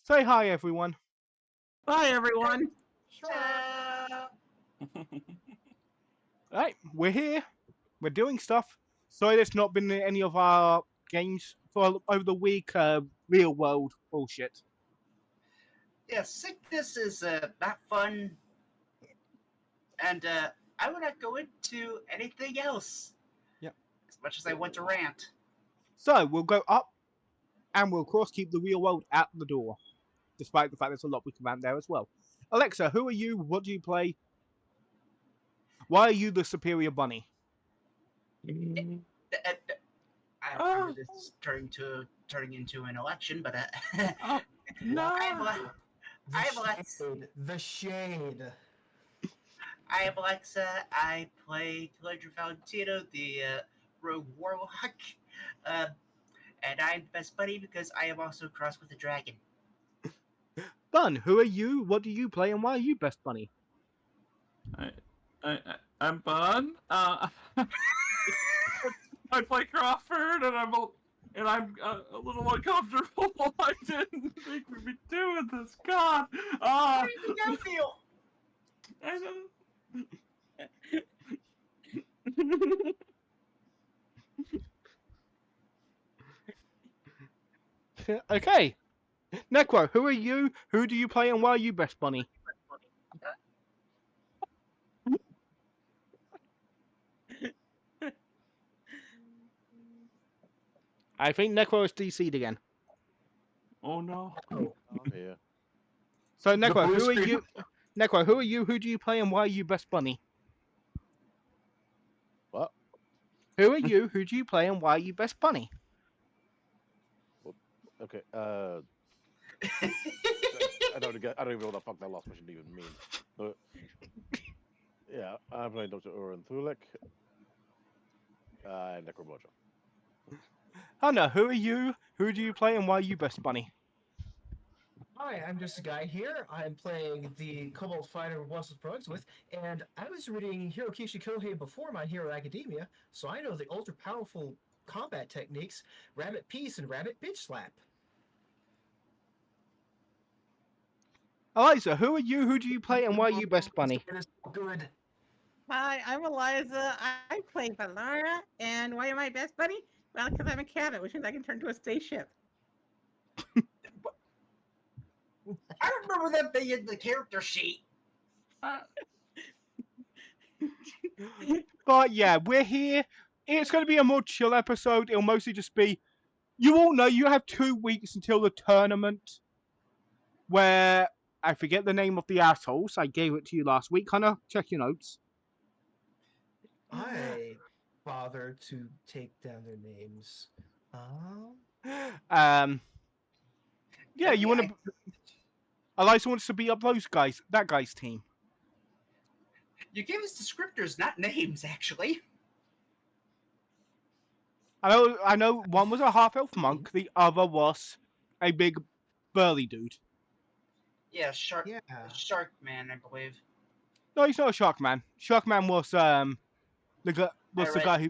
Say hi, everyone. Bye, everyone. Sure. Right, we're here. We're doing stuff. Sorry, there's not been any of our games for over the week. Real world bullshit. Yeah, sickness is not fun, and I will not go into anything else. Yep. As much as I want to rant. So we'll go up, and we'll of course keep the real world at the door, despite the fact there's a lot we can rant there as well. Alexa, who are you? What do you play? Why are you the superior bunny? I don't remember this turning into an election, but Oh, no. I am Alexa. The shade. I am Alexa. I play Legend Valentino, the rogue warlock, and I'm the best buddy because I am also crossed with a dragon. Bun, who are you? What do you play? And why are you best bunny? I'm Bun. I play Crawford, and I'm a little uncomfortable. I didn't think we'd be doing this. God. How do you think I feel? I don't. Okay. Necro, who are you? Who do you play? And why are you best bunny? I think Necro is DC'd again. Oh no. Oh, I'm here. So The Necro, blue who are screen. you? Necro, who are you? Who do you play? And why are you best bunny? What? Who are you? Who do you play? And why are you best bunny? Okay. I don't even know what the fuck that last question even means. But yeah, I'm playing Dr. Uran Thulek. Necromojo. Hannah, who are you? Who do you play? And why are you best bunny? hi, I'm just a guy here. I'm playing the Cobalt Fighter Once with Frogs with, and I was reading Hirokishi Kohei before My Hero Academia, so I know the ultra powerful combat techniques, Rabbit Peace and Rabbit Bitch Slap. Eliza, who are you? Who do you play? And why are you best bunny? Good. Hi, I'm Eliza. I play Valara, and why am I best buddy? Well, because I'm a cabin, which means I can turn to a spaceship. I don't remember that being in the character sheet. But yeah, we're here. It's going to be a more chill episode. It'll mostly just be. You all know you have 2 weeks until the tournament, where I forget the name of the assholes. I gave it to you last week. Hannah, check your notes. I bothered to take down their names. Yeah, you want to. Eliza wants to beat up those guys. That guy's team. You gave us descriptors, not names, actually. I know. One was a half-elf monk. The other was a big, burly dude. Yeah, Shark Yeah. Man, I believe. No, he's not a shark man. Shark man was the guy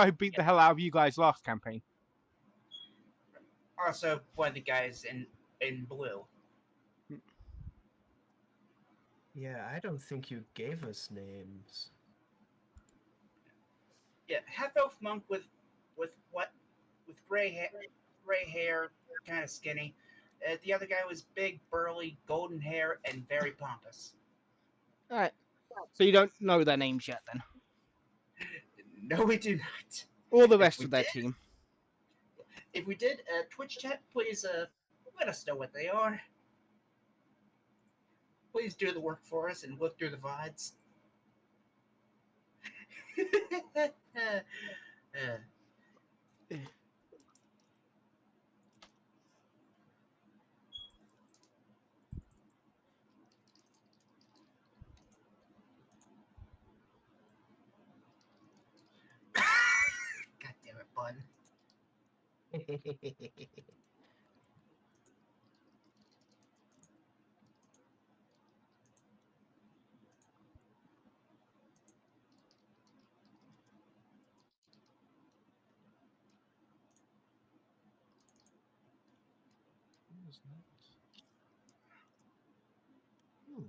who beat the hell out of you guys last campaign. Also, one of the guys in blue. Yeah, I don't think you gave us names. Yeah, half elf monk with gray hair, kind of skinny. The other guy was big, burly, golden hair, and very pompous. All right. So you don't know their names yet, then, No, we do not. or the If rest we of their did- team. If we did, Twitch chat, please let us know what they are. Please do the work for us and look through the VODs. God damn it, Bun. is not. Hmm.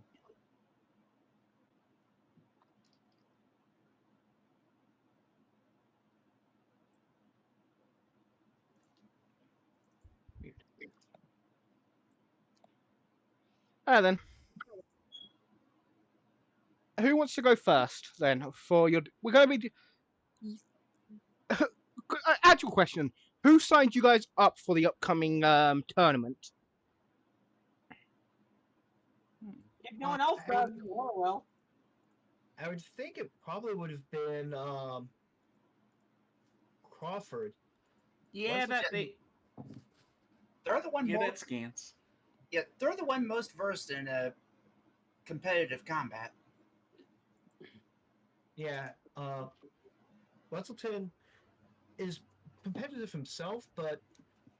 Weird. Alright then. Who wants to go first then? For your, we're going to be. Actual question: who signed you guys up for the upcoming tournament? If no one else I does, would- oh well. I would think it probably would have been Crawford. Yeah, Once that it's- they. They're the one Yeah, more. that scans. Yeah, they're the one most versed in competitive combat. Yeah, Wetzelton is competitive himself, but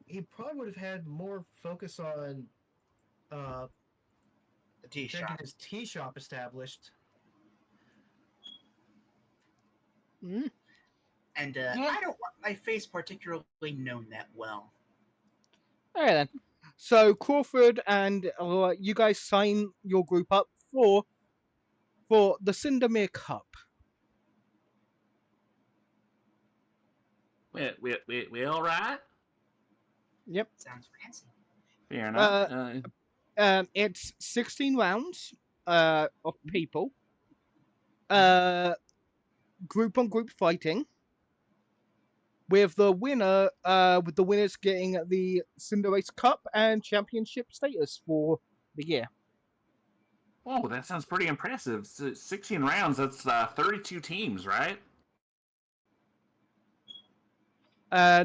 he probably would have had more focus on The tea trying to shop. get his tea shop established. Mm. And Yeah. I don't want my face particularly known that well. All right then. So Crawford and you guys sign your group up for the Cindermere Cup. We all right? Yep. Sounds fancy. Fair enough. It's 16 rounds of people. Group on group fighting. With the winners getting the Cinderace Cup and championship status for the year. Whoa, that sounds pretty impressive. 16 rounds, that's 32 teams, right?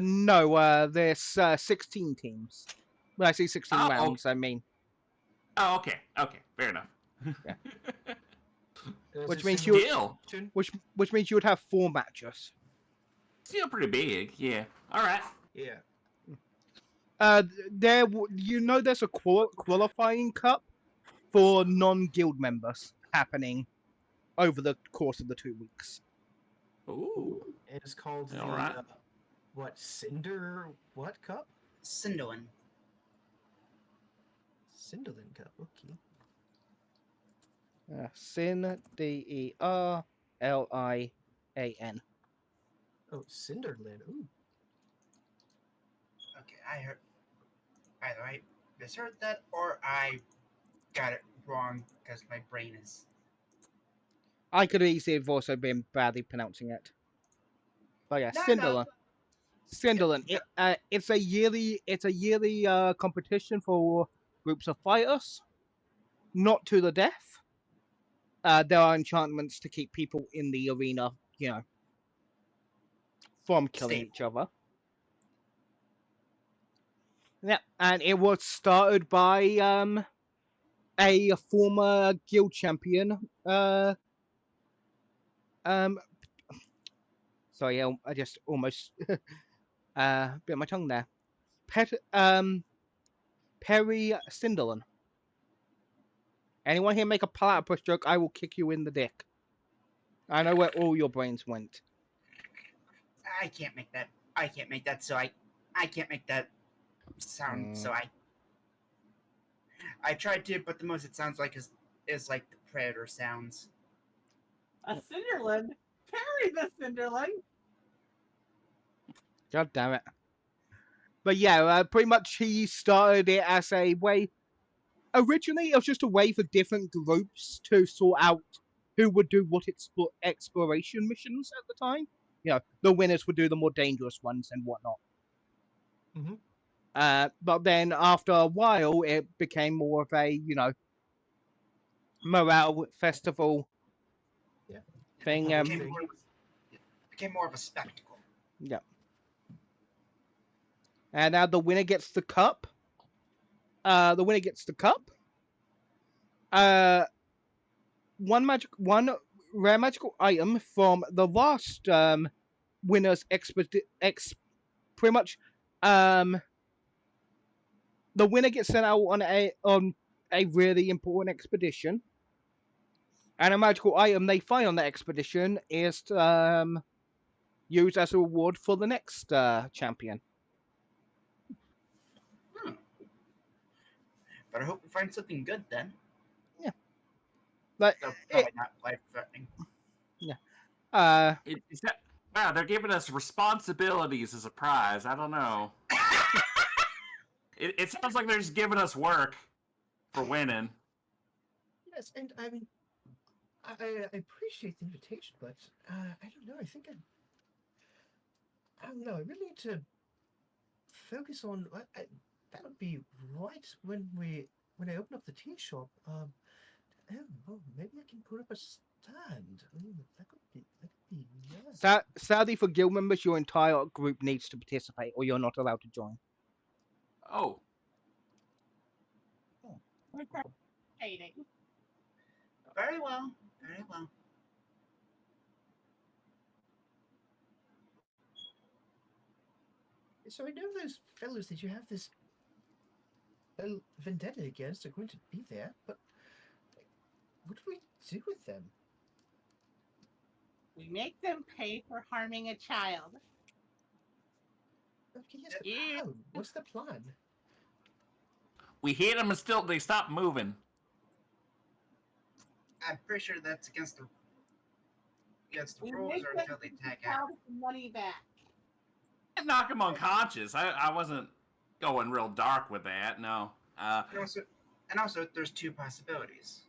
No, there's 16 teams. When I say 16 Oh, rounds, I mean Oh, okay. Okay, fair enough. Yeah. There's Which a means single you- competition. which means you would have 4 matches. Still pretty big, yeah. All right. Yeah. There's a qualifying cup for non-guild members happening over the course of the 2 weeks. Ooh. It is called the All right. Cinder what cup? Cinderlin. Cinderlin cup. Okay. Sin Derlian. Oh, Cinderlin. Ooh. Okay, I heard. Either I misheard that or I got it wrong because my brain is. I could easily have also been badly pronouncing it. But yeah, No, Cinderlin. Cinderlin. Yep. It's a yearly competition for groups of fighters, not to the death. There are enchantments to keep people in the arena, from killing each other. Yeah, and it was started by a former guild champion. Sorry, I just almost bit my tongue there. Perry Cinderlin. Anyone here make a platypus joke, I will kick you in the dick. I know where all your brains went. I can't make that. I can't make that. So I can't make that sound. So I tried to, but the most it sounds like is like the predator sounds. A Cinderland? Parry the Cinderland? God damn it. But yeah, pretty much he started it as a way. Originally, it was just a way for different groups to sort out who would do what exploration missions at the time. The winners would do the more dangerous ones and whatnot. But then after a while, it became more of a, morale festival thing. Became more of a spectacle. Yeah. And now the winner gets the cup. One rare magical item from the last winner's pretty much the winner gets sent out on a really important expedition, and a magical item they find on the expedition is used as a reward for the next champion. But I hope we find something good then. But Though probably not life-threatening. It's that, wow, they're giving us responsibilities as a prize. I don't know. It sounds like they're just giving us work for winning. Yes, and I mean, I appreciate the invitation, but I don't know. I don't know. I really need to focus on. That would be right when I open up the tea shop. Oh, maybe I can put up a stand. That could be nice. sadly for guild members, your entire group needs to participate, or you're not allowed to join. Oh, Hating. Very well. Very well. So I know those fellows that you have this vendetta against are going to be there, but what do we do with them? We make them pay for harming a child. Okay, yes, but Yeah. how? What's the plan? we hit them and still they stop moving. I'm pretty sure that's against the We rules make or them until they tag give out. the money back. And knock them unconscious. I wasn't going real dark with that. No. And also, there's two possibilities.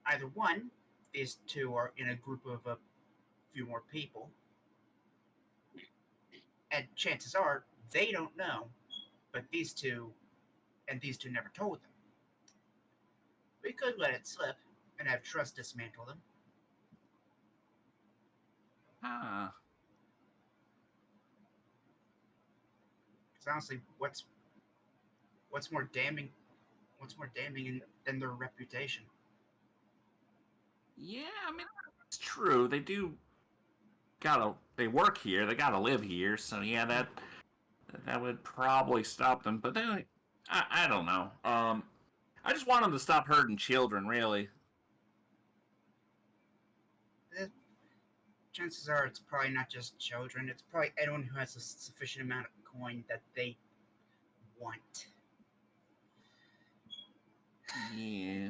Either one, these two are in a group of a few more people, and chances are they don't know, but these two never told them. We could let it slip and have Trust dismantle them. Huh. Because honestly, what's more damning? Than their reputation? Yeah, I mean it's true. They do they work here. They gotta live here. So yeah, that would probably stop them. But then I don't know. I just want them to stop hurting children. Really. Chances are it's probably not just children. It's probably anyone who has a sufficient amount of coin that they want. Yeah.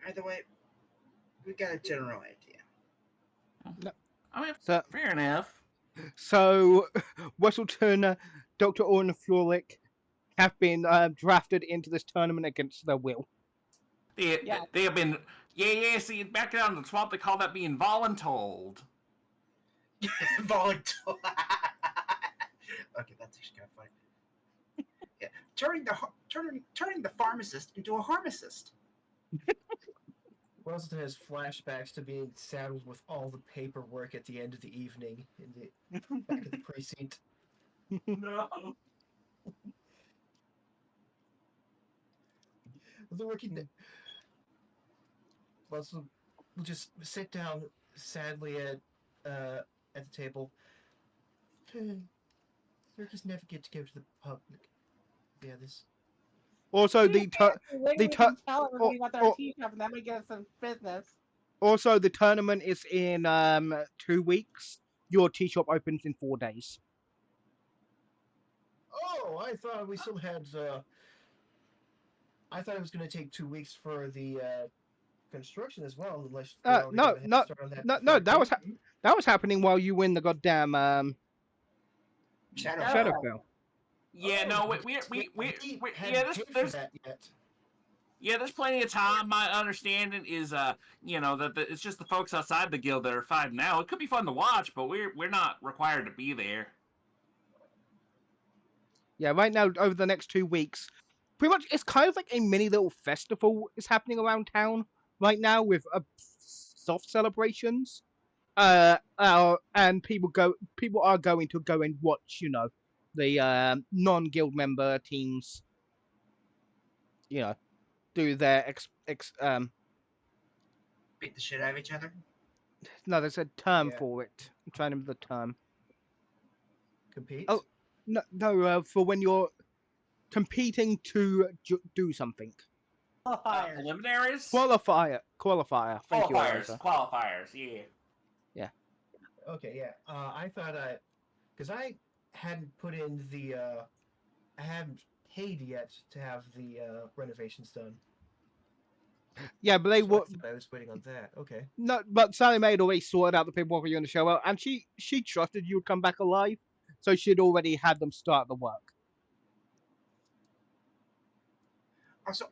Either way, we got a general idea. I mean, So, fair enough. so Westleton, Dr. Ornithoric have been drafted into this tournament against their will. They have been. Yeah. See, back down in the swamp, they call that being voluntold. Voluntold. Okay, that's actually kind of funny. Yeah, turning the pharmacist into a pharmacist. Wellston has flashbacks to being saddled with all the paperwork at the end of the evening in the back of the precinct. No. The working. Wellston will just sit down sadly at the table. Turkeys never get to go to the public. Yeah, this. Also, the We can tell everybody about our oh, tea shop, and that might get us some business. also the tournament is in 2 weeks. Your tea shop opens in 4 days. Oh, I thought we still had. I thought it was going to take 2 weeks for the construction as well, unless No, that was happening while you win the goddamn Shadowfell. Yeah, no, we yeah, there's that yet. Yeah, there's plenty of time. My understanding is, that it's just the folks outside the guild that are fighting now. It could be fun to watch, but we're not required to be there. Yeah, right now over the next 2 weeks, pretty much it's kind of like a mini little festival is happening around town right now with soft celebrations. And people are going to go and watch, the non-guild member teams, do their Beat the shit out of each other. no, there's a term Yeah. for it. I'm trying to remember the term. Compete. Oh. No, for when you're competing to do something. Preliminaries? Qualifier. Thank you, Eliza. Qualifiers, yeah. Okay, yeah. I thought because I hadn't put in the I hadn't paid yet to have the renovations done. Yeah, but they So were I thought I was waiting on that. Okay. no. But Sally Mae had already sorted out the paperwork for you in the show out, and she trusted you would come back alive, so she'd already had them start the work. Also,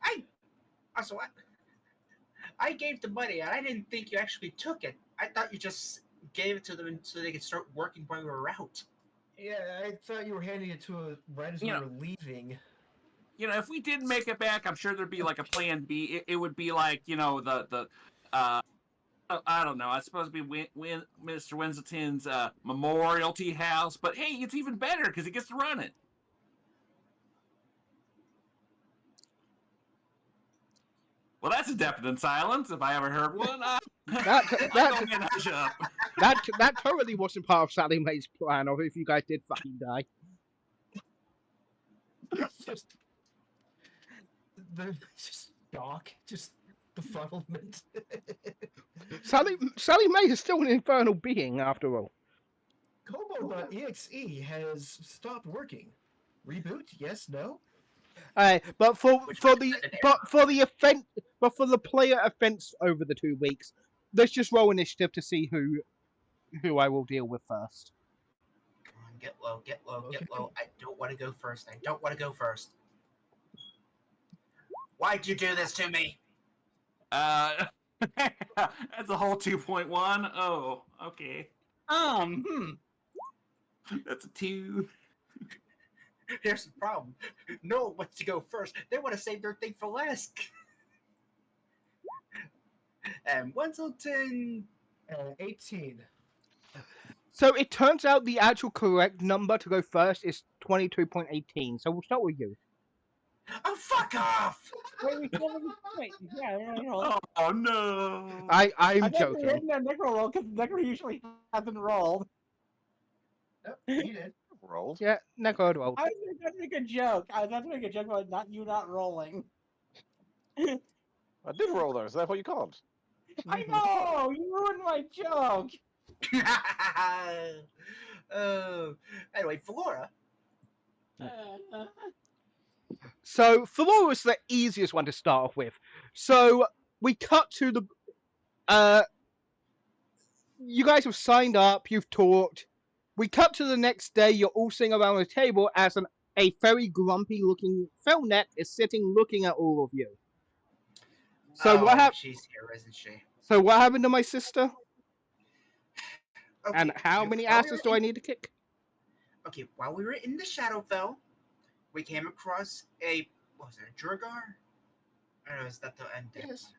I gave the money, and I didn't think you actually took it. I thought you just gave it to them so they could start working while we were out. Yeah, I thought you were handing it to us right as we Yeah. were leaving. You know, if we did make it back, I'm sure there'd be like a plan B. It would be like, you know, I don't know. It's supposed to be Mr. Winston's memorialty house, but hey, it's even better because he gets to run it. Well, that's a deafening silence if I ever heard one. I go and hush up. That totally wasn't part of Sally Mae's plan, or if you guys did fucking die. Just the just shock, just befuddlement. Sally Mae is still an infernal being, after all. Kobo.exe has stopped working. Reboot? Yes? No? But for Which for would the have been an but for the offense, but for the player offense over the 2 weeks, let's just roll initiative to see who I will deal with first. Come on, get low, get low, Okay. get low. I don't want to go first. I don't want to go first. Why'd you do this to me? That's a whole 2.1. Oh, okay. That's a 2. Here's the problem. No one wants to go first. They want to save their thing for last. And Wenzelton. 18. So it turns out the actual correct number to go first is 22.18. So we'll start with you. Oh, fuck off! Wait, yeah, roll. Oh no! I'm I bet joking. you're hitting a Necro roll because Necro usually hasn't rolled. Nope, he did. Rolled. Yeah, Neko rolled. I was about to make a joke. I was about to make a joke about not rolling. I did roll though. Is that what you called? I know you ruined my joke. Anyway, Flora. So Flora was the easiest one to start off with. So we cut to the you guys have signed up, you've talked. We cut to the next day, you're all sitting around the table as a very grumpy looking Felnet is sitting looking at all of you. So what happened? She's here, isn't she? So what happened to my sister? Okay, And how many while we asses were do I in- need to kick? Okay, while we were in the Shadowfell, we came across what was it, a Durgar? Or is that the end? Yes.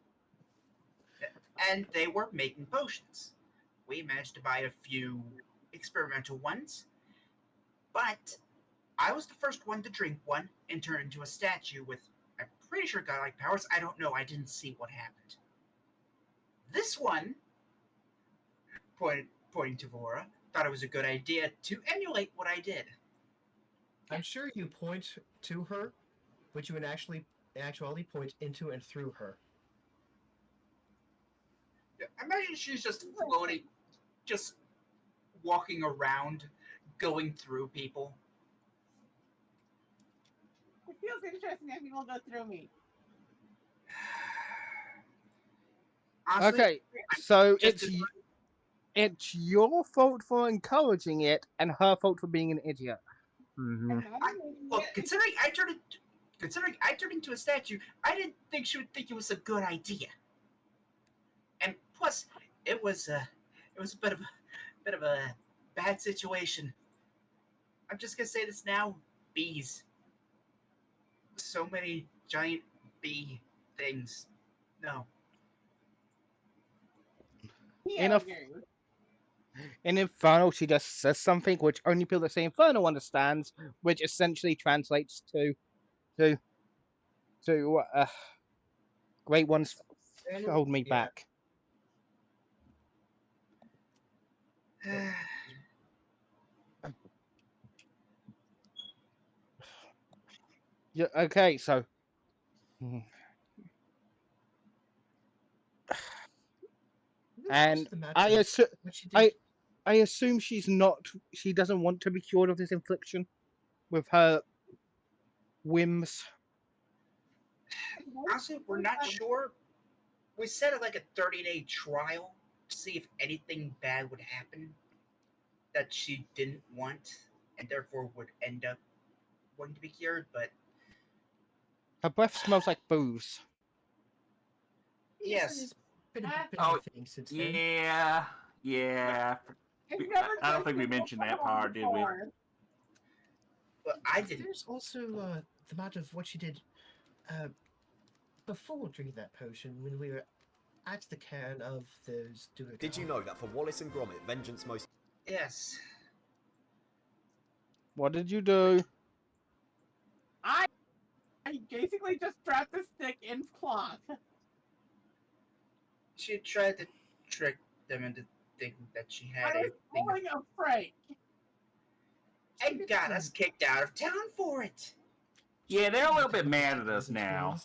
And they were making potions. We managed to buy a few experimental ones, but I was the first one to drink one and turn into a statue with, I'm pretty sure, godlike powers. I don't know. I didn't see what happened. This one, pointing to Vora, thought it was a good idea to emulate what I did. I'm sure you point to her, but you would actually point into and through her. Imagine she's just floating, just walking around, going through people. It feels interesting that people go through me. Honestly, Okay, so just it's your fault for encouraging it and her fault for being an idiot. Mm-hmm. Look, considering I turned into a statue, I didn't think she would think it was a good idea. And plus, it was a bit of a bad situation. I'm just gonna say this now: bees. So many giant bee things. No. Yeah, In Infernal, she just says something which only people that say Infernal understands, which essentially translates to Great Ones hold me Yeah. back. Yeah, okay, so and I assume she doesn't want to be cured of this infliction with her whims. Honestly, we're not sure. We set it like a 30-day trial to see if anything bad would happen that she didn't want and therefore would end up wanting to be cured, but Her breath smells like booze. yes. There's been a bit Oh, of a thing since then. yeah. I don't think we mentioned that part, did we? But I didn't. There's also the matter of what she did before drinking that potion when we were at the cairn of those Duergar. Did you know that for Wallace and Gromit, vengeance most... Yes. What did you do? I basically just dropped the stick in cloth. She tried to trick them into thinking that she I had was a thing pulling a prank. and got us kicked out of town for it. Yeah, they're a little bit mad at us now.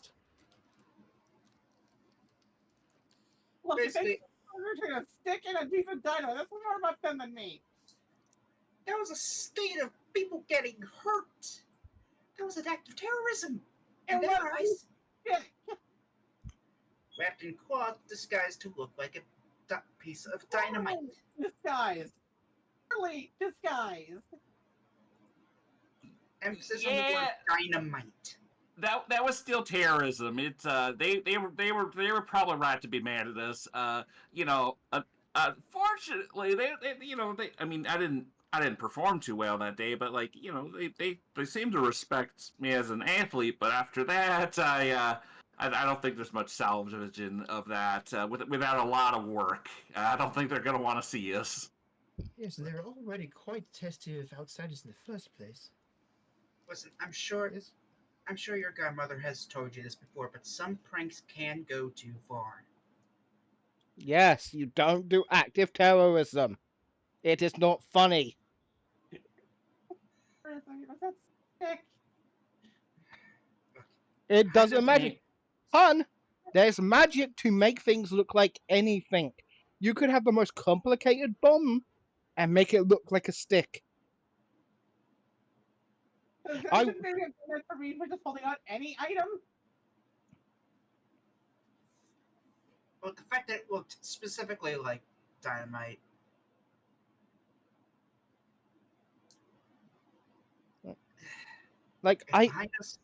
Look, if they Basically, were to stick in a piece of dynamite, that's more about them than me. that was a state of people getting hurt. That was an act of terrorism. And In what their are eyes, Yeah, wrapped in cloth, disguised to look like a piece of dynamite. disguised. Really disguised. Emphasis on the word dynamite. That was still terrorism. It's they were probably right to be mad at us. Fortunately, they I mean I didn't perform too well that day, but like they seem to respect me as an athlete. But after that, I don't think there's much salvaging of that without a lot of work. I don't think they're gonna want to see us. Yes, they're already quite testy of outsiders in the first place. Listen, I'm sure Yes. your godmother has told you this before, but some pranks can go too far. Yes, you don't do active terrorism. It is not funny. That's sick. It doesn't matter. Hey, Hun, there's magic to make things look like anything. You could have the most complicated bomb and make it look like a stick. I- Shouldn't they have done that for me for just holding out any item? But the fact that it looked specifically like dynamite. Like It's behind us.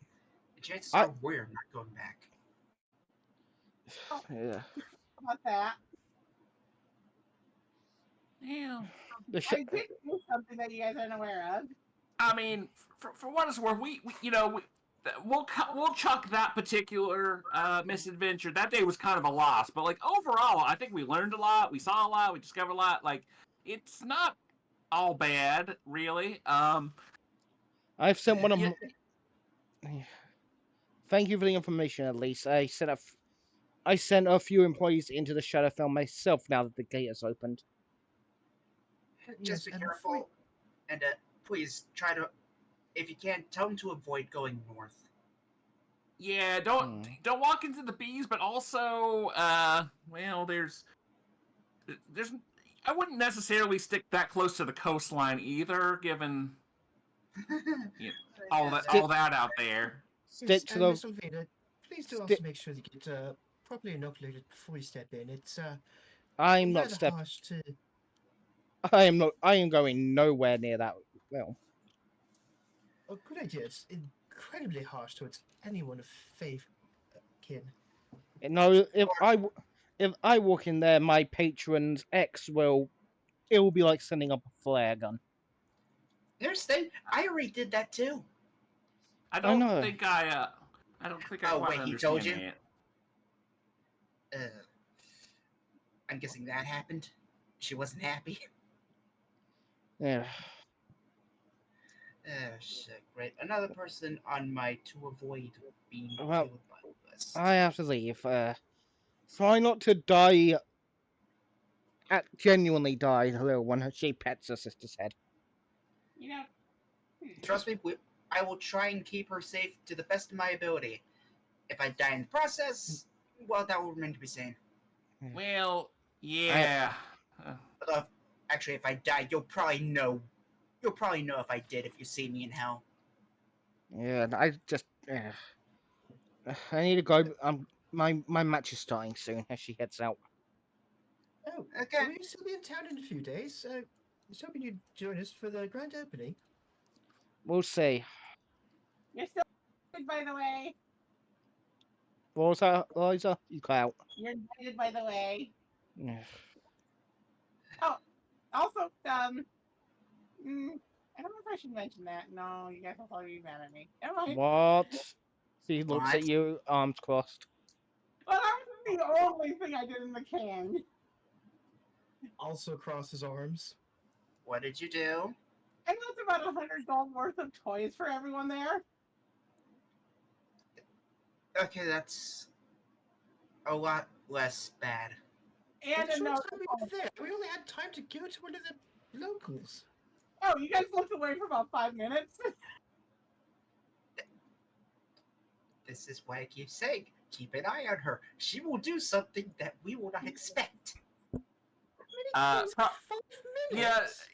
The chances are we're not going back. Yeah. About that. yeah. I did do something that you guys aren't aware of. I mean, for what it's worth, we'll chuck that particular misadventure. That day was kind of a loss, but like overall, I think we learned a lot, we saw a lot, we discovered a lot. Like it's not all bad, really. I've sent one of my... Thank you for the information, at least. I sent a few employees into the Shadowfell myself now that the gate has opened. Just be and careful, and please try to, if you can, tell them to avoid going north. Yeah, don't walk into the bees, but also, well, there's, I wouldn't necessarily stick that close to the coastline either, given all that out there. Stick to the... Miss Olvina, please do also make sure that you get properly inoculated before you step in. It's I'm not rather stepping... harsh to... I am not... I am going nowhere near that realm. A good idea. It's incredibly harsh towards anyone of faith kin. No, if I walk in there, my patron's ex will... It will be like sending up a flare gun. Here's the thing, I already did that too. I know. don't think I Oh, quite wait, he understand told you? that. I'm guessing that happened. She wasn't happy. Yeah. Shit, great. Another person on my to avoid being Well, killed by list. I have to leave. Try not to die... genuinely die, the little one. She pets her sister's head. You know. Trust me, I will try and keep her safe to the best of my ability. If I die in the process, well, that will remain to be seen. Well, yeah. Although, actually, if I die, you'll probably know. You'll probably know if I did if you see me in hell. Yeah, I just. I need to go. My match is starting soon as she heads out. Oh, Okay. will you still be in town in a few days? I was hoping you'd join us for the grand opening. We'll see. You're still invited, by the way. What was that, Liza? You got out. You're invited, by the way. Yeah. Oh, also, I don't know if I should mention that. No, you guys will probably be mad at me. Never mind. What? She looks What? at you, arms crossed. Well, that was the only thing I did in the can. Also cross his arms. What did you do? I left about 100 gold worth of toys for everyone there. Okay, that's a lot less bad. And What a short note. time we were there? We only had time to go to one of the locals. Oh, you guys looked away for about 5 minutes. This is why I keep saying, keep an eye on her. She will do something that we will not expect. Things pro- 5 yeah, minutes.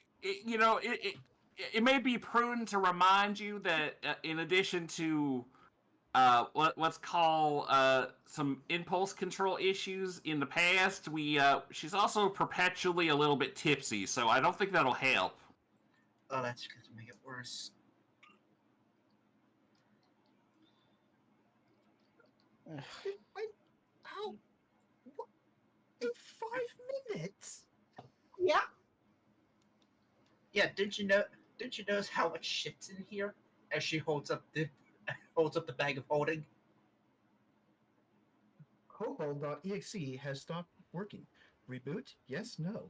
it may be prudent to remind you that in addition to let's call some impulse control issues in the past, she's also perpetually a little bit tipsy, so I don't think that'll help. Oh, that's going to make it worse. Wait, how? What? In 5 minutes? Yeah. Yeah, didn't you know? Didn't you notice how much shit's in here? As she holds up the bag of holding. Kobold.exe has stopped working. Reboot? Yes, no.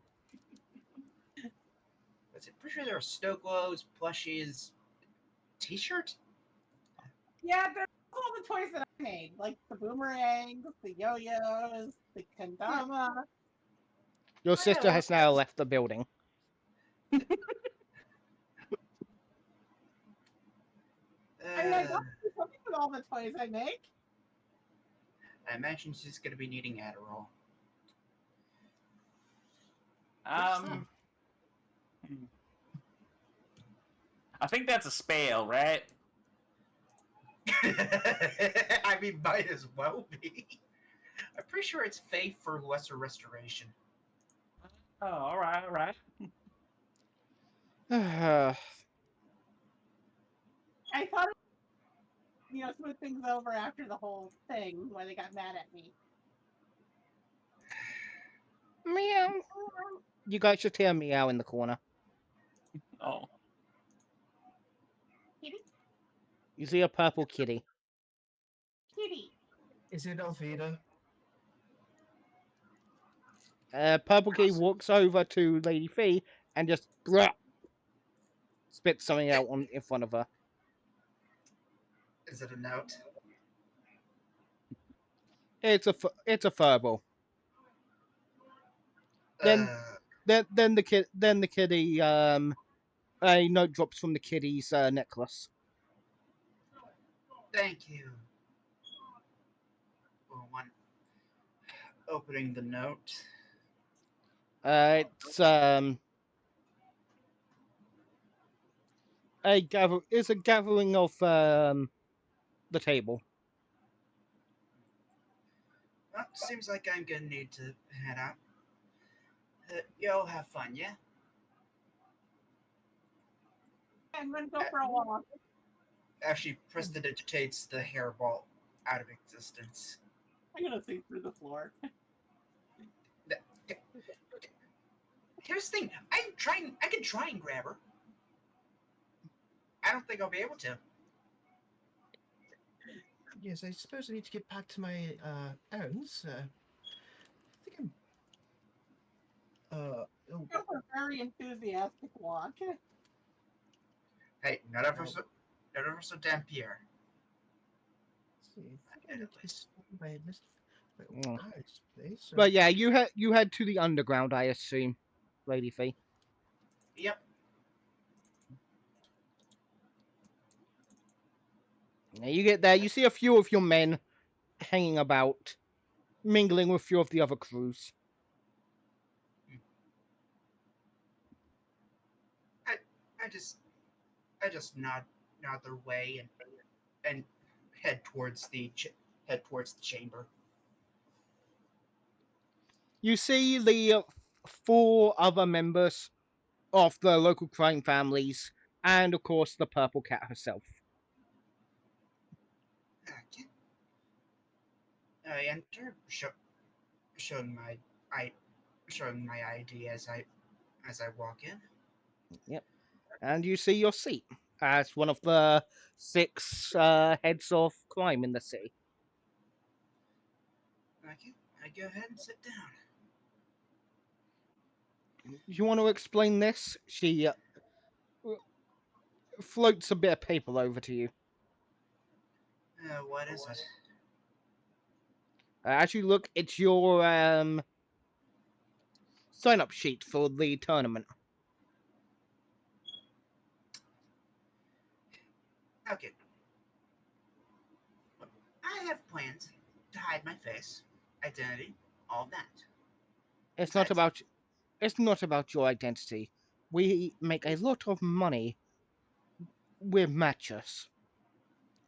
Was it pretty sure there are snow globes, plushies, t-shirt? Yeah, they're all the toys that I made, like the boomerangs, the yo-yos, the kendama. Your Oh, yeah, sister well, has now left the building. I mean, I got to do something with all the toys I make. I imagine she's going to be needing Adderall. Um, I think that's a spell, right? I mean, might as well be. I'm pretty sure it's Faith for Lesser Restoration. Oh, all right, all right. I thought, smooth things over after the whole thing, why they got mad at me. Meow. You guys should hear meow in the corner. Oh, Kitty, You see a purple kitty. kitty. Is it Elvita? Purple kitty walks over to Lady Fee and just spits something out in front of her. Is it a note? It's a furball. Then Uh, then the kitty a note drops from the kitty's necklace. thank you. For one, opening the note. It's it's a gathering of the table. Well, seems like I'm gonna need to head out. Y'all have fun, yeah? I'm gonna go for a walk. Actually, prestidigitates the hairball out of existence. I'm gonna sink through the floor. Here's the thing. I can try and grab her. I don't think I'll be able to. Yes, I suppose I need to get back to my errands. I think I'm. Oh, Go for a very enthusiastic walk. Hey, none of her so damn Pierre. let's see. I think I need to spend my list. Mm. Place. But yeah, you head to the underground, I assume, Lady Fee. Yep. Now you get there, you see a few of your men hanging about, mingling with a few of the other crews. I just nod their way and and head towards the chamber. You see the four other members of the local crime families, and of course the purple cat herself. Okay. I enter, showing I showing my ID as I walk in. Yep. And you see your seat as one of the six heads of crime in the city. Okay, I go ahead and sit down. You want to explain this? She floats a bit of paper over to you. What is it? As you look, it's your sign-up sheet for the tournament. Okay. Well, I have plans to hide my face, identity, all that. It's not Besides, about your identity. We make a lot of money with matches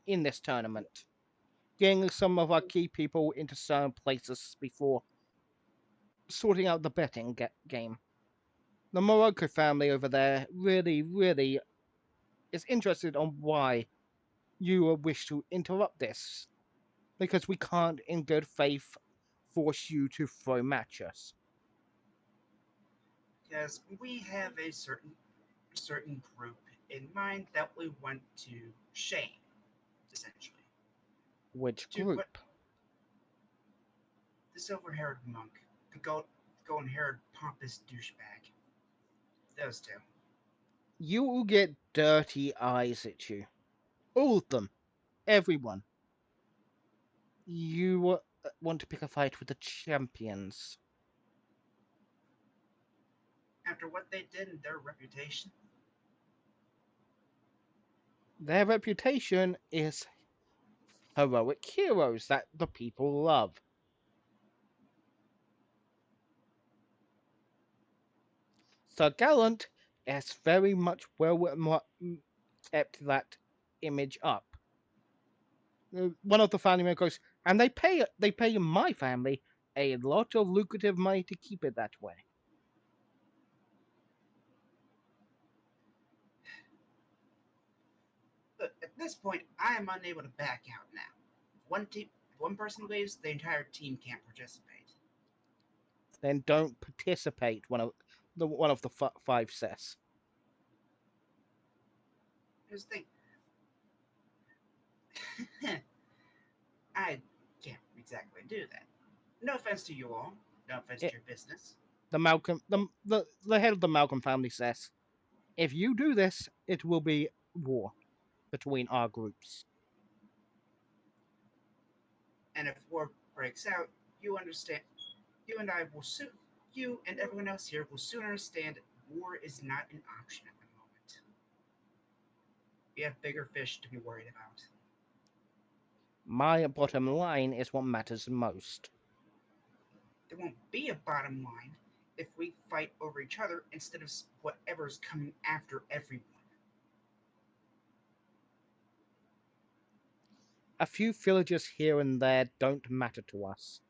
in this tournament, getting some of our key people into certain places before sorting out the betting game. The Morocco family over there really is interested on why you wish to interrupt this, because we can't, in good faith, force you to throw matches. because we have a certain group in mind that we want to shame, essentially. Which To put group? the silver-haired monk, the golden-haired pompous douchebag. Those two. You will get dirty eyes at you. All of them. Everyone. You want to pick a fight with the champions. After what they did and their reputation, Their reputation is heroic heroes that the people love. Sir Gallant has very much kept that image up. One of the family members goes, and they pay my family a lot of lucrative money to keep it that way. but at this point, I am unable to back out now. One person leaves, the entire team can't participate. Then don't participate. One of the five says. Here's the thing. I can't exactly do that. No offense to you all. No offense to It, your business. the Malcolm the head of the Malcolm family says, if you do this, it will be war between our groups. And if war breaks out, you understand. You and I will soon. You and everyone else here will soon understand war is not an option at the moment. We have bigger fish to be worried about. My bottom line is what matters most. There won't be a bottom line if we fight over each other instead of whatever's coming after everyone. A few villages here and there don't matter to us.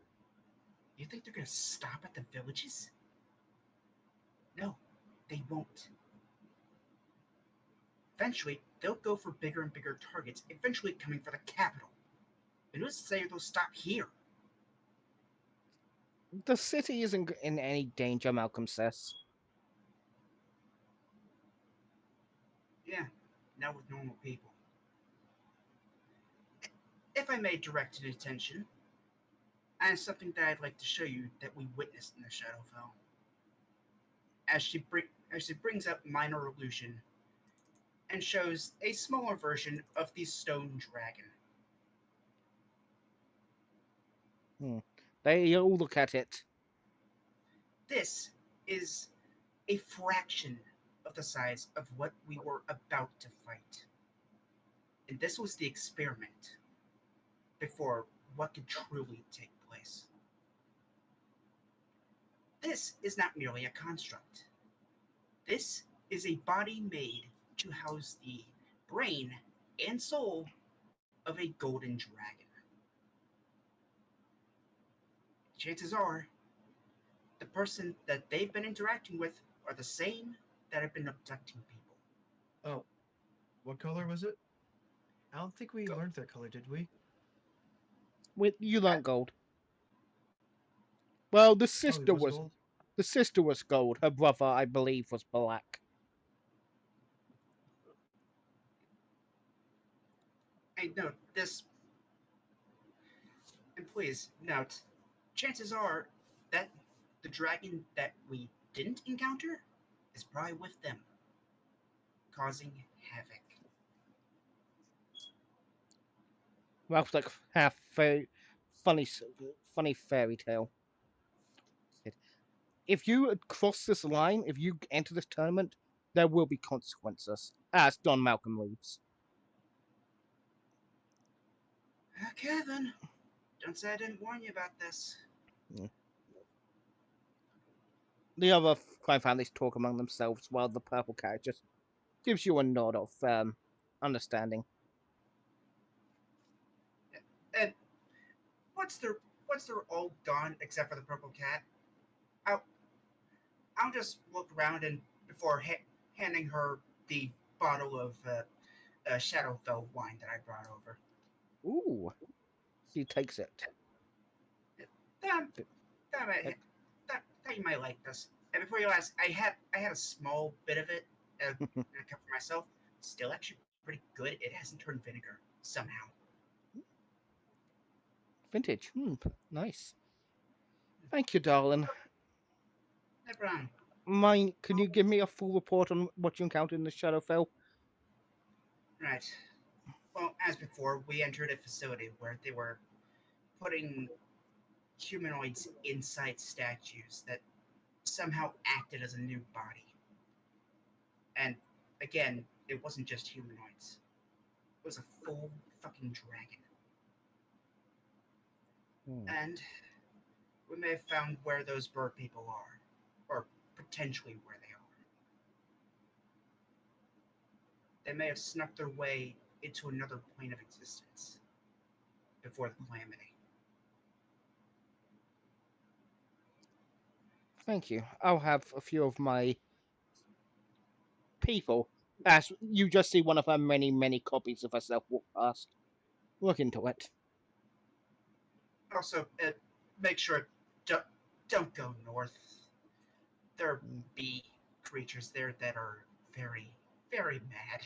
You think they're going to stop at the villages? No, they won't. Eventually, they'll go for bigger and bigger targets, eventually coming for the capital. And who's to say they'll stop here? The city isn't in any danger, Malcolm says. Yeah, not with normal people. If I may direct your attention, I have something that I'd like to show you that we witnessed in the Shadowfell. As she brings up minor illusion and shows a smaller version of the stone dragon. They all look at it. This is a fraction of the size of what we were about to fight. And this was the experiment before what could truly take place. This is not merely a construct. This is a body made to house the brain and soul of a golden dragon. Chances are the person that they've been interacting with are the same that have been abducting people. Oh, what color was it? I don't think we Go- learned their color, did we? You Uh, learned gold. Well, Oh, it was gold. the sister was gold. Her brother, I believe, was black. I note this, and please note, chances are that the dragon that we didn't encounter is probably with them, causing havoc. Ralph's like half fairy, funny, funny fairy tale. If you cross this line, if you enter this tournament, there will be consequences. As Don Malcolm leaves. Kevin, don't say I didn't warn you about this. The other five families talk among themselves while the purple cat just gives you a nod of understanding. And once they're all gone except for the purple cat, I'll I'll just look around and before handing her the bottle of Shadowfell wine that I brought over. Ooh, she takes it. That, that, might, that you might like this. And before you ask, I had a small bit of it in a cup for myself. Still, actually pretty good. It hasn't turned vinegar somehow. Vintage. Nice. Thank you, darling. No problem. Mine, can you give me a full report on what you encountered in the Shadowfell? Right. Well, as before, we entered a facility where they were putting humanoids inside statues that somehow acted as a new body. And again, it wasn't just humanoids. It was a full fucking dragon. And we may have found where those bird people are. Or potentially where they are. They may have snuck their way into another plane of existence before the calamity. Thank you. I'll have a few of my people, as you just see one of her many, many copies of herself walk past. Look into it. Also, make sure don't go north. There be creatures there that are very, very mad.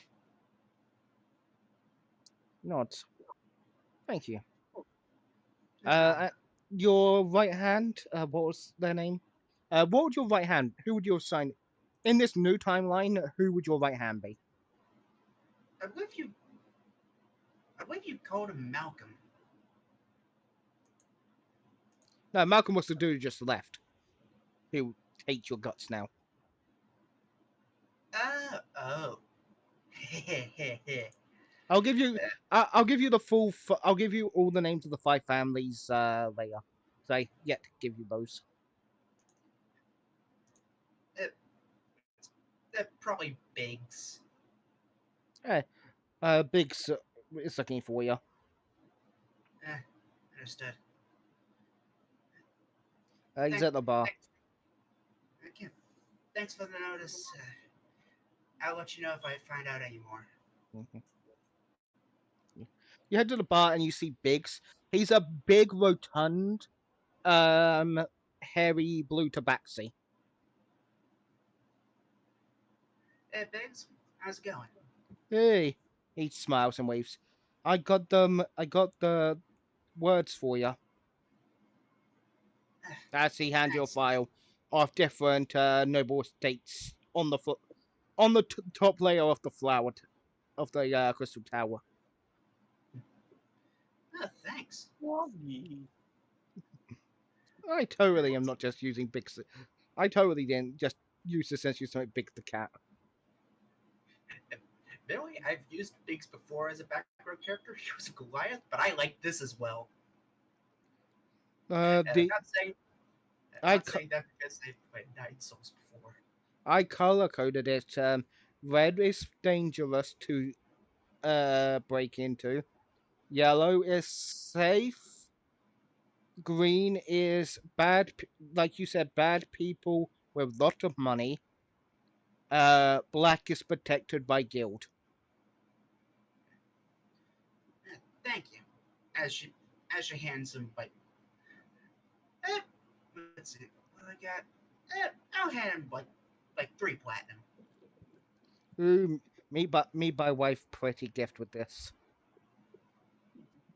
Nods. Thank you. No problem. Your right hand, what was their name? What would your right hand, who would you assign? In this new timeline, who would your right hand be? I believe you. I believe you called him Malcolm. No, Malcolm was the dude who just left. Who hates your guts now. Oh. I'll give you. I'll give you the full. I'll give you all the names of the five families later. So I yet to give you those. Probably Biggs. Biggs is looking for you. Understood. He's at the bar. Okay. Thanks for the notice. I'll let you know if I find out any more. Mhm. You head to the bar and you see Biggs. He's a big, rotund, hairy blue tabaxi. Hey, Biggs, how's it going? Hey, he smiles and waves. I got them. I got the words for you. As he hands you a Thanks. file of different noble estates on the on the top layer of the flower of the crystal tower. Oh, thanks. I totally am not just using big. I totally didn't just use this since you something big the cat. Billy, I've used Biggs before as a background character. He was a Goliath, but I like this as well. And The I'm I not saying that because I've played Night Souls before. I color coded it. Red is dangerous to break into. Yellow is safe. Green is bad, like you said, bad people with lot of money. Black is protected by guild. Thank you. As she hands him, eh, let's see, what I got? I'll hand him like 3 platinum. Ooh, me buy wife pretty gift with this.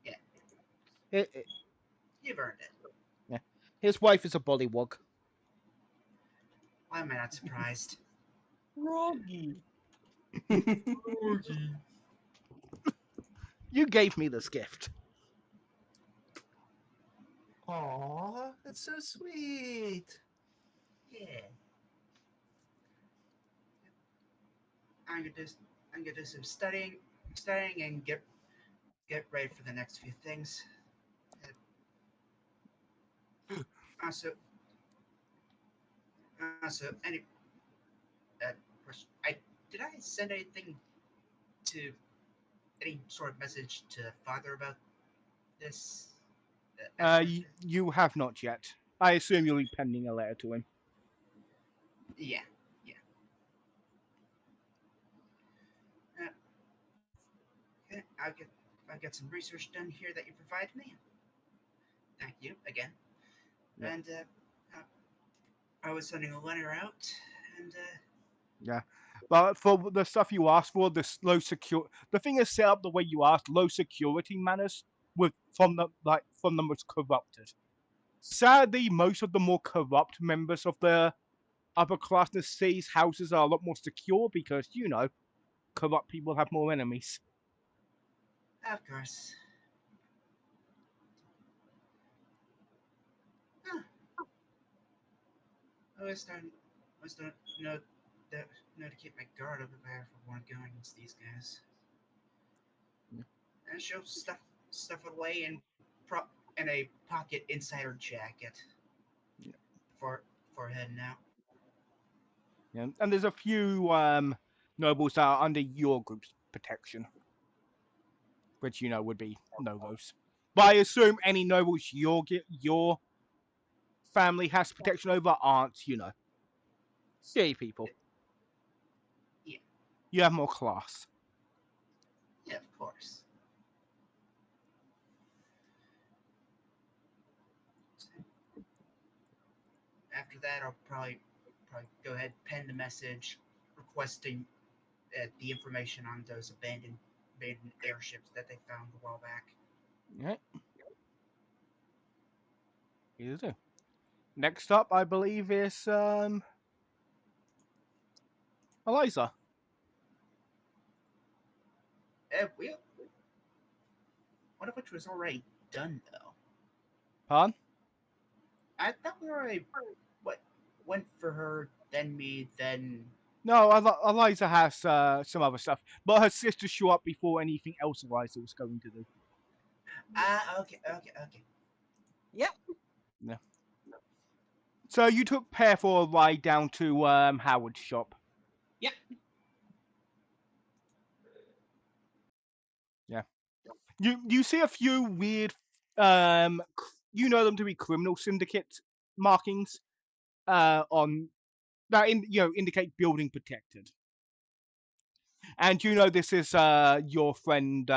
Yeah, It, you've earned it. yeah. His wife is a bullywug. Why am I not surprised? Froggy. You gave me this gift. Aw, that's so sweet. Yeah. I'm gonna do some studying, and get ready for the next few things. Also, any question? Did I send anything to any sort of message to father about this accident? You have not yet. I assume you'll be penning a letter to him. Yeah, yeah. Okay, I'll get some research done here that you provided me. Thank you again. Yeah. And I was sending a letter out, and Yeah. But for the stuff you asked for, the thing is set up the way you asked, low security manners from the most corrupted. Sadly, most of the more corrupt members of the upper class in the city's houses are a lot more secure because, corrupt people have more enemies. of course. Huh. I always don't know that know to keep my guard up if I ever want to go against these guys. Yeah. And she'll stuff it away in a pocket inside her jacket Yeah. for heading out. Yeah. And there's a few nobles that are under your group's protection, which would be Novos. But I assume any nobles your family has protection over aren't, city people. Yeah, You have more class. yeah, of course. After that, I'll probably go ahead and pen the message requesting the information on those abandoned airships that they found a while back. Yeah, you do. Next up, I believe, is Eliza. We One of which was already done though. Pardon? I thought we already what went for her, then me, then No, Eliza has some other stuff, but her sister show up before anything else Eliza was going to do. okay. Yep. Yeah. So you took Pear for a ride down to Howard's shop. Yep. Yeah. You see a few weird, you know them to be criminal syndicate markings on that indicate building protected, and this is your friend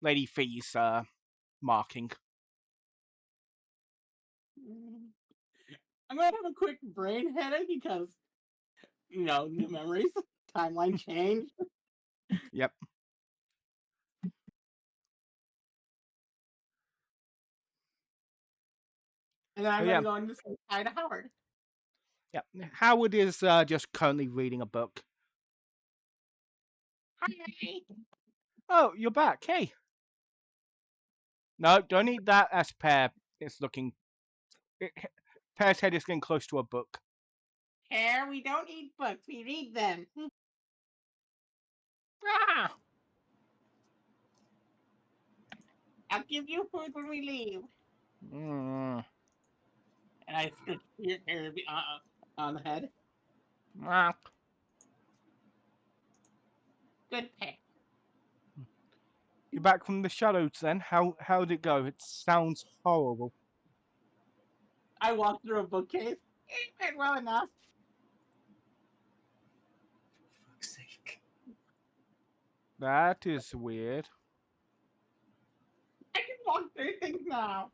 Lady Fee's marking. I'm gonna have a quick brain headache because new memories, timeline change, Yep. and then I'm Oh, gonna yeah. go and say hi to Howard. Yep. Howard is just currently reading a book. Hi. Oh, you're back. Hey. No, don't eat that. As Pear is looking. Pear's head is getting close to a book. Here, we don't eat books, we read them. Ah! I'll give you food when we leave. Mm. And I scratch your hair on the head. Ah. Good pay. You're back from the shadows then. How'd it go? It sounds horrible. I walked through a bookcase. It went well enough. For fuck's sake. That is weird. I can walk through things now.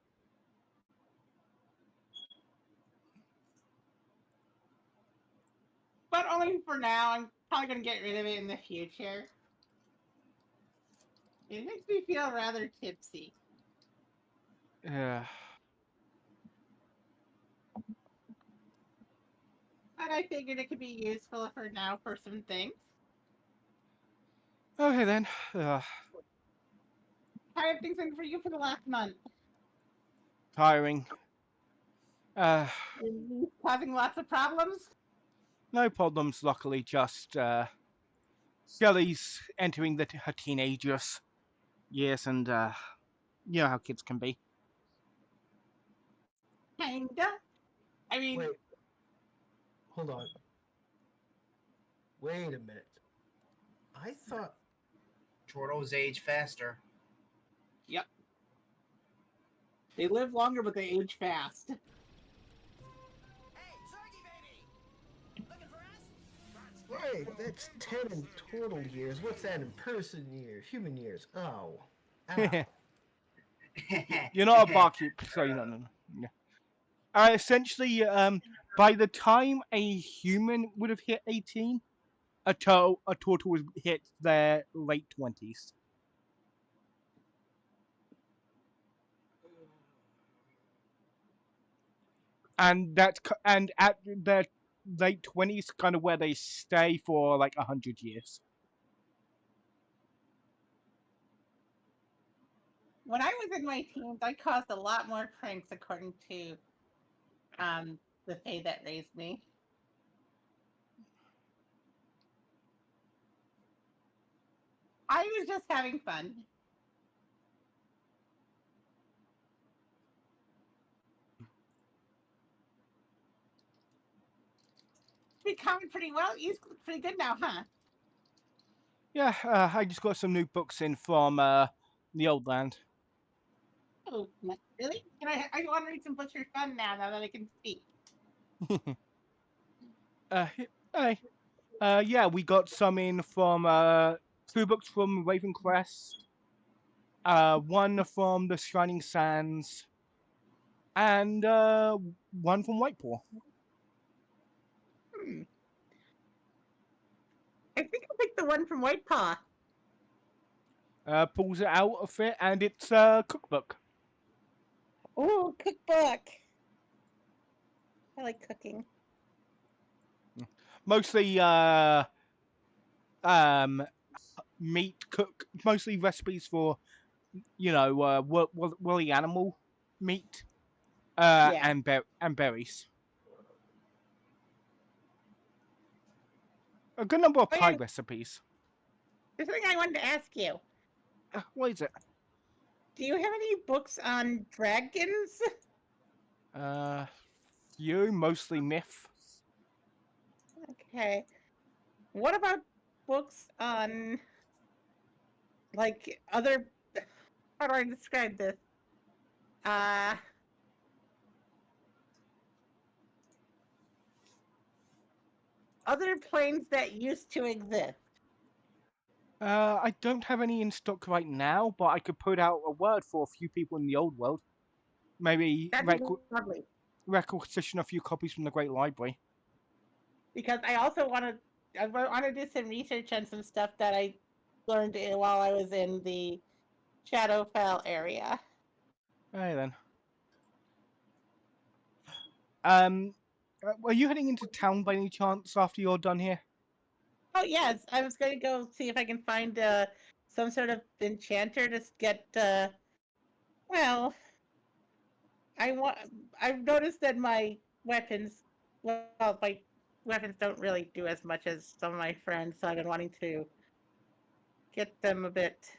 But only for now. I'm probably gonna get rid of it in the future. It makes me feel rather tipsy. Yeah. But I figured it could be useful for now for some things. Okay then. How have things been for you for the last month? Tiring. Causing lots of problems? No problems, luckily. Just Shelley's entering her teenagers years, and you know how kids can be. Kinda. I mean, Wait. Hold on. Wait a minute. I thought. Chortos age faster. they live longer, but they age fast. Hey, Zorgy baby! Looking for us? Wait, that's 10 in total years. What's that in person years? Human years? Oh. You're not a barkeep, so no. Essentially, by the time a human would have hit 18, a turtle would hit their late 20s. And and at their late 20s, kind of where they stay for like 100 years. When I was in my teens, I caused a lot more pranks, according to the fae that raised me. I was just having fun. Becoming pretty well. He's pretty good now, huh? Yeah, I just got some new books in from the old land. Oh, really? Can I want to read some Butcher's Son now that I can speak. Hey, yeah, we got some in from 2 books from Raven Crest, one from the Shining Sands, and one from Whitepaw. I think I'll pick the one from White Paw. Pulls it out of it, and it's a cookbook. Ooh, cookbook. I like cooking. Mostly meat cook, mostly recipes for woolly animal meat, Yeah. and berries. A good number of Oh, pie yeah. recipes. There's something I wanted to ask you. What is it? Do you have any books on dragons? Few, mostly myth. Okay. What about books on, like, other... How do I describe this? Other planes that used to exist. I don't have any in stock right now, but I could put out a word for a few people in the old world. Maybe That'd be lovely. requisition a few copies from the Great Library. Because I also want to do some research on some stuff that I learned while I was in the Shadowfell area. Hey then. Are you heading into town by any chance after you're done here? Oh yes, I was going to go see if I can find some sort of enchanter to get. Well, I've noticed that my weapons. Well, my weapons don't really do as much as some of my friends, so I've been wanting to get them a bit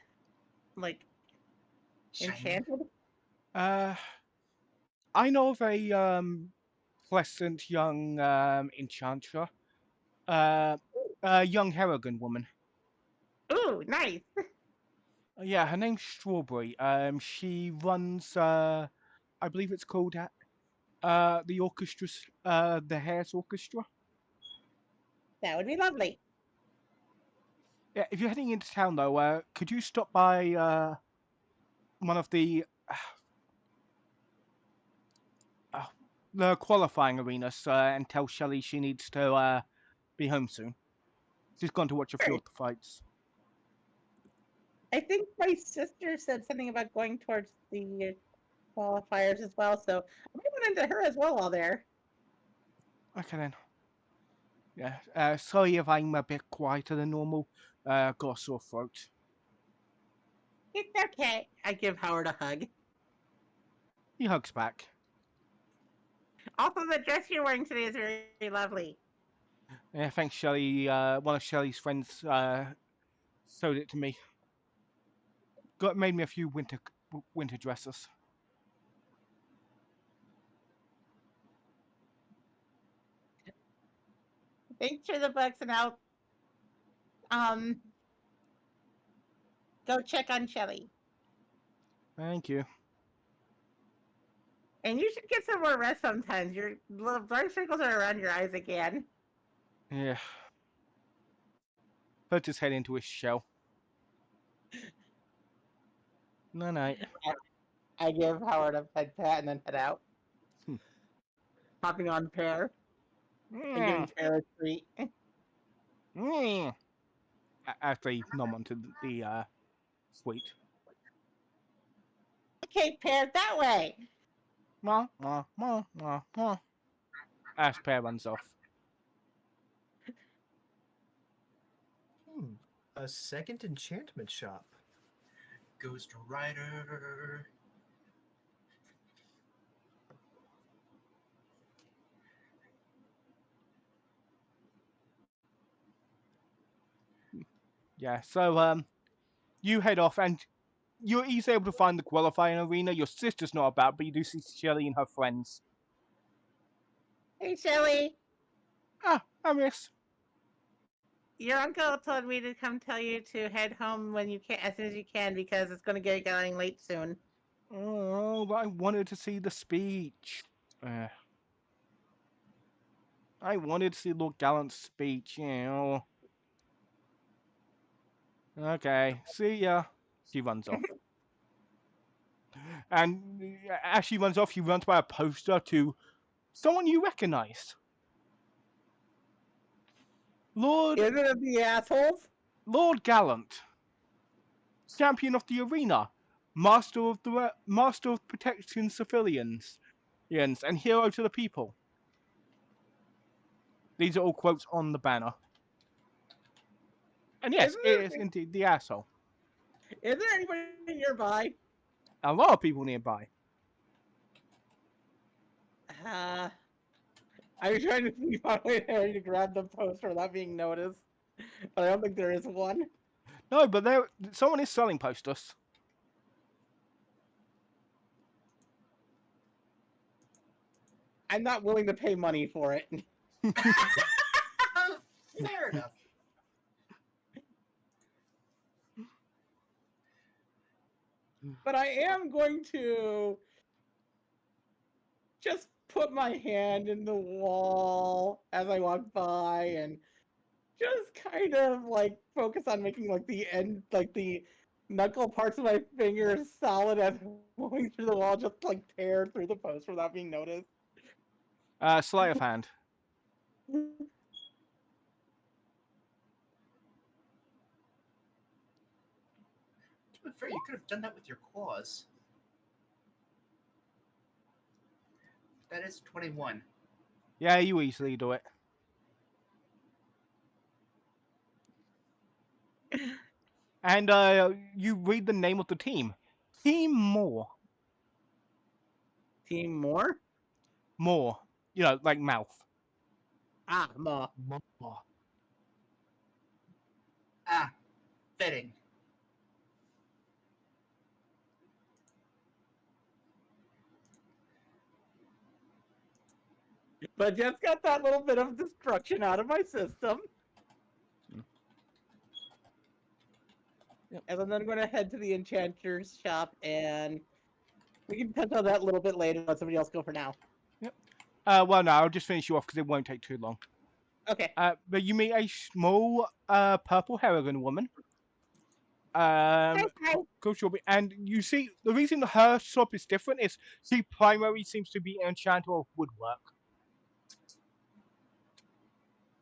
like enchanted. I know of a pleasant young enchanter, a young Harrigan woman. Ooh, nice. Yeah, her name's Strawberry. She runs, I believe it's called the orchestra, the Hares Orchestra. That would be lovely. Yeah, if you're heading into town though, could you stop by one of uh, the qualifying arenas and tell Shelley she needs to be home soon? She's gone to watch a few Sure. of the fights. I think my sister said something about going towards the qualifiers as well, so I might run into her as well while there. Okay then. Yeah. Sorry if I'm a bit quieter than normal. Got a sore throat. It's okay. I give Howard a hug. He hugs back. Also, the dress you're wearing today is very lovely. Yeah, thanks, Shelley. One of Shelley's friends sewed it to me. Made me a few winter dresses. Thanks for the books, and I'll um go check on Shelly. Thank you. And you should get some more rest sometimes. Your little dark circles are around your eyes again. Yeah. Put his head into his shell. No night. I give Howard a head pat and then head out. Hmm. Hopping on Pear and giving Mm. Pear a treat. Mm. After he nom onto the sweet. Okay, Pear, that way. Mwah, mwah, mwah, mwah, mwah. As Pear runs off. A second enchantment shop. Ghost Rider. Yeah, so you head off and you're easily able to find the qualifying arena. Your sister's not about, but you do see Shelley and her friends. Hey, Shelly. I miss. Your uncle told me to come tell you to head home when you can, as soon as you can, because it's going to get getting late soon. Oh, but I wanted to see the speech. I wanted to see Lord Gallant's speech, you know. Okay, see ya. She runs off. And as she runs off, she runs by a poster to someone you recognize. Lord Isn't it the assholes? Lord Gallant, champion of the arena, master of protecting civilians, and hero to the people. These are all quotes on the banner. And yes, it is indeed the asshole. Is there anybody nearby? A lot of people nearby. I'm trying to think of a way to grab the poster without being noticed, but I don't think there is one. No, but someone is selling posters. I'm not willing to pay money for it. Fair enough. But I am going to just put my hand in the wall as I walk by and just kind of like focus on making like the end, like the knuckle parts of my fingers solid as I'm going through the wall, just like tear through the post without being noticed. Sleight of hand. To be fair, you could have done that with your claws. That is 21. Yeah, you easily do it. And you read the name of the team. Team More. Team more? More. You know, like mouth. Ah, more. Ah, fitting. But just got that little bit of destruction out of my system. Yep. And then I'm going to head to the enchanter's shop, and we can touch on that a little bit later. Let somebody else go for now. Well, no, I'll just finish you off because it won't take too long. Okay. But you meet a small purple Harrigan woman. Hi. Cool, and you see the reason her shop is different is she primarily seems to be an enchanter of woodwork.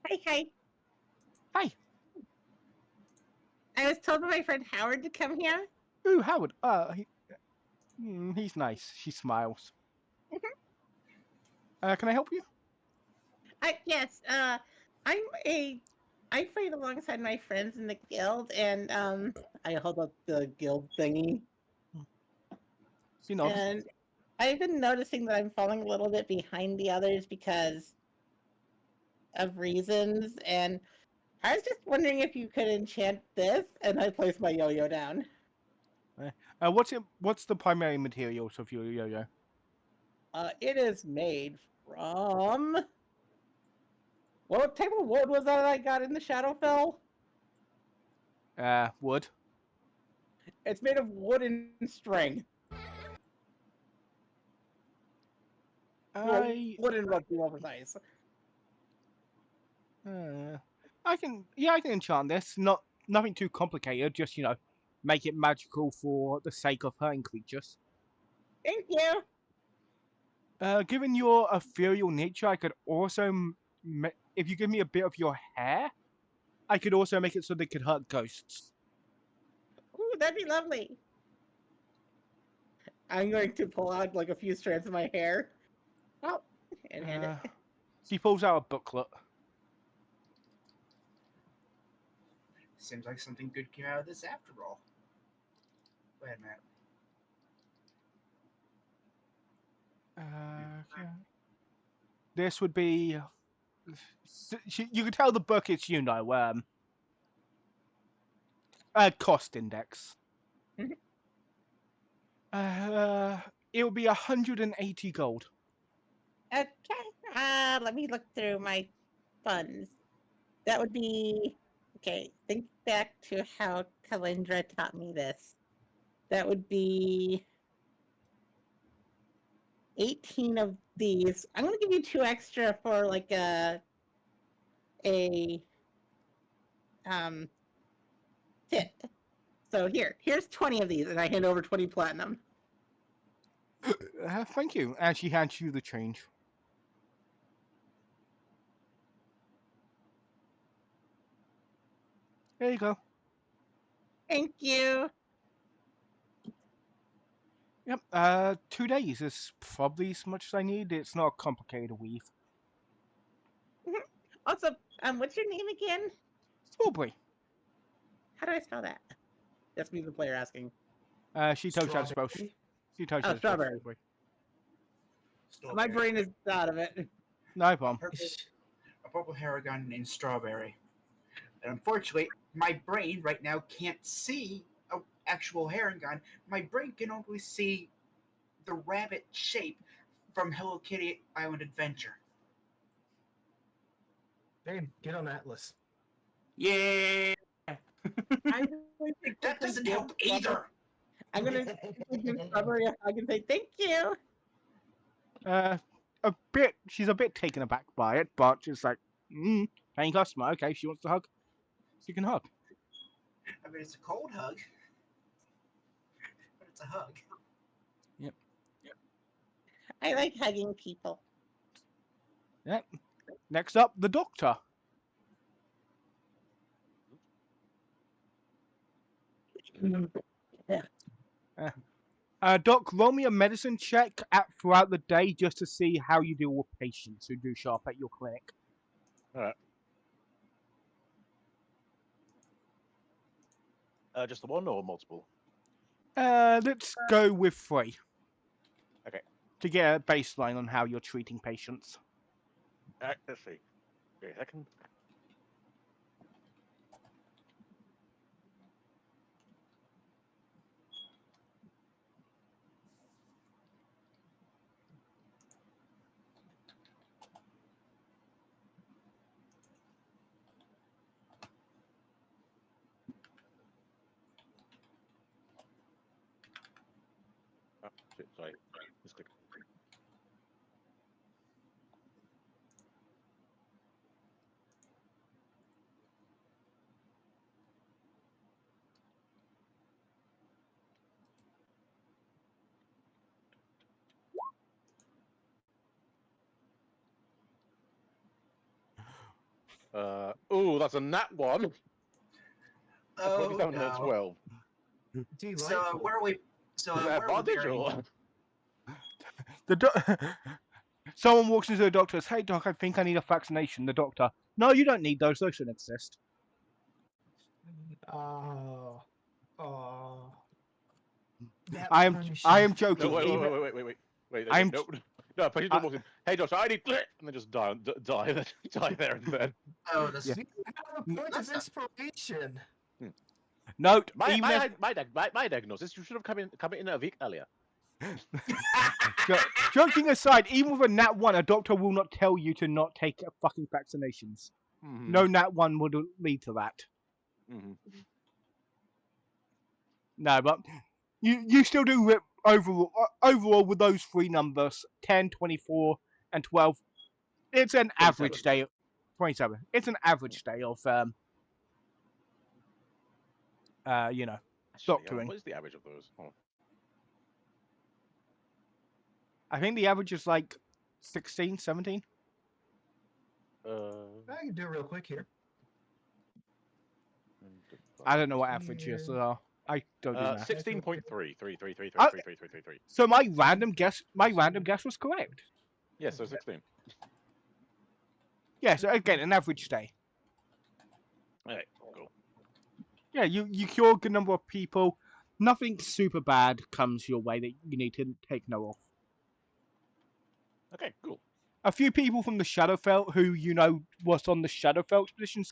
Hi. Hi. I was told by my friend Howard to come here. Ooh, Howard. He's nice. She smiles. Can I help you? Yes. I'm a. I played alongside my friends in the guild, and I hold up the guild thingy, She nods. and I've been noticing that I'm falling a little bit behind the others because of reasons, and I was just wondering if you could enchant this, and I place my yo-yo down. What's the primary materials of your yo-yo? It is made from. What type of wood was that I got in the Shadowfell? Wood. It's made of wood and string. Well, I wood and rug, to be more precise. I can enchant this. Nothing too complicated. Just make it magical for the sake of hurting creatures. Thank you. Given your ethereal nature, I could also, if you give me a bit of your hair, I could also make it so they could hurt ghosts. Ooh, that'd be lovely. I'm going to pull out like a few strands of my hair. Oh, and hand it. She pulls out a booklet. Seems like something good came out of this after all. Wait a minute. Okay. This would be. You could tell the book it's cost index. It would be 180 gold. Okay. Let me look through my funds. That would be okay. Think back to how Kalindra taught me this. That would be 18 of these. I'm gonna give you 2 extra for like a tip. So here's 20 of these, and I hand over 20 platinum. Thank you. And she hands you the change. There you go. Thank you. Yep. 2 days is probably as much as I need. It's not a complicated weave. Also, what's your name again? Strawberry. How do I spell that? That's me, the player, asking. She tells you how to spell. Strawberry. She tells you how to spell Strawberry. strawberry. My brain is out of it. No problem. A purple Haragon named Strawberry. And unfortunately, my brain right now can't see an actual Haragon. My brain can only see the rabbit shape from Hello Kitty Island Adventure. Hey, get on Atlas. Yeah. I'm going to That doesn't help either. I'm going to give Strawberry a hug and say thank you. She's a bit taken aback by it, but she's like, paying customer. Okay, if she wants to hug, she can hug. I mean, it's a cold hug, but it's a hug. Yep. I like hugging people. Yep. Next up, the doctor. Doc, roll me a medicine check throughout the day just to see how you deal with patients who do show up at your clinic. All right. Just the one or multiple? Let's go with 3. Okay. To get a baseline on how you're treating patients. All right, let's see. Wait a second. shit, sorry. Misclick. Oh, that's a nat one. Oh 27 and a no. 12. Delightful. So where are we? So Is where that are we advantage buried? or? Someone walks into the doctor and says, "Hey doc, I think I need a vaccination." The doctor, "No, you don't need those. Those shouldn't exist." Oh. Oh. That I am punishing joking. No, wait, wait, Even- wait, wait, wait, wait, wait. I'm- No, no. Patient I- walks in. Hey, Josh, I need clear, and then just die, die there and then. Oh, this. Yeah. You have a point That's of inspiration. Note, My, even if my diagnosis. You should have come in a week earlier. joking aside, even with a nat 1, a doctor will not tell you to not take fucking vaccinations. Mm-hmm. No nat 1 would lead to that. Mm-hmm. No, but you still do rip overall with those three numbers, 10, 24, and 12. It's an 27. average day. 27. It's an average day of you know, doctoring. What is the average of those? Oh. I think the average is like 16, 17. I can do it real quick here. I don't know what average is. So I don't do that. 16.3. So my random guess was correct. Yeah, so 16. Yeah, so again, an average day. Okay, cool. Yeah, you cure a good number of people. Nothing super bad comes your way that you need to take note of. Okay, cool. A few people from the Shadowfell who you know was on the Shadowfell expeditions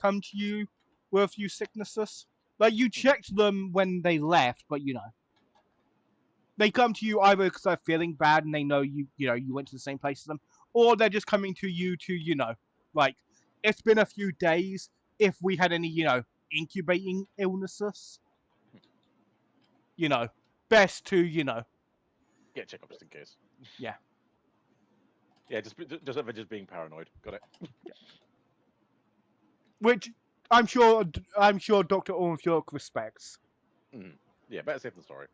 come to you with a few sicknesses. Like you checked them when they left, but you know they come to you either because they're feeling bad and they know you went to the same place as them, or they're just coming to you to like it's been a few days. If we had any incubating illnesses, best to Get check up just in case. Yeah. Yeah, just being paranoid. Got it. which I'm sure Dr. Ornfjork respects. Yeah, better safe than sorry.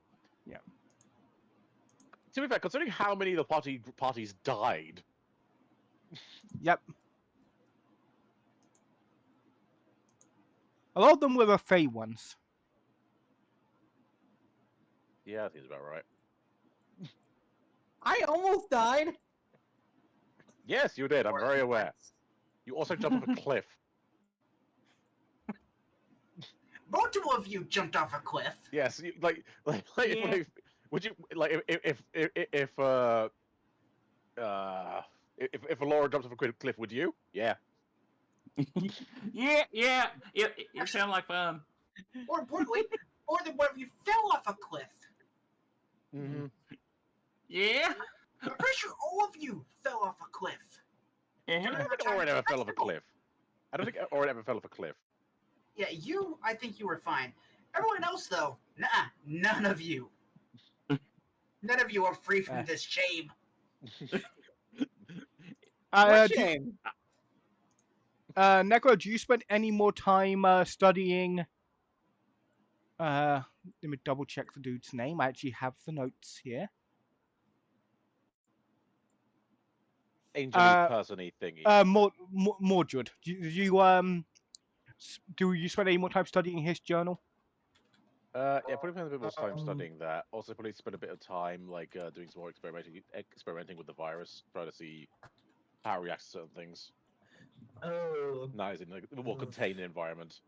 Yeah. To be fair, considering how many of the parties died. Yep. A lot of them were the Fey ones. Yeah, that seems about right. I almost died. Yes, you did. I'm very aware. You also jumped off a cliff. Both of you jumped off a cliff. Yes, you, Yeah. would you like if Laura jumps off a cliff, would you? Yeah. yeah. You sound like fun. More importantly, more than one of you fell off a cliff. Mm-hmm. Yeah. I'm pretty sure all of you fell off a cliff. I Yeah. don't think Orin ever fell off a cliff. I don't think Orin ever fell off a cliff. Yeah, I think you were fine. Everyone else, though, none of you. None of you are free from this shame. What shame? Necro, do you spend any more time studying? Let me double check the dude's name. I actually have the notes here. Angel person-y thingy. Mordred. Do you spend any more time studying his journal? Yeah, probably spend a bit more time studying that. Also, probably spend a bit of time doing some more experimenting with the virus, trying to see how it reacts to certain things. Oh, Nice in a more contained environment.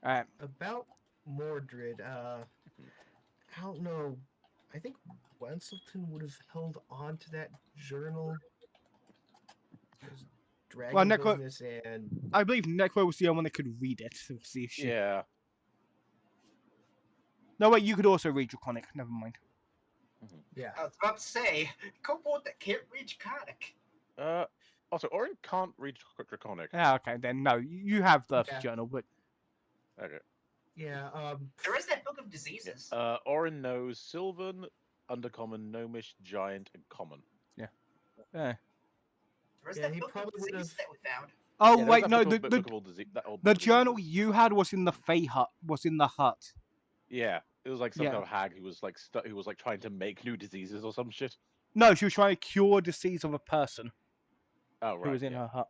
about Mordred, I don't know. I think Wenselton would have held on to that journal. His dragon Necro- business and I believe Necro was the only one that could read it. So we'll see if she... Yeah. No, wait, you could also read Draconic. Never mind. yeah. I was about to say, kobold that can't read Draconic. Also, Orin can't read Draconic. Yeah, okay, then no, you have the Yeah. journal, but Okay. Yeah, There is that book of diseases. Orin knows Sylvan, undercommon, gnomish, giant, and common. Yeah. Where's Yeah, that he book of probably disease would've- that we found? Oh Yeah, there was wait, that no, bookable disease, that old the book of journal diseases. you had was in the Fey hut. Was in the hut. Yeah, it was like some Yeah. kind of hag who was like who was like trying to make new diseases or some shit. No, she was trying to cure disease of a person Oh who right, was in yeah. her hut.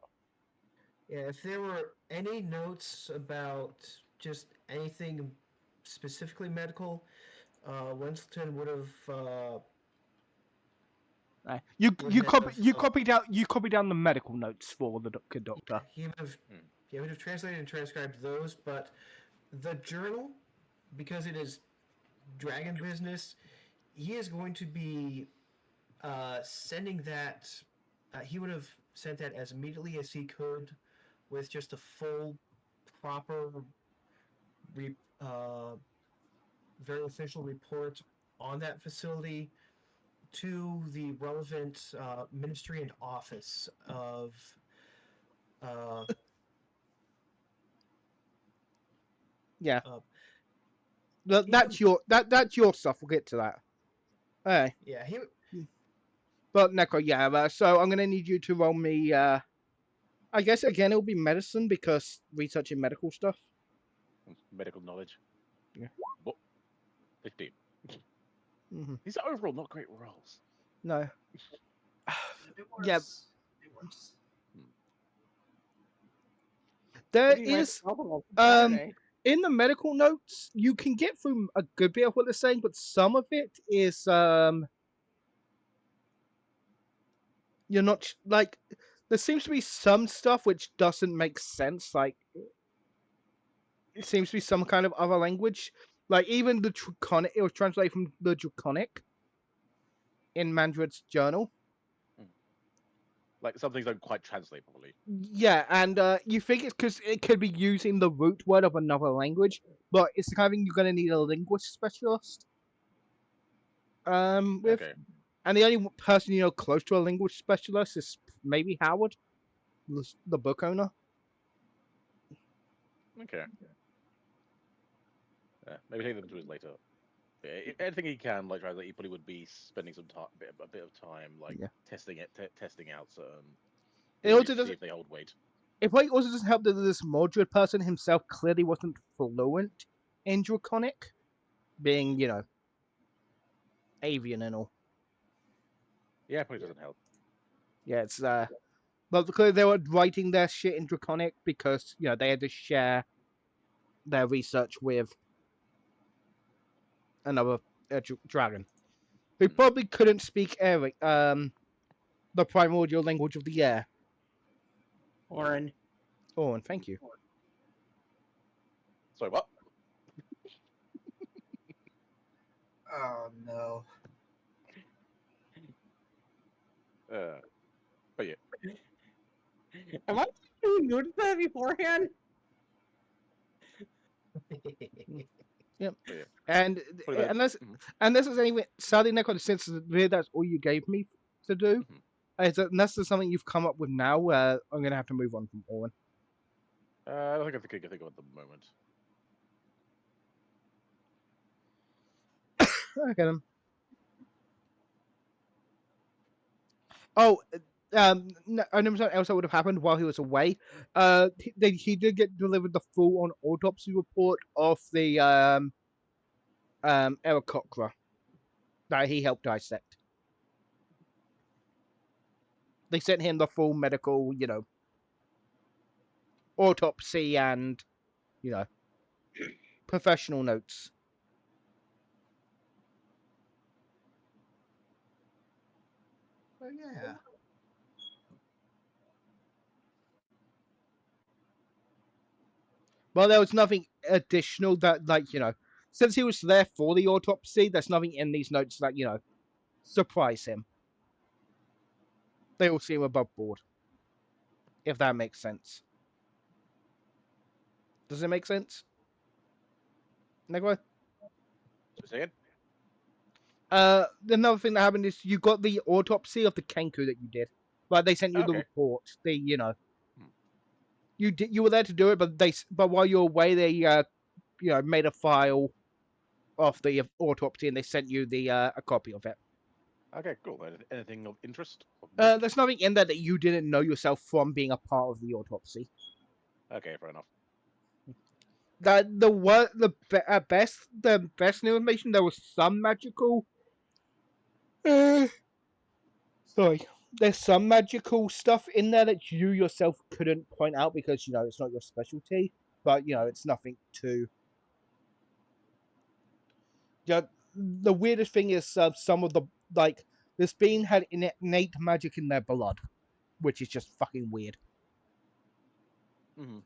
Yeah, if there were any notes about just anything specifically medical, Winston would have You would copied down the medical notes for the doctor. he would have Hmm. he would have translated and transcribed those, but the journal, because it is dragon business, he is going to be sending that. He would have sent that as immediately as he could, with just a full, proper, very official report on that facility to the relevant ministry and office of. Yeah. Uh, That's your stuff. We'll get to that. Hey. yeah, But Neko, yeah. So I'm gonna need you to roll me. I guess again it'll be medicine because researching medical stuff. Medical knowledge. Yeah. What? 15. Mm-hmm. These are overall not great rolls. No. A bit worse. Yeah. A bit worse. There Pretty much is all of um Saturday. in the medical notes you can get through a good bit of what they're saying, but some of it is you're not like there seems to be some stuff which doesn't make sense. Like it seems to be some kind of other language. Like even the Draconic, it was translated from the Draconic in Mandred's journal. Like some things don't quite translate properly. Yeah, and you think it's because it could be using the root word of another language, but it's the kind of thing you're going to need a linguist specialist. With, Okay. and the only person you know close to a linguist specialist is maybe Howard, the book owner. Okay. Maybe take them to his later. Anything he can, like translate, he probably would be spending some time, a bit of time, like Yeah. testing out certain. It also see doesn't. if they hold weight. It probably also doesn't help that this Mordred person himself clearly wasn't fluent in Draconic, being avian and all. Yeah, probably doesn't help. Yeah, it's but because they were writing their shit in Draconic because they had to share their research with another dragon who probably couldn't speak air, the primordial language of the air. Orin. Oh, and thank you. Sorry, what? Oh no. But yeah. Am I doing good at that beforehand? Yep. Yeah. And Pretty bad. unless Mhm. unless there's any sadly, Nico, since that's all you gave me to do, unless there's something you've come up with now, I'm gonna have to move on from Owen. I don't think I can think of it at the moment. Okay then. Oh, I know something else that would have happened while he was away. He did get delivered the full-on autopsy report of the Aarakocra that he helped dissect. They sent him the full medical, autopsy and, professional notes. Oh yeah. Well, there was nothing additional that, since he was there for the autopsy, there's nothing in these notes that, surprise him. They all seem above board. If that makes sense. Does it make sense? Negro? Say it. Another thing that happened is you got the autopsy of the Kenku that you did. Like they sent you the Okay. report. You were there to do it, but while you were away, they made a file of the autopsy, and they sent you the a copy of it. Okay, cool. Anything of interest? Of note? There's nothing in there that you didn't know yourself from being a part of the autopsy. Okay, fair enough. The best new information. There was some magical. Sorry, there's some magical stuff in there that you yourself couldn't point out because it's not your specialty. But it's nothing to. Yeah, the weirdest thing is some of the this being had innate magic in their blood, which is just fucking weird. Mm-hmm.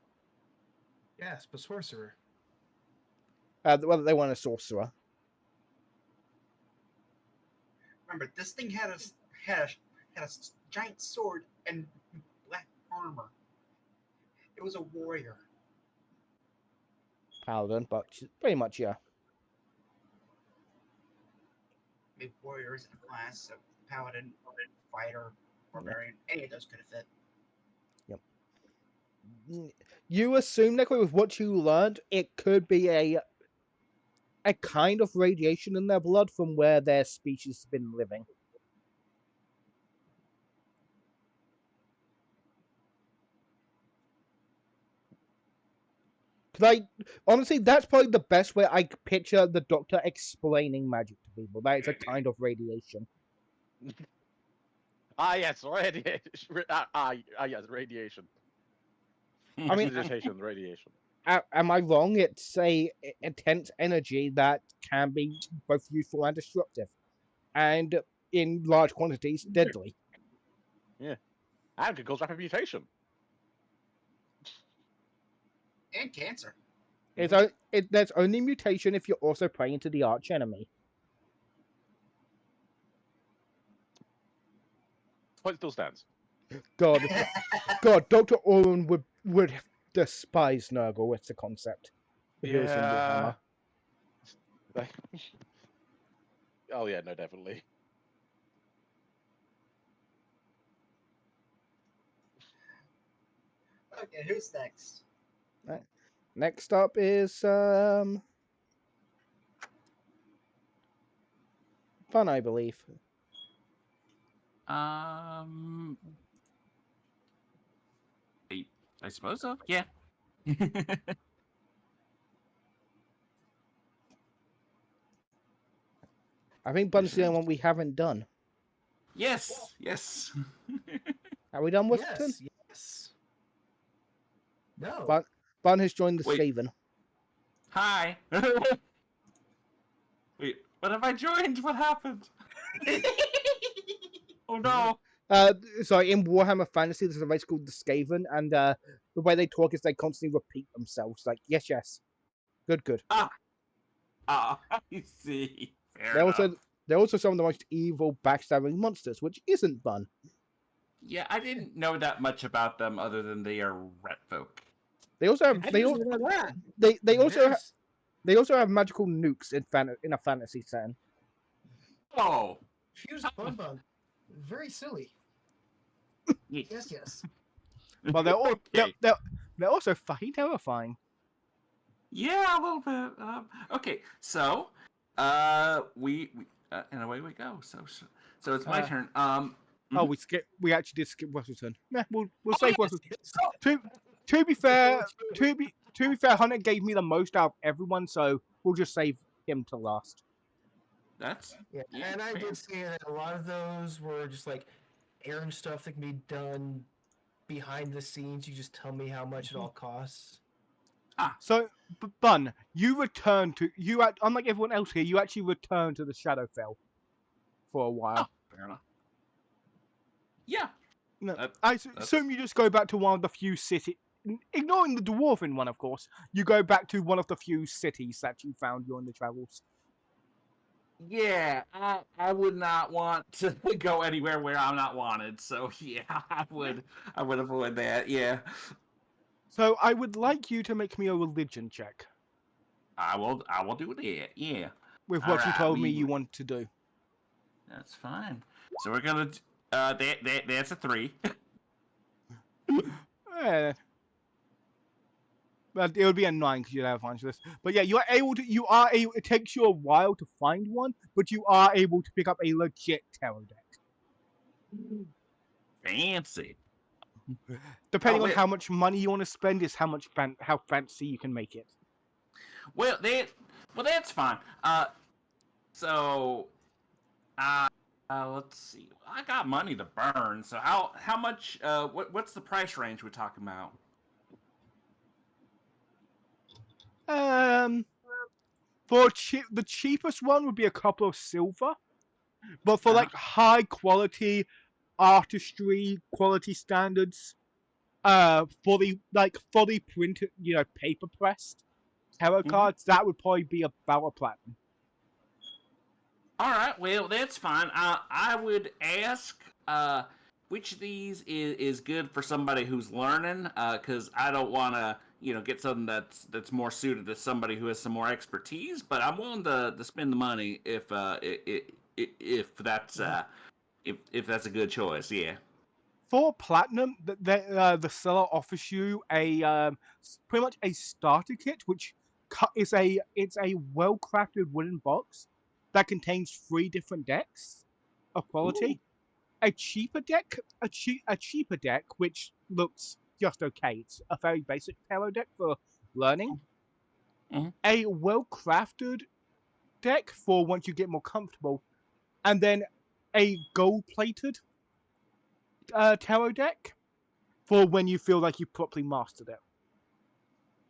Yes, but sorcerer. Well, they want a sorcerer. Remember, this thing had a giant sword and black armor. It was a warrior. Paladin, but pretty much, yeah. Maybe warrior isn't a class, so paladin, fighter, barbarian, any of those could have fit. You assume, Nicola, with what you learned, it could be a kind of radiation in their blood from where their species has been living. Like, honestly, that's probably the best way I picture the Doctor explaining magic to people. That it's a kind of radiation. Yes, radiation. Yes, radiation. I mean, Radiation. am I wrong? It's a intense energy that can be both useful and destructive, and in large quantities, deadly. And can cause rapid mutation. And cancer. There's only mutation if you're also preying into the arch enemy. Point still stands. God, Dr. Oren would despise Nurgle. It's a concept. If he was in Warhammer. Oh yeah, no, definitely. Okay, who's next? Next up is Fun, I believe. I suppose so. Yeah. I think Bun's the only one we haven't done. Yes. Yes. Are we done with Whisperton? Yes. No. Bun has joined the Wait. Skaven. Hi. Wait, what have I joined? What happened? Oh no. Sorry, in Warhammer Fantasy, there's a race called the Skaven, and the way they talk is they constantly repeat themselves. Like, yes, yes. Good. I see. Fair They're also some of the most evil, backstabbing monsters, which isn't Bun. Yeah, I didn't know that much about them other than they are rat folk. They also have they also have magical nukes in a fantasy setting. Oh. Fuse Bun Bun. Very silly. Yes. But they're all Okay. they're also fucking terrifying. Yeah, a little bit. Okay, so we and away we go. So it's my turn. Oh, we actually did skip Westleton. Yeah, we'll save yes. Westleton. To be fair, Hunter gave me the most out of everyone, so we'll just save him to last. That's Yeah, and I did say that a lot of those were just like errand stuff that can be done behind the scenes. You just tell me how much it all costs. So, Bun, unlike everyone else here, you actually returned to the Shadowfell for a while. fair enough. Yeah. No, That's- assume you just go back to one of the few cities, ignoring the dwarven one, of course. You go back to one of the few cities that you found during the travels. Yeah, I would not want to go anywhere where I'm not wanted. So yeah, I would avoid that. Yeah. So I would like you to make me a religion check I will do that. Yeah. with what you Alright, told me you want to do. That's fine. So we're gonna that's a 3. Eh. But it would be annoying because you'd have to find this. But yeah, you are able to. You are able. It takes you a while to find one, but you are able to pick up a legit tarot deck. Fancy. Depending on wait. how much money you want to spend, is how fancy you can make it. Well, that's fine. So, let's see. I got money to burn. So how much? What's the price range we're talking about? For the cheapest one would be a couple of silver, but for Uh-huh. like high quality artistry quality standards, fully printed, paper pressed tarot Mhm. cards, that would probably be about a platinum. All right, well, that's fine. I would ask which of these is good for somebody who's learning, because I don't want to, get something that's more suited to somebody who has some more expertise. But I'm willing to spend the money if that's if that's a good choice. Yeah. For platinum, the seller offers you a pretty much a starter kit, which is a well crafted wooden box that contains 3 different decks of quality. Ooh. A cheaper deck, a cheaper deck, which looks just okay. It's a very basic tarot deck for learning. Mhm. A well crafted deck for once you get more comfortable, and then a gold plated tarot deck for when you feel like you properly mastered it.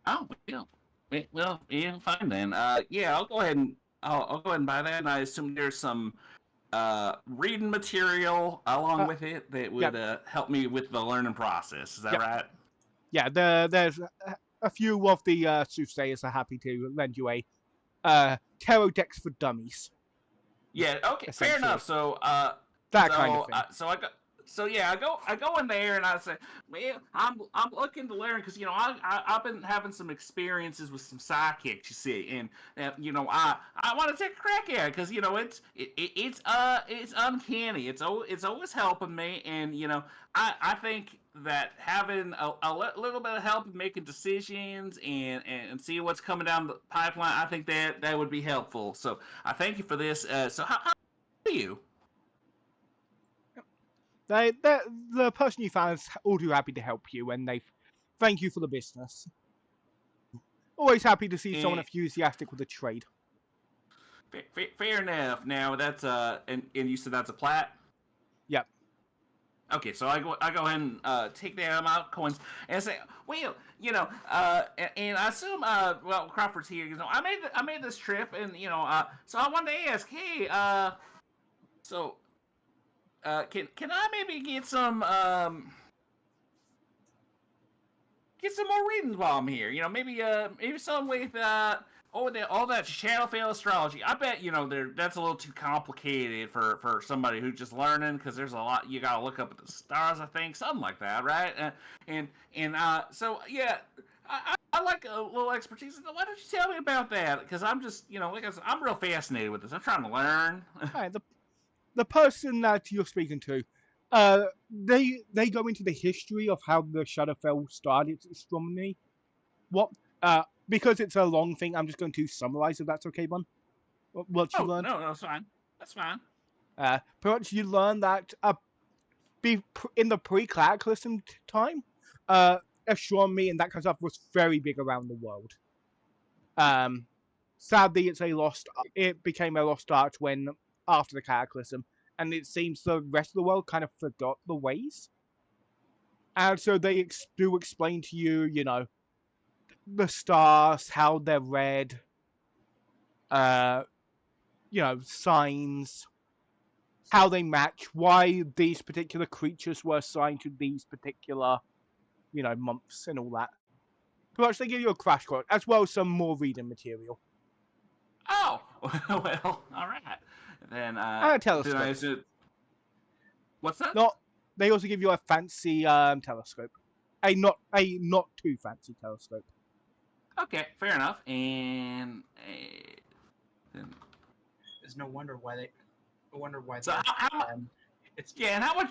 Oh well, yeah, fine then. Yeah, I'll go ahead and buy that. And I assume there's some reading material along with it that would help me with the learning process. Is that right? Yeah, there's a few of the soothsayers are happy to lend you a tarot decks for dummies. Yeah. Okay. Fair enough. So that kind of thing. I go in there and I say, well, I'm looking to learn because I've been having some experiences with some psychics, you see, and I want to take a crack at it because it's uncanny. It's always helping me, and I think that having a little bit of help in making decisions and see what's coming down the pipeline, I think that would be helpful. So I thank you for this. So how are you? The person you found is all too happy to help you, and they thank you for the business. Always happy to see someone enthusiastic with a trade. Fair enough. Now that's and you said that's a plat. Yep. Okay, so I go ahead and take the amount of coins and say, well, and I assume well, Crawford's here. I made this trip, and so I wanted to ask, hey, so can I maybe get some more readings while I'm here? Maybe some with all that TOFL astrology. I bet that's a little too complicated for somebody who's just learning because there's a lot you gotta look up at the stars. I think something like that, right? So yeah. I like a little expertise. Why don't you tell me about that? Because I'm just, like I said, I'm real fascinated with this. I'm trying to learn. Right, the person that you're speaking to, they go into the history of how the Shadowfell started its astronomy. Because it's a long thing, I'm just going to summarize if that's okay, Bun. What you learned? No, that's fine. That's fine. Perhaps you learned that in the pre-Cataclysm time, astronomy and that kind of stuff was very big around the world. Sadly, it became a lost art when after the Cataclysm, and it seems the rest of the world kind of forgot the ways. And so they do explain to you, the stars, how they're read, signs, how they match, why these particular creatures were assigned to these particular, months and all that. Perhaps they give you a crash course, as well as some more reading material. Oh, well, all right. Then, And a telescope. then I assume... What's that? They also give you a fancy telescope. A not too fancy telescope. Okay, fair enough. And then... There's no wonder why they. No wonder why. So it's and how much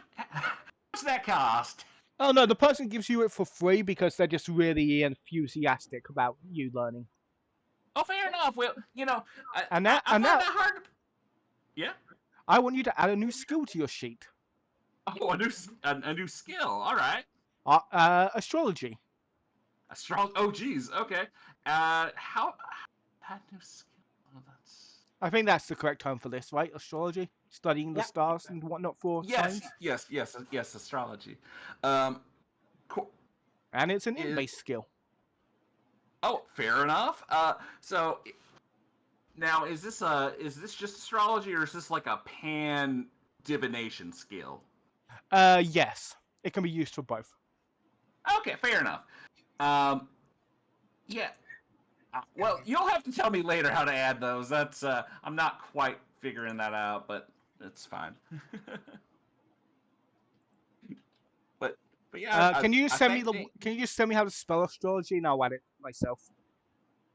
does that cost? Oh no, the person gives you it for free because they're just really enthusiastic about you learning. Oh, fair enough. Well, And I now, find that hard. Yeah. I want you to add a new skill to your sheet. Oh, a new skill. All right. Astrology. A strong. Oh, geez. Okay. How that new skill? Oh, that's. I think that's the correct term for this, right? Astrology, studying the Yep. stars and whatnot for Yes, signs, yes. Astrology. Um. Cool. and it's an int-based skill. Oh, fair enough. So now is this just astrology or is this like a pan divination skill? Yes, it can be used for both. Okay, fair enough. Um, yeah. Well, you'll have to tell me later how to add those. That's I'm not quite figuring that out, but it's fine. but yeah, Can you just I send me think the? Can you just send me how to spell astrology, and I'll add it myself.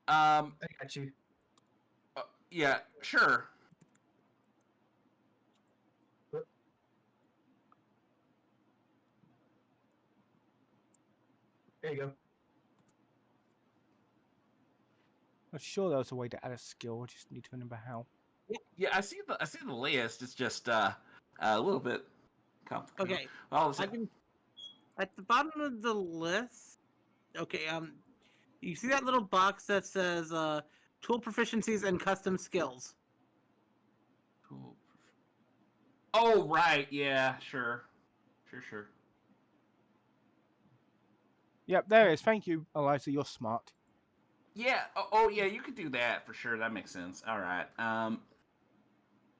I got you. Yeah, sure. There you go. I'm sure there was a way to add a skill. I just need to remember how. Yeah, I see the list. It's just a little bit complicated. Okay, Well, I can. At the bottom of the list. Okay, you see that little box that says tool proficiencies and custom skills. cool. Oh right, yeah, sure. Yep, there it is. Thank you, Eliza. You're smart. Yeah. Oh yeah, you could do that for sure. That makes sense. All right.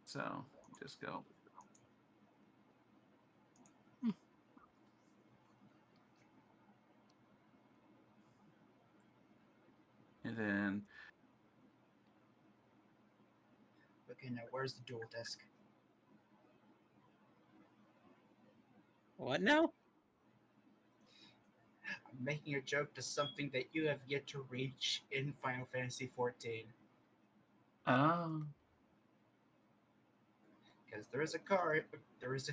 So just go. And then Okay, now where's the dual disc? What now? I'm making a joke to something that you have yet to reach in Final Fantasy XIV. Because there is a card, there is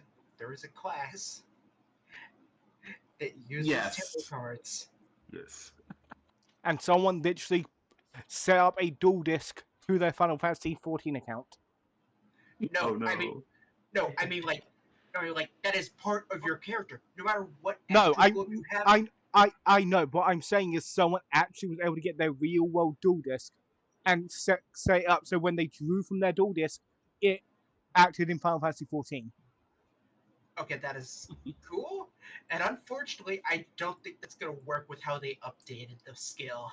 a class that uses Yes. temple cards. yes. And someone literally set up a dual disc to their Final Fantasy 14 account. No, Oh no. I mean like that is part of your character. No matter what No, attribute you have. I know. What I'm saying is someone actually was able to get their real world dual disc and set it up so when they drew from their dual disc, it acted in Final Fantasy 14. Okay, that is cool. And unfortunately, I don't think that's gonna work with how they updated the skill.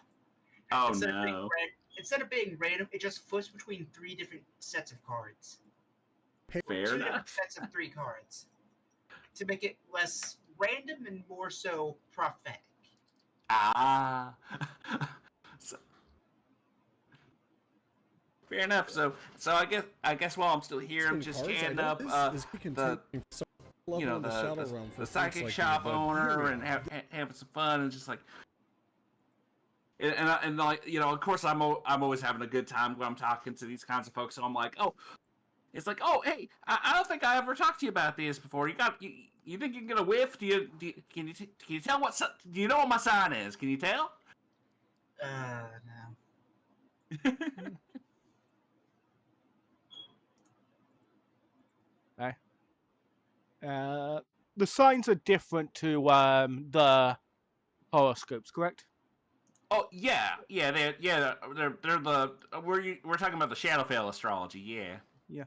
Oh Instead of no. instead of being random, it just flips between 3 different sets of cards. Fair 2 different enough. sets of 3 cards. To make it less random and more so prophetic. Ah. So- fair enough. So I guess while I'm still here, I'm just chatting up the the psychic shop owner and having some fun and just like. And like of course I'm always having a good time when I'm talking to these kinds of folks. So I'm like, oh, it's like, oh, hey, I don't think I ever talked to you about this before. You think you can get a whiff? Can you tell do you know what my sign is? Can you tell? No. The signs are different to the horoscopes, correct? Oh yeah, they're the we're talking about the Shadowfell astrology, yeah. Yeah.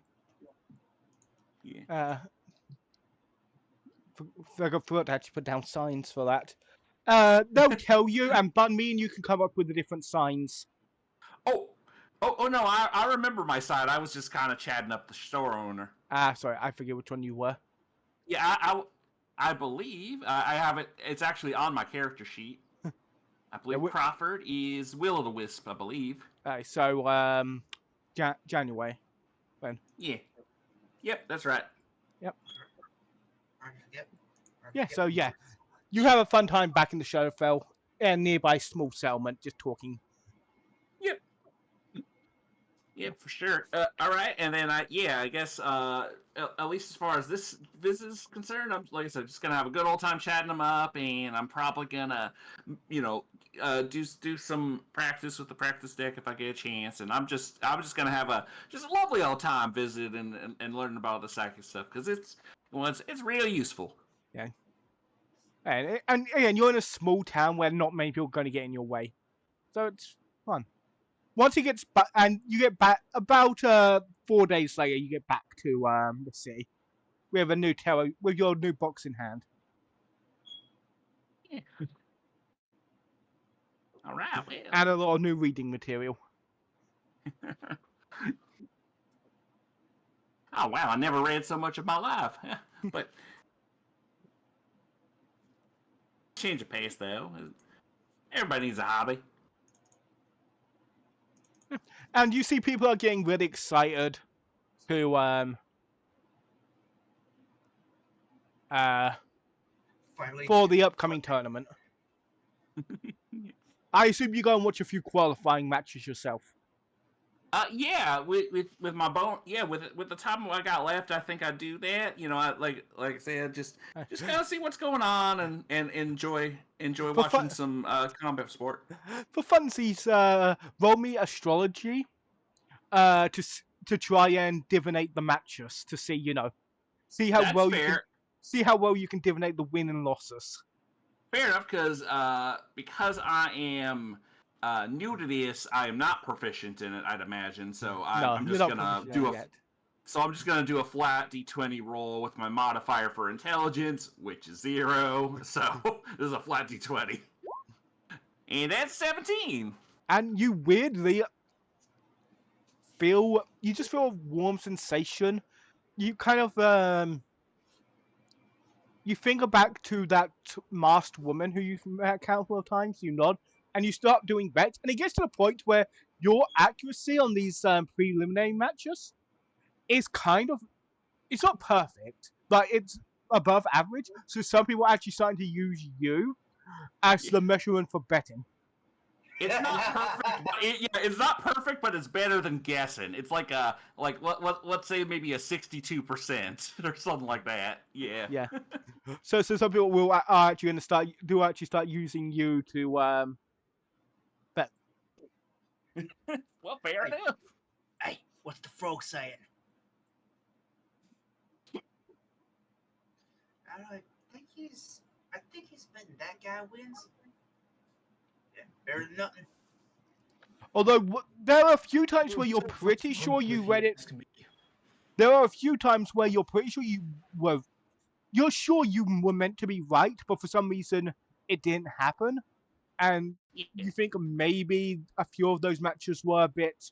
Yeah. I forgot to actually put down signs for that. They'll tell you, and but me and you can come up with the different signs. Oh no, I remember my side. I was just kind of chatting up the store owner. Sorry, I forget which one you were. Yeah, I believe I have it. It's actually on my character sheet. I believe Crawford is Will-o'-the-Wisp, I believe. So January. When? Yeah. Yep, that's right. Yep. Yep. Yeah, so yeah. You have a fun time back in the Shadowfell and nearby small settlement, just talking. Yep. Yeah, for sure. All right, and then I guess at least as far as this visit is concerned, I'm like I said, just gonna have a good old time chatting them up, and I'm probably gonna, you know, do some practice with the practice deck if I get a chance, and I'm just gonna have a lovely old time visiting and learning about the psychic stuff because it's really useful. And again, you're in a small town where not many people are going to get in your way, so it's fun. Once he gets back, and you get back about 4 days later, you get back to the city with a new with your new box in hand. Yeah. All right, well. And a lot of new reading material. Oh wow, I never read so much in my life. But change of pace though. Everybody needs a hobby. And you see people are getting really excited to Finally. for the upcoming tournament. I assume you go and watch a few qualifying matches yourself. Yeah, with my bone, yeah, with the time I got left, I think I do that. You know, I like I said, just kind of see what's going on and enjoy watching some combat sport. For funsies, roll me astrology to try and divinate the matches to see see how That's well fair. see how well you can divinate the win and losses. Fair enough, because I am new to this, I am not proficient in it. I'd imagine, so I'm you're just not gonna proficient do a yet. So I'm just gonna do a flat d20 roll with my modifier for intelligence, which is 0. So this is a flat d20, and that's 17. And you weirdly you just feel a warm sensation. You kind of you think back to that masked woman who you've met a couple of times. You nod, and you start doing bets, and it gets to the point where your accuracy on these preliminary matches is it's not perfect, but it's above average. So some people are actually starting to use you as the measurement for betting. It's not perfect, but it's not perfect, but it's better than guessing. It's like let's say maybe a 62% or something like that. Yeah. Yeah. So some people will are actually going to start using you to bet. Well, fair Hey. enough. Hey, what's the frog saying? I think he's betting that guy wins. Yeah, better than nothing. Although there are a few times where you're pretty sure you read it. There are a few times where you're pretty sure you're sure you were meant to be right, but for some reason it didn't happen, and you think maybe a few of those matches were a bit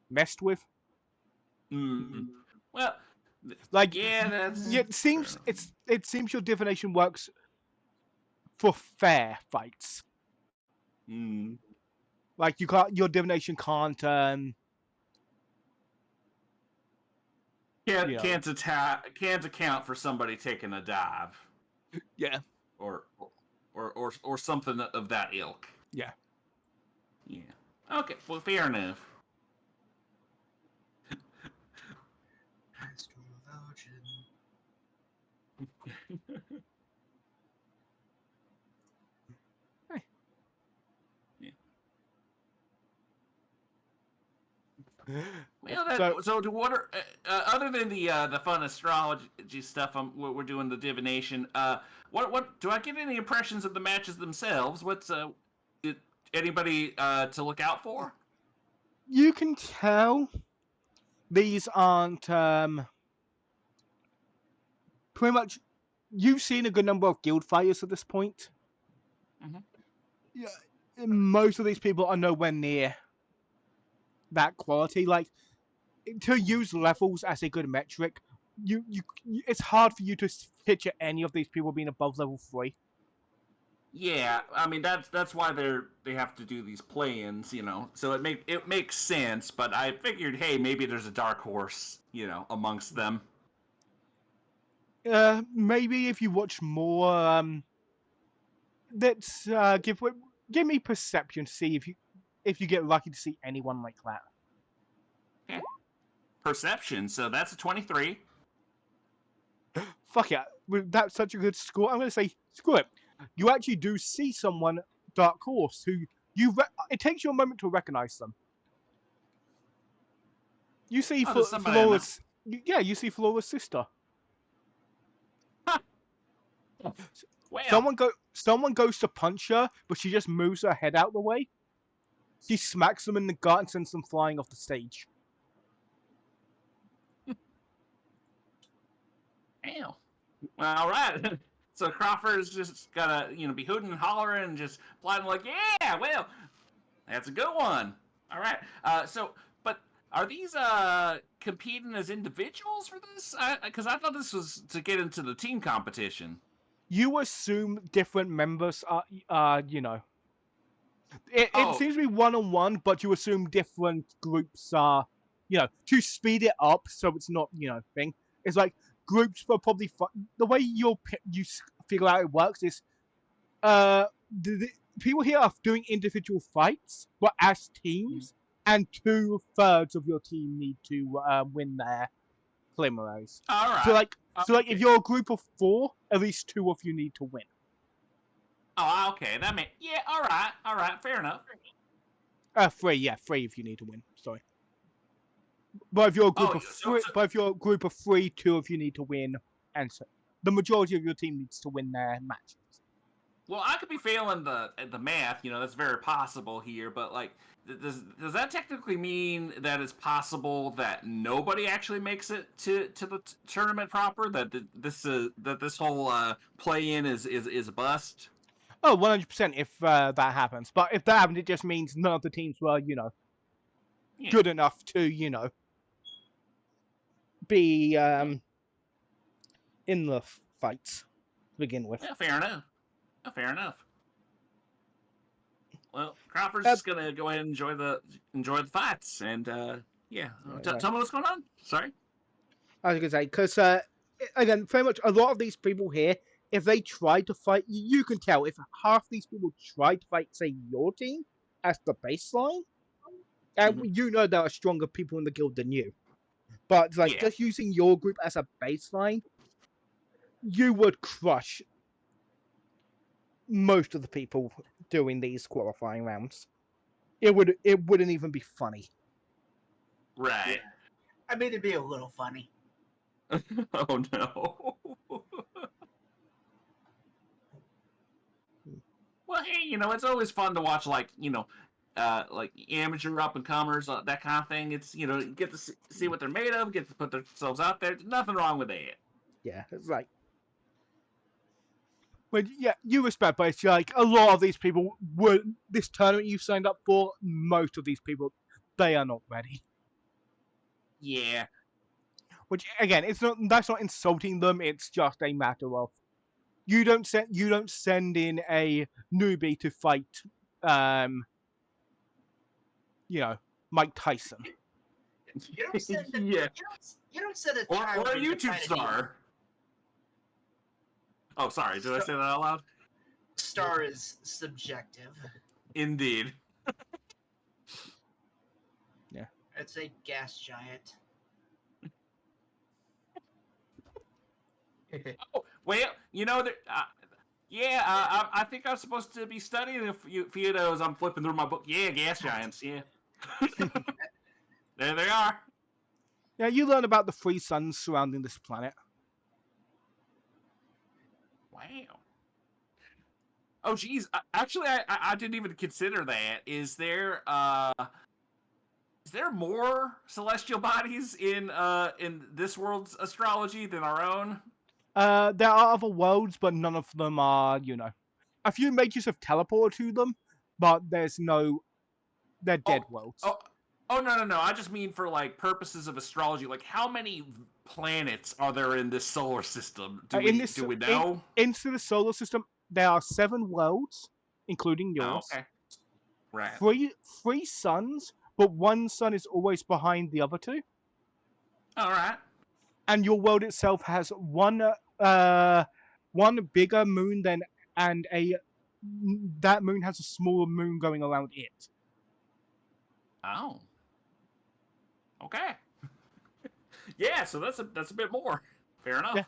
messed with. Mm. Well, Like, yeah, that's. it seems your divination works for fair fights. Mm. Like your divination can't Can't account for somebody taking a dive. Yeah. Or something of that ilk. Yeah. Yeah. Okay. Well, fair enough. Well, so what are other than the fun astrology stuff? We're doing the divination. What do I get any impressions of the matches themselves? What's anybody to look out for? You can tell these aren't pretty much. You've seen a good number of guild fighters at this point. Mhm. Yeah, most of these people are nowhere near that quality. Like, to use levels as a good metric, it's hard for you to picture any of these people being above level 3. Yeah, I mean that's why they have to do these play-ins, you know. So it makes sense, but I figured, hey, maybe there's a dark horse, you know, amongst them. Maybe if you watch more, let's give me perception to see if you get lucky to see anyone like that. Okay. Perception. So that's a 23. Fuck it. With that such a good score, I'm going to say, screw it. You actually do see someone, Dark Horse, who it takes you a moment to recognize them. You see Oh, there's somebody I know. Flora's, yeah, you see Flora's sister. Well, Someone goes to punch her, but she just moves her head out the way. She smacks them in the gut and sends them flying off the stage. damn. Well, all right. So Crawford's just gotta, be hooting and hollering and just plotting like, yeah, well, that's a good one. All right. But are these competing as individuals for this? Because I thought this was to get into the team competition. You assume different members are. It Oh. seems to be one-on-one, but you assume different groups are, to speed it up so it's not, thing. It's like groups will probably the way you figure out it works is, the people here are doing individual fights, but as teams, and 2/3 of your team need to win their preliminaries. All right. So if you're a group of 4, at least 2 of you need to win. Oh, okay. Yeah. All right. Fair enough. 3 if you need to win. Sorry. But if you're a group of three, but if you're a group of 3, 2 of you need to win, and so the majority of your team needs to win their matches. Well, I could be failing the math. That's very possible here. But like, does that technically mean that it's possible that nobody actually makes it to the tournament proper? That this whole play-in is a bust? Oh, 100% if that happens. But if that happens, it just means none of the teams were, good enough to, be in the fights to begin with. Yeah, fair enough. Fair enough. Well, Crawford's just gonna go ahead and enjoy the fights, and tell me what's going on. Sorry. I was gonna say, because again, very much a lot of these people here, if they try to fight, you can tell if half these people try to fight, say, your team as the baseline, and there are stronger people in the guild than you. But just using your group as a baseline, you would crush most of the people doing these qualifying rounds. It wouldn't even be funny. Right. I made it be a little funny. Oh no. Well, hey, it's always fun to watch, like amateur up and comers, that kind of thing. It's get to see what they're made of, get to put themselves out there. Nothing wrong with that. Yeah, it's like. But yeah, you respect, but it's like a lot of these people this tournament you signed up for. Most of these people, they are not ready. Yeah. Which again, that's not insulting them. It's just a matter of you don't send in a newbie to fight, Mike Tyson. You don't send a, Yeah. You don't send a Or child a in to YouTube fight star. Oh, sorry. Did I say that out loud? Star is subjective. Indeed. Yeah. It's a gas giant. Oh, well, I think I'm supposed to be studying a few of those. I'm flipping through my book. Yeah, gas giants. Yeah. There they are. Yeah, you learn about the 3 suns surrounding this planet. Wow. Oh, geez. Actually, I didn't even consider that. Is there more celestial bodies in this world's astrology than our own? There are other worlds, but none of them are, a few make use of teleport to them, but they're dead worlds. Oh, no. I just mean for, like, purposes of astrology. Like, how many planets are there in this solar system? Do we know? Into the solar system, there are 7 worlds, including yours. Oh, okay. Right. 3 suns, but 1 sun is always behind the other 2. All right. And your world itself has one bigger moon that moon has a smaller moon going around it. Oh. Okay. Yeah, so that's a bit more. Fair enough. Yeah.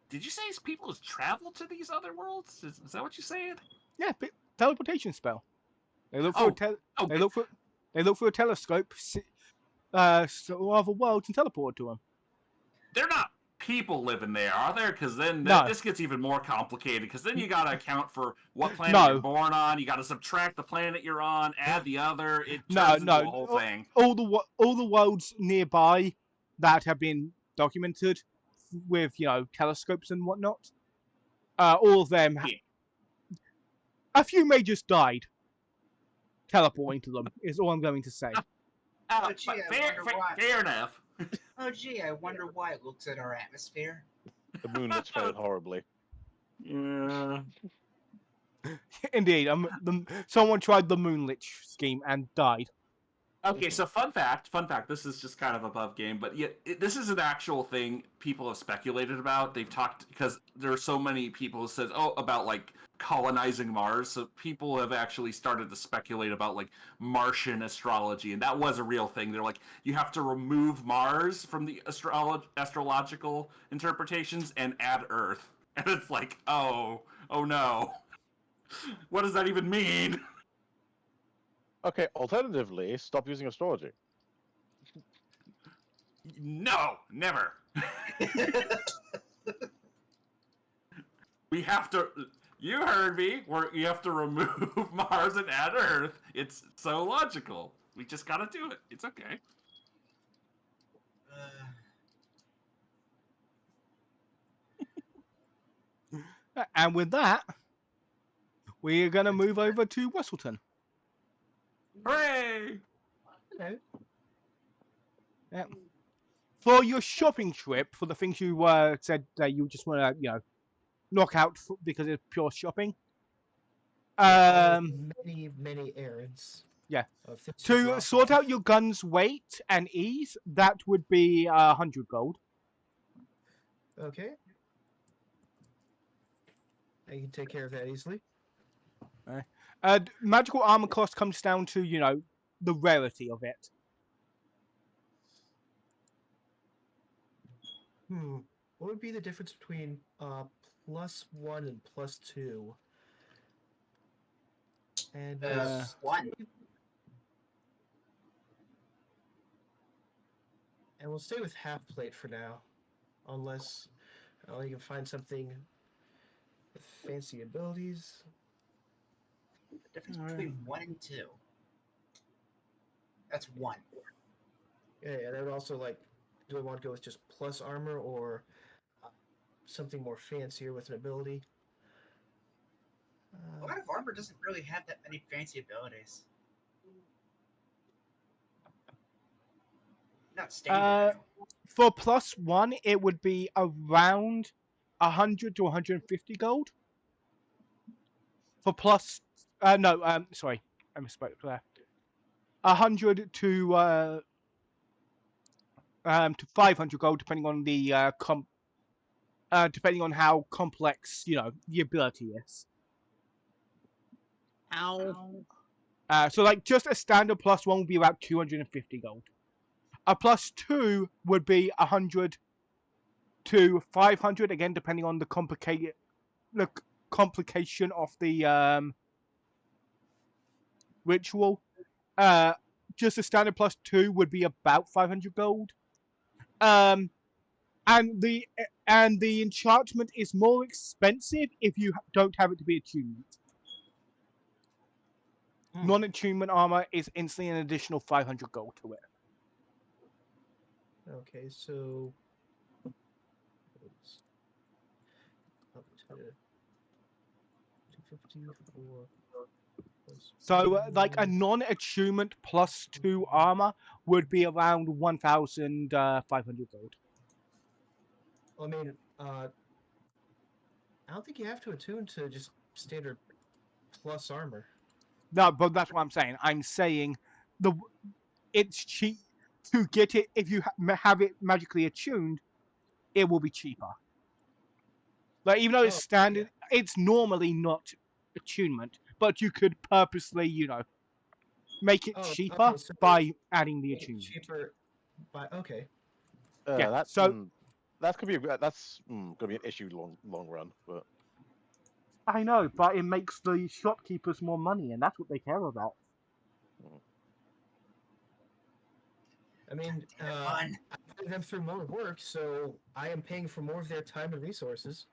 Did you say people have traveled to these other worlds? Is that what you're saying? Yeah, teleportation spell. They look Oh, for oh, they look for a telescope, so other worlds and teleport to them. they're not people living there, are there? Because then No. this gets even more complicated. Because then you gotta account for what planet No. you're born on. You gotta subtract the planet you're on, add the other. It No, turns into no. a whole thing. All the worlds nearby that have been documented with telescopes and whatnot. All of them. Yeah. A few may just died teleporting to them. Is all I'm going to say. Oh, gee, But I wonder why. fair enough. Oh, gee, I wonder why it looks at our atmosphere. The moonlets failed horribly. Yeah. Indeed, someone tried the moonlich scheme and died. Okay, so fun fact. This is just kind of above game, but this is an actual thing people have speculated about. They've talked because there are so many people who said, about like colonizing Mars. So people have actually started to speculate about like Martian astrology, and that was a real thing. They're like, you have to remove Mars from the astrological interpretations and add Earth, and it's like, oh no, what does that even mean? Okay, alternatively, stop using astrology. No, never. We have to. You heard me. You have to remove Mars and add Earth. It's so logical. We just gotta do it. It's okay. And with that, we're gonna move over to Westleton. Hooray! Okay. Yeah. For your shopping trip, for the things you said that you just want to, knock out because it's pure shopping. Many errands. Yeah. To To sort out your gun's weight and ease, that would be 100 gold. Okay. I can take care of that easily. Magical armor cost comes down to, the rarity of it. What would be the difference between +1 and +2? And one. And we'll stay with half plate for now, unless you can find something with fancy abilities. The difference between 1 and 2. That's 1. Yeah, and I would also do I want to go with just plus armor or something more fancier with an ability? A lot of armor doesn't really have that many fancy abilities. Not standard. For +1, it would be around 100 to 150 gold. For sorry, I misspoke there. 100 to 500 gold, depending on the depending on how complex the ability is. Ow. So just a standard +1 would be about 250 gold. A +2 would be 100 to 500, again depending on the complication of the ritual. Just a standard +2 would be about 500 gold. And the enchantment is more expensive if you don't have it to be attunement. Non-attunement armor is instantly an additional 500 gold to it. Okay, so up to 254. So, a non-attunement +2 armor would be around 1,500 gold. I mean, I don't think you have to attune to just standard plus armor. No, but that's what I'm saying. I'm saying it's cheap to get it. If you have it magically attuned, it will be cheaper. Even though it's standard, it's normally not attunement, but you could purposely, make it Oh, cheaper okay, so by adding the make it attunement. cheaper. By okay. Yeah, That so- that could be that's gonna be an issue long run, but I know, but it makes the shopkeepers more money, and that's what they care about. I mean, Fun. I'm putting them through more work, so I am paying for more of their time and resources.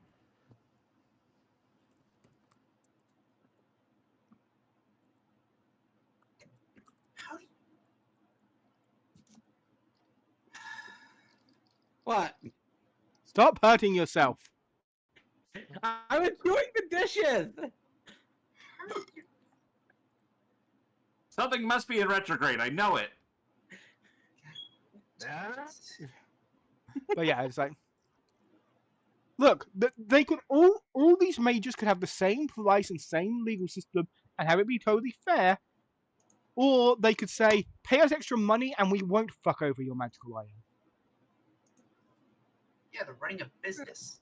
How do you, What? Stop hurting yourself. I was doing the dishes. how do you Something must be in retrograde. I know it. Ah, But yeah, it's like, look, they could all these majors could have the same price and same legal system and have it be totally fair, or they could say, pay us extra money and we won't fuck over your magical item. Yeah, they're running a business.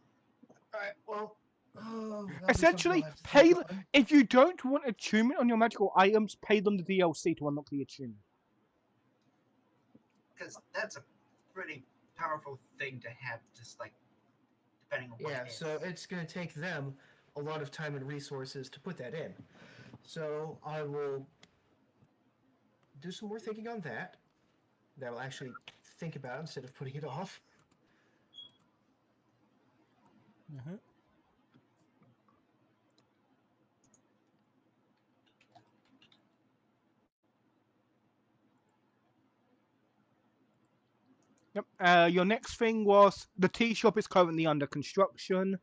Alright, well, that'll be something Essentially, I'll have to pay think on. if you don't want attunement on your magical items, pay them the DLC to unlock the attunement. Because that's a pretty powerful thing to have, just like depending on what Yeah, it is. so it's going to take them a lot of time and resources to put that in. So I will do some more thinking on that. That will actually think about instead of putting it off. Yep. Your next thing was the tea shop is currently under construction.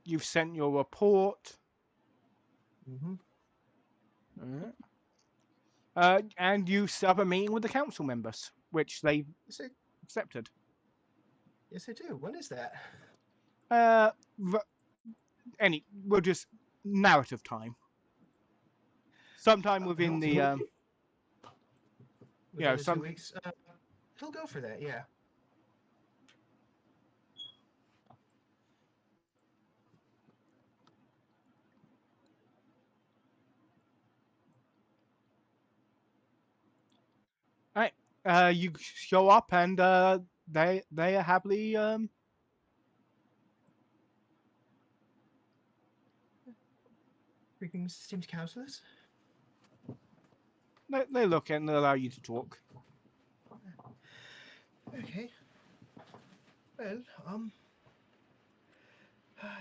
You've sent your report. Mm-hmm. And you set up a meeting with the council members, which they accepted. Yes, I do. When is that? We'll just narrative time. Sometime within the Within the some 2 weeks. He'll go for that. Yeah. right. You show up and they are happily Freaking seems councillors. they look and they allow you to talk. Okay. Well,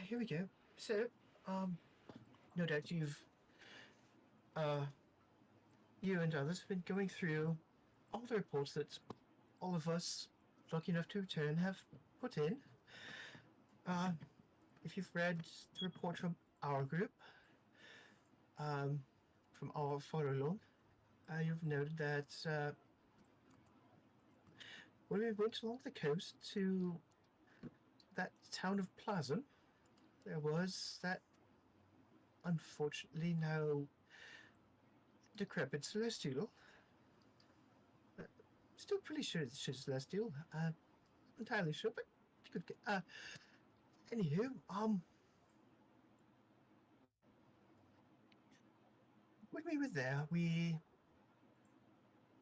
here we go. So, no doubt you and others have been going through all the reports that all of us, lucky enough to return, have put in. If you've read the report from our group, from our follow along, you've noted that when we went along the coast to that town of Plasm, there was that unfortunately now decrepit celestial. Still pretty sure it's just celestial. Entirely sure, but you could get. Anywho, when we were there, we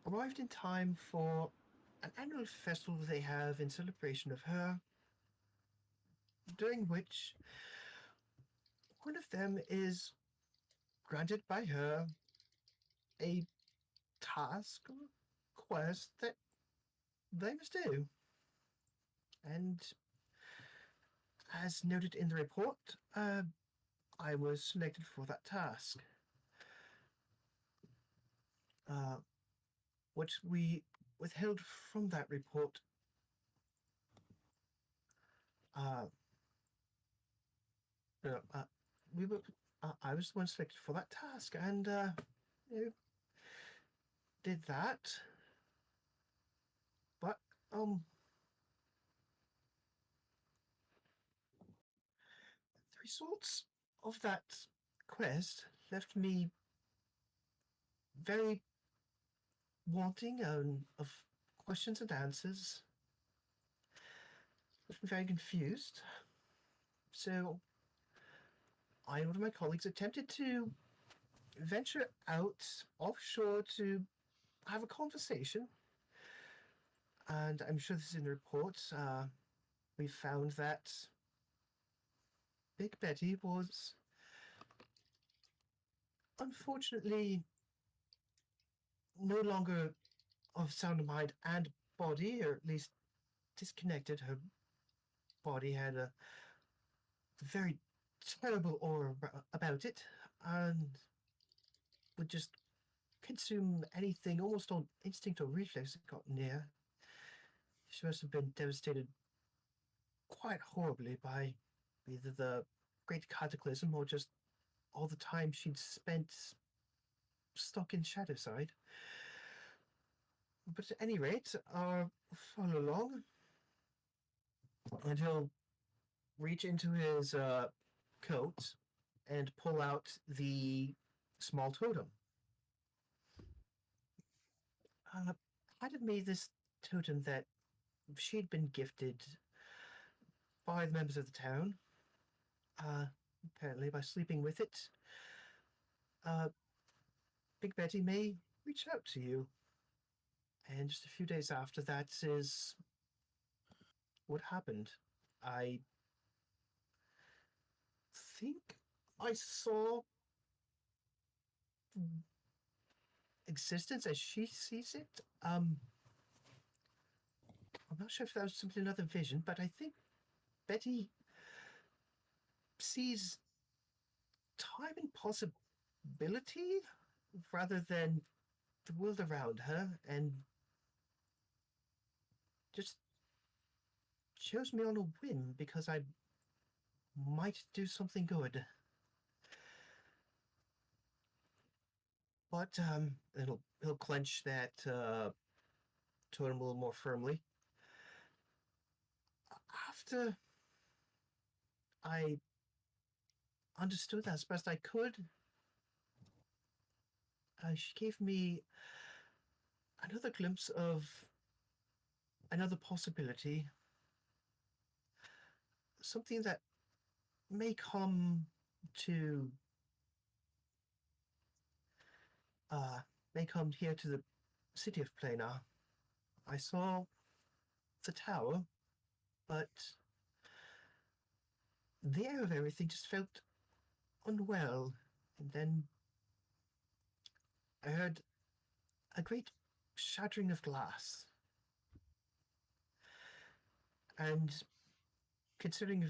arrived in time for an annual festival they have in celebration of her, during which one of them is granted by her a task or quest that they must do. And as noted in the report, I was selected for that task. Which we withheld from that report. No, we were. I was the one selected for that task, and you know, did that. But the results of that quest left me very wanting of questions and answers. Left me very confused. So I and one of my colleagues attempted to venture out offshore to have a conversation. And I'm sure this is in the reports. We found that Big Betty was unfortunately no longer of sound mind and body, or at least disconnected. Her body had a very terrible aura about it, and would just consume anything almost on instinct or reflex that got near. She must have been devastated quite horribly by either the great cataclysm or just all the time she'd spent stuck in Shadowside. But at any rate, follow along, and he'll reach into his coat and pull out the small totem. Handed me this totem that she'd been gifted by the members of the town, apparently by sleeping with it. Big Betty may reach out to you. And just a few days after that is what happened. I think I saw existence as she sees it. I'm not sure if that was simply another vision, but I think Betty sees time and possibility rather than the world around her, and just chose me on a whim because I might do something good. But he'll clench that totem a little more firmly. After I understood as best I could, she gave me another glimpse of another possibility, something that may come to may come here to the city of Plana. I saw the tower, but the air of everything just felt unwell. And then I heard a great shattering of glass. And considering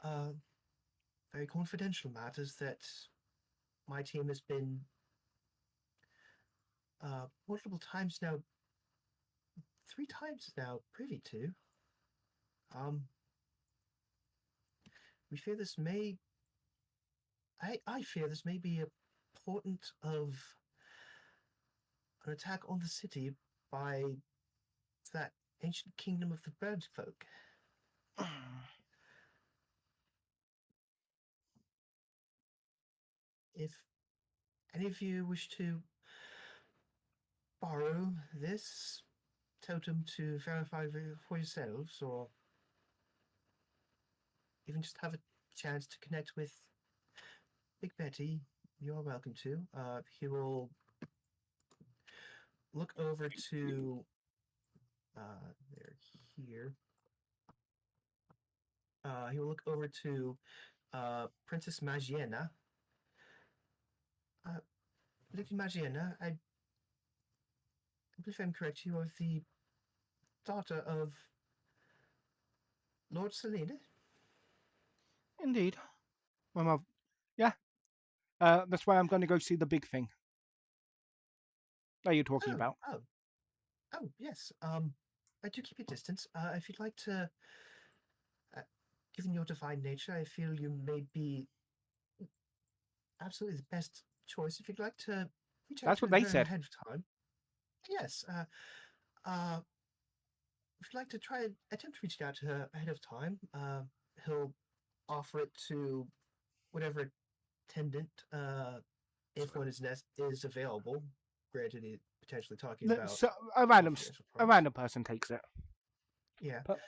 uh, very confidential matters that my team has been multiple times now, 3 times now, privy to, we fear this may. I fear this may be a portent of an attack on the city by that ancient kingdom of the bird folk. If any of you wish to borrow this totem to verify for yourselves, or even just have a chance to connect with Big Betty, you are welcome to. He will look over to they're here. He will look over to Princess Magiena. Lady Magiena, I believe I'm correct. You are the daughter of Lord Selena. Indeed. Well, yeah. That's why I'm going to go see the big thing that you're talking about. Oh, yes. I do keep your distance. If you'd like to, given your divine nature, I feel you may be absolutely the best choice. If you'd like to reach out That's to what they her said. ahead of time, yes. If you'd like to try and attempt to reach out to her ahead of time, he'll offer it to whatever attendant, if one is available. Granted, he's potentially talking about So a random confidential products. a random person takes it. Yeah. But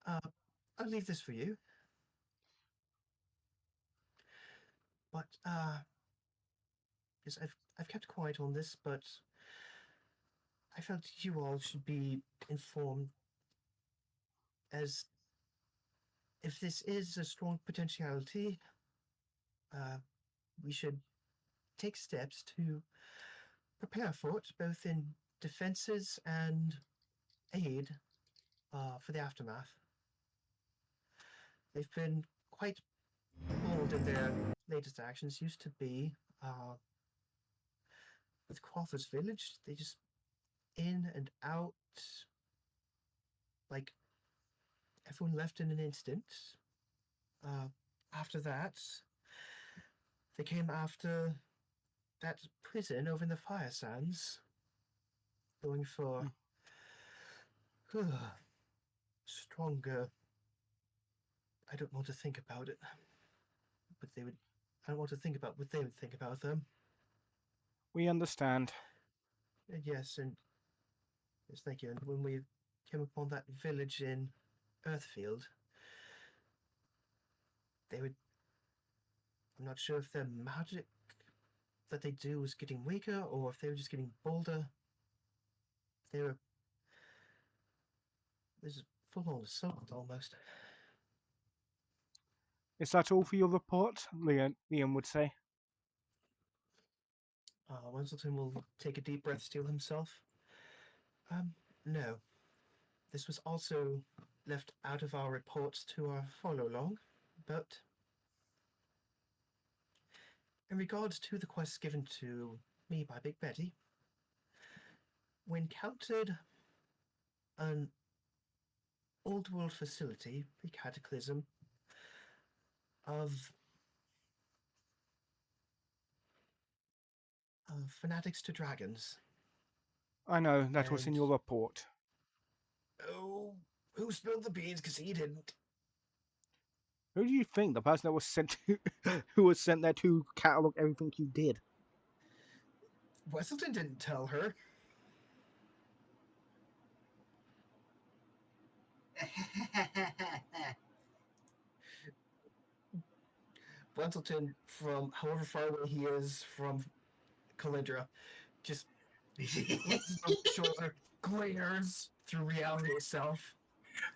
I'll leave this for you. but yes, I've kept quiet on this, but I felt you all should be informed, as if this is a strong potentiality, we should take steps to prepare for it, both in defenses and aid for the aftermath. They've been quite bold in their latest actions. Used to be with Crawford's village, they just in and out, like everyone left in an instant. After that, they came after that prison over in the Fire Sands, going for stronger. I don't want to think about it, but they would. I don't want to think about what they would think about them. We understand. And yes, and yes, thank you. And when we came upon that village in Earthfield, they would. I'm not sure if their magic that they do was getting weaker or if they were just getting bolder. They were. This is full on assault almost. Is that all for your report? Liam would say. Wenzelton will take a deep breath, steel himself. No. This was also left out of our reports to our follow along, but in regards to the quest given to me by Big Betty, we encountered an old world facility, the Cataclysm, of fanatics to dragons. I know, that was in And- your report. Oh, who spilled the beans? Because he didn't. Who do you think? The person that was sent to, who was sent there to catalog everything you did? Wesselton didn't tell her. Wesselton, from however far away he is from Calindra, just looks over his shoulder, glares through reality itself.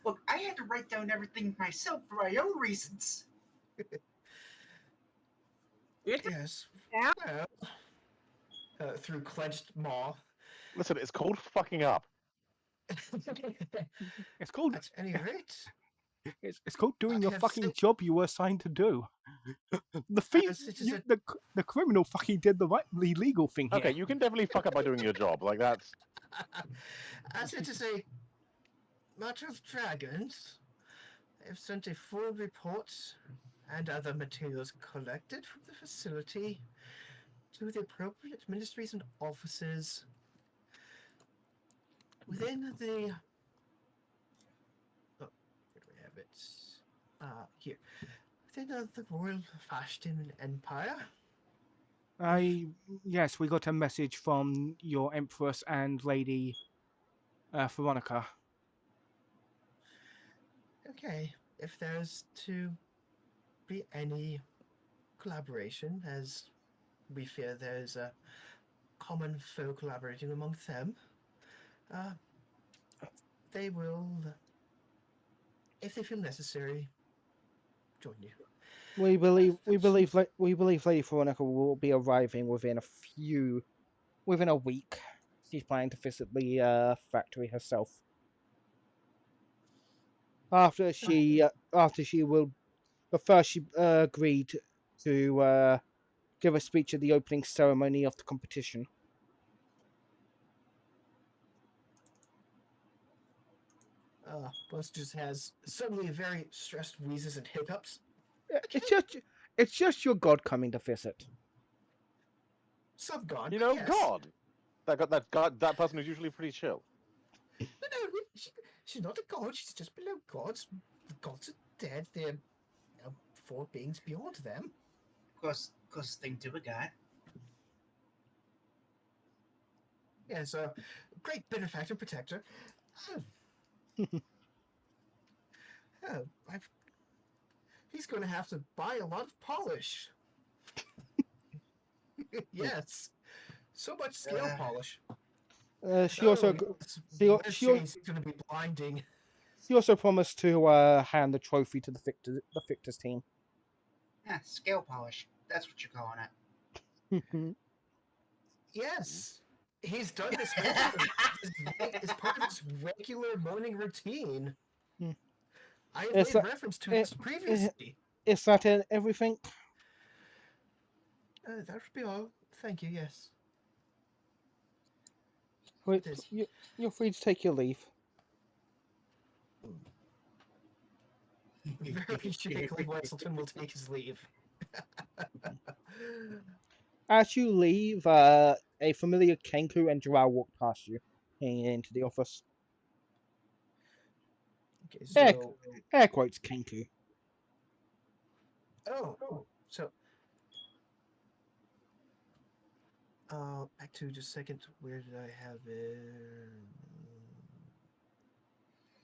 Look, I had to write down everything myself for my own reasons. Yes. Yeah. Well, through clenched maw. Listen, it's called fucking up. It's called. At any rate, It's called doing I your have fucking sent- job you were assigned to do. The thief, citizen- the criminal fucking did the legal thing here. Okay, you can definitely fuck up by doing your job. Like that's as it is a matter of dragons, I have sent a full report and other materials collected from the facility to the appropriate ministries and offices within the. Oh, where do we have it? Here. Within the Royal Fashtin Empire. Yes, we got a message from your Empress and Lady Veronica. Okay, if there's to be any collaboration, as we fear there's a common foe collaborating amongst them, they will, if they feel necessary, join you. We believe Lady Veronica will be arriving within a week. She's planning to visit the factory herself. After she will, but first she agreed to give a speech at the opening ceremony of the competition. Buzz just has suddenly very stressed wheezes and hiccups. It's just your god coming to visit. Some god, you but know, yes. God. That person is usually pretty chill. No, she's not a god. She's just below gods. The gods are dead. They're four beings beyond them. Closest thing to a god. Yes, a great benefactor, protector. Oh, he's going to have to buy a lot of polish. Yes. So much scale polish. She also This shade's going to be blinding. she also promised to hand the trophy to the Victors team. Yeah, scale polish. That's what you're calling it. Yes. He's done this regularly. It's part of his regular morning routine. Hmm. I have Is made that- reference to eh, this previously. Is that everything? That would be all. Thank you, yes. Wait, It is. you're free to take your leave. Very shakily, Wesselton will take his leave. As you leave, a familiar Kenku and Jirao walk past you, heading into the office. Okay, Air, so. air quotes Kenku. Oh, so. Back to just a second. Where did I have it?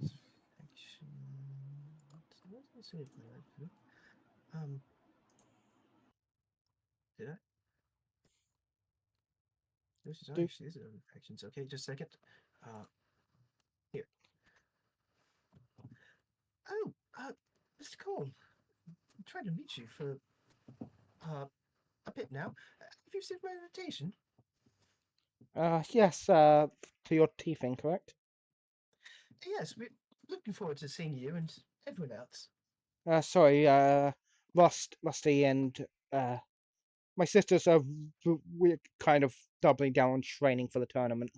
Action. Did I? This is actually these are actions. Okay, just a second. Here. Oh, Mr. Cole. I'm trying to meet you for a bit now. Have you received my invitation? Yes, to your teething, correct? Yes, we're looking forward to seeing you and everyone else. Sorry, Rusty and my sisters are we're kind of doubling down on training for the tournament.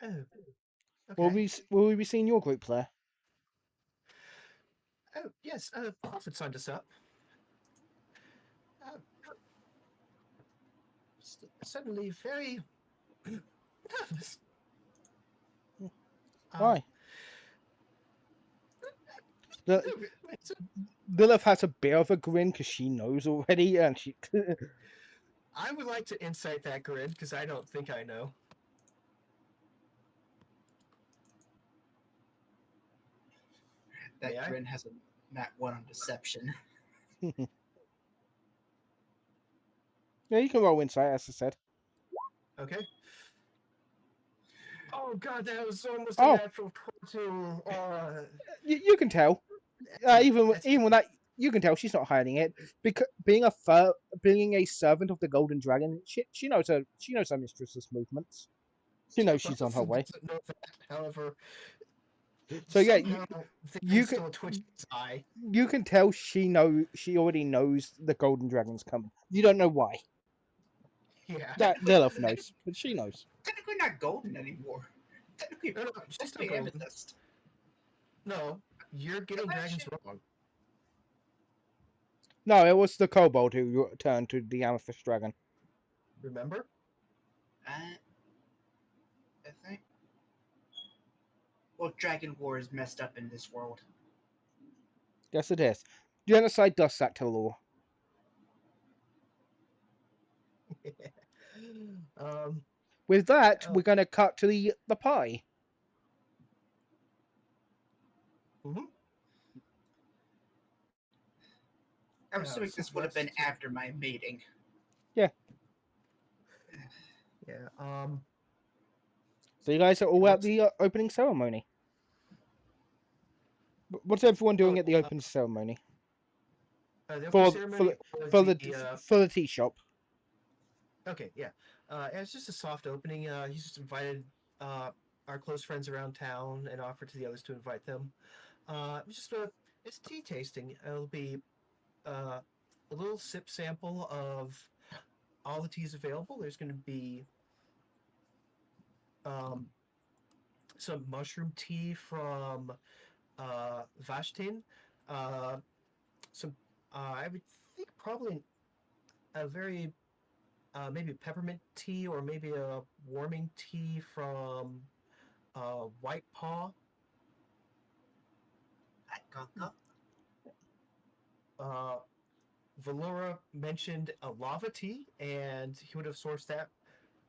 Oh, okay. Will we be seeing your group there? Oh, yes, Prophet signed us up. Suddenly very nervous. Why? No, Lilith has a bit of a grin because she knows already, and she. I would like to insight that grid because I don't think I know. That May I? grin has a nat 1 on deception. Yeah, you can roll insight, as I said. Okay. Oh god, that was almost Oh. a natural 22. You can tell. Even with that, you can tell she's not hiding it because being a servant of the Golden Dragon, she knows her mistress's movements. She knows she's on her way. Doesn't know that, however, So yeah, somehow you still a twitch in his eye. you can tell she already knows the Golden Dragon's coming. You don't know why. Yeah. That Lilith knows, but she knows. Technically not golden anymore. Technically, No, she's supposed still to be golden. amethyst. No, you're getting dragons wrong. No, it was the kobold who turned to the Amethyst Dragon. Remember? I think. Well, Dragon War is messed up in this world. Yes, it is. Genocide does that to law. With that, we're going to cut to the pie. Mm-hmm. I'm assuming this would have been after my mating. Yeah. Yeah. So you guys are all at the opening ceremony. What's everyone doing at the opening ceremony? The opening ceremony for the tea shop. Okay, yeah. It's just a soft opening. He's just invited our close friends around town and offered to the others to invite them. It's tea tasting. It'll be a little sip sample of all the teas available. There's going to be some mushroom tea from Vashtin. Some, I would think probably a very maybe peppermint tea or maybe a warming tea from White Paw. Valora mentioned a lava tea, and he would have sourced that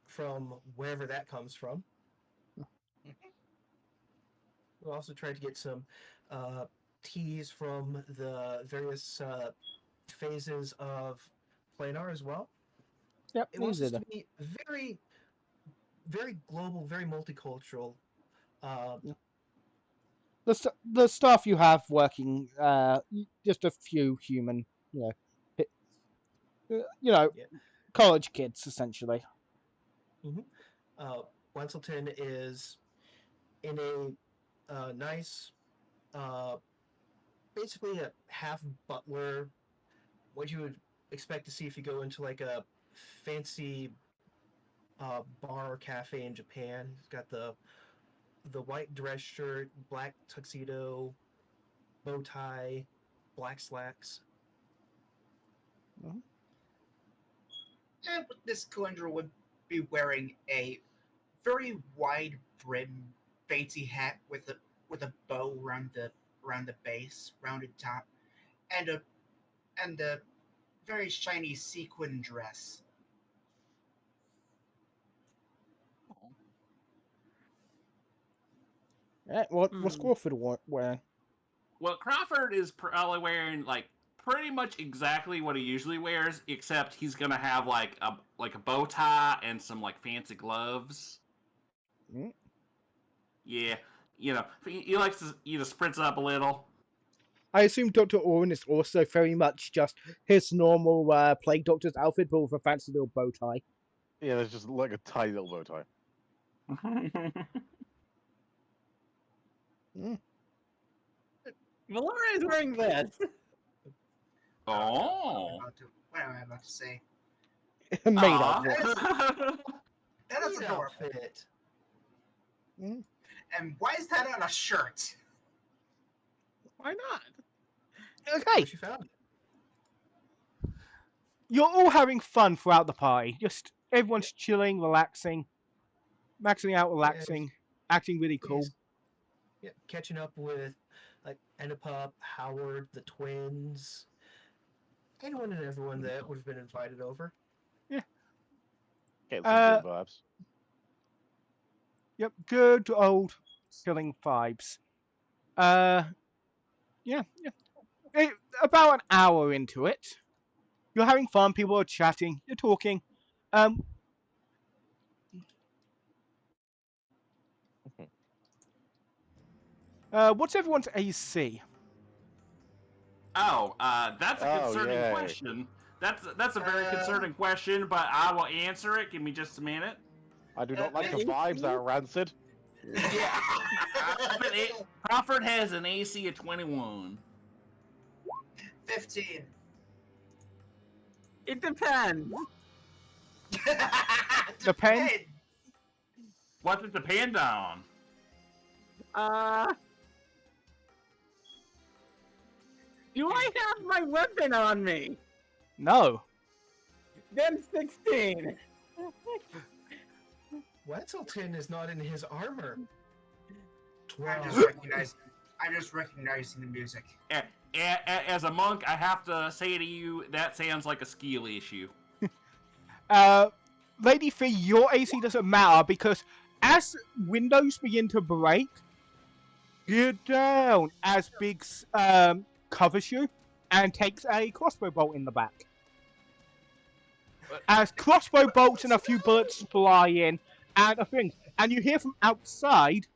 from wherever that comes from. We'll also try to get some tease from the various phases of planar as well. Yep, It wants these us are to be very, very global, very multicultural. the staff you have working. Just a few human, Yeah. college kids essentially. Wenselton is in a nice, uh, basically a half butler, what you would expect to see if you go into like a fancy bar or cafe in Japan. He's got the white dress shirt, black tuxedo, bow tie, black slacks. And this Kalendra would be wearing a very wide brim fancy hat with a bow around the base, rounded top, and a very shiny sequin dress. What's Crawford wearing? Well, Crawford is probably wearing like pretty much exactly what he usually wears, except he's gonna have like a bow tie and some like fancy gloves. Mm. Yeah, he likes to spritz up a little. I assume Dr. Oren is also very much just his normal plague doctor's outfit, but with a fancy little bow tie. Yeah, there's just like a tiny little bow tie. Valora is wearing this. Oh. What am I about to say? Made up. Aw. That is Neat adorable. outfit. And why is that on a shirt? Why not? Okay, She found it. you're all having fun throughout the party. Just everyone's chilling, relaxing, maxing out, relaxing, acting really cool. Yeah, catching up with like Ennepup, Howard, the twins, anyone and everyone that would have been invited over. Okay, some Uh, good vibes. Yep, good old chilling vibes. Yeah. About an hour into it, you're having fun. People are chatting. You're talking. Um, what's everyone's AC? Oh, that's a Oh, concerning yay. question. That's a very concerning question, but I will answer it. Give me just a minute. I do not like the AC? vibes that are rancid. Crawford has an AC of 21. 15. It depends. Depends. What's it depend on? Do I have my weapon on me? No. Then 16. Wenselton is not in his armor. I'm 12. just recognizing the music. As a monk, I have to say to you, that sounds like a skill issue. Lady Fee, your AC doesn't matter because as windows begin to break, you're down as Biggs covers you and takes a crossbow bolt in the back. As crossbow bolts and a few bullets fly in, and you hear from outside,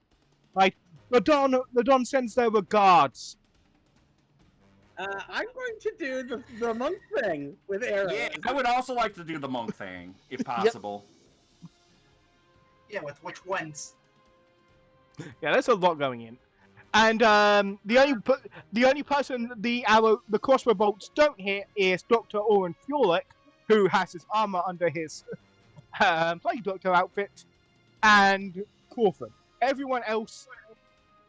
like the Don sends their regards. I'm going to do the monk thing with arrows. Yeah, I would also like to do the monk thing, if possible. Yeah, with which ones? Yeah, there's a lot going in, and the only person the crossbow bolts don't hit is Dr. Oren Fulick, who has his armor under his plague doctor outfit, and Crawford. Everyone else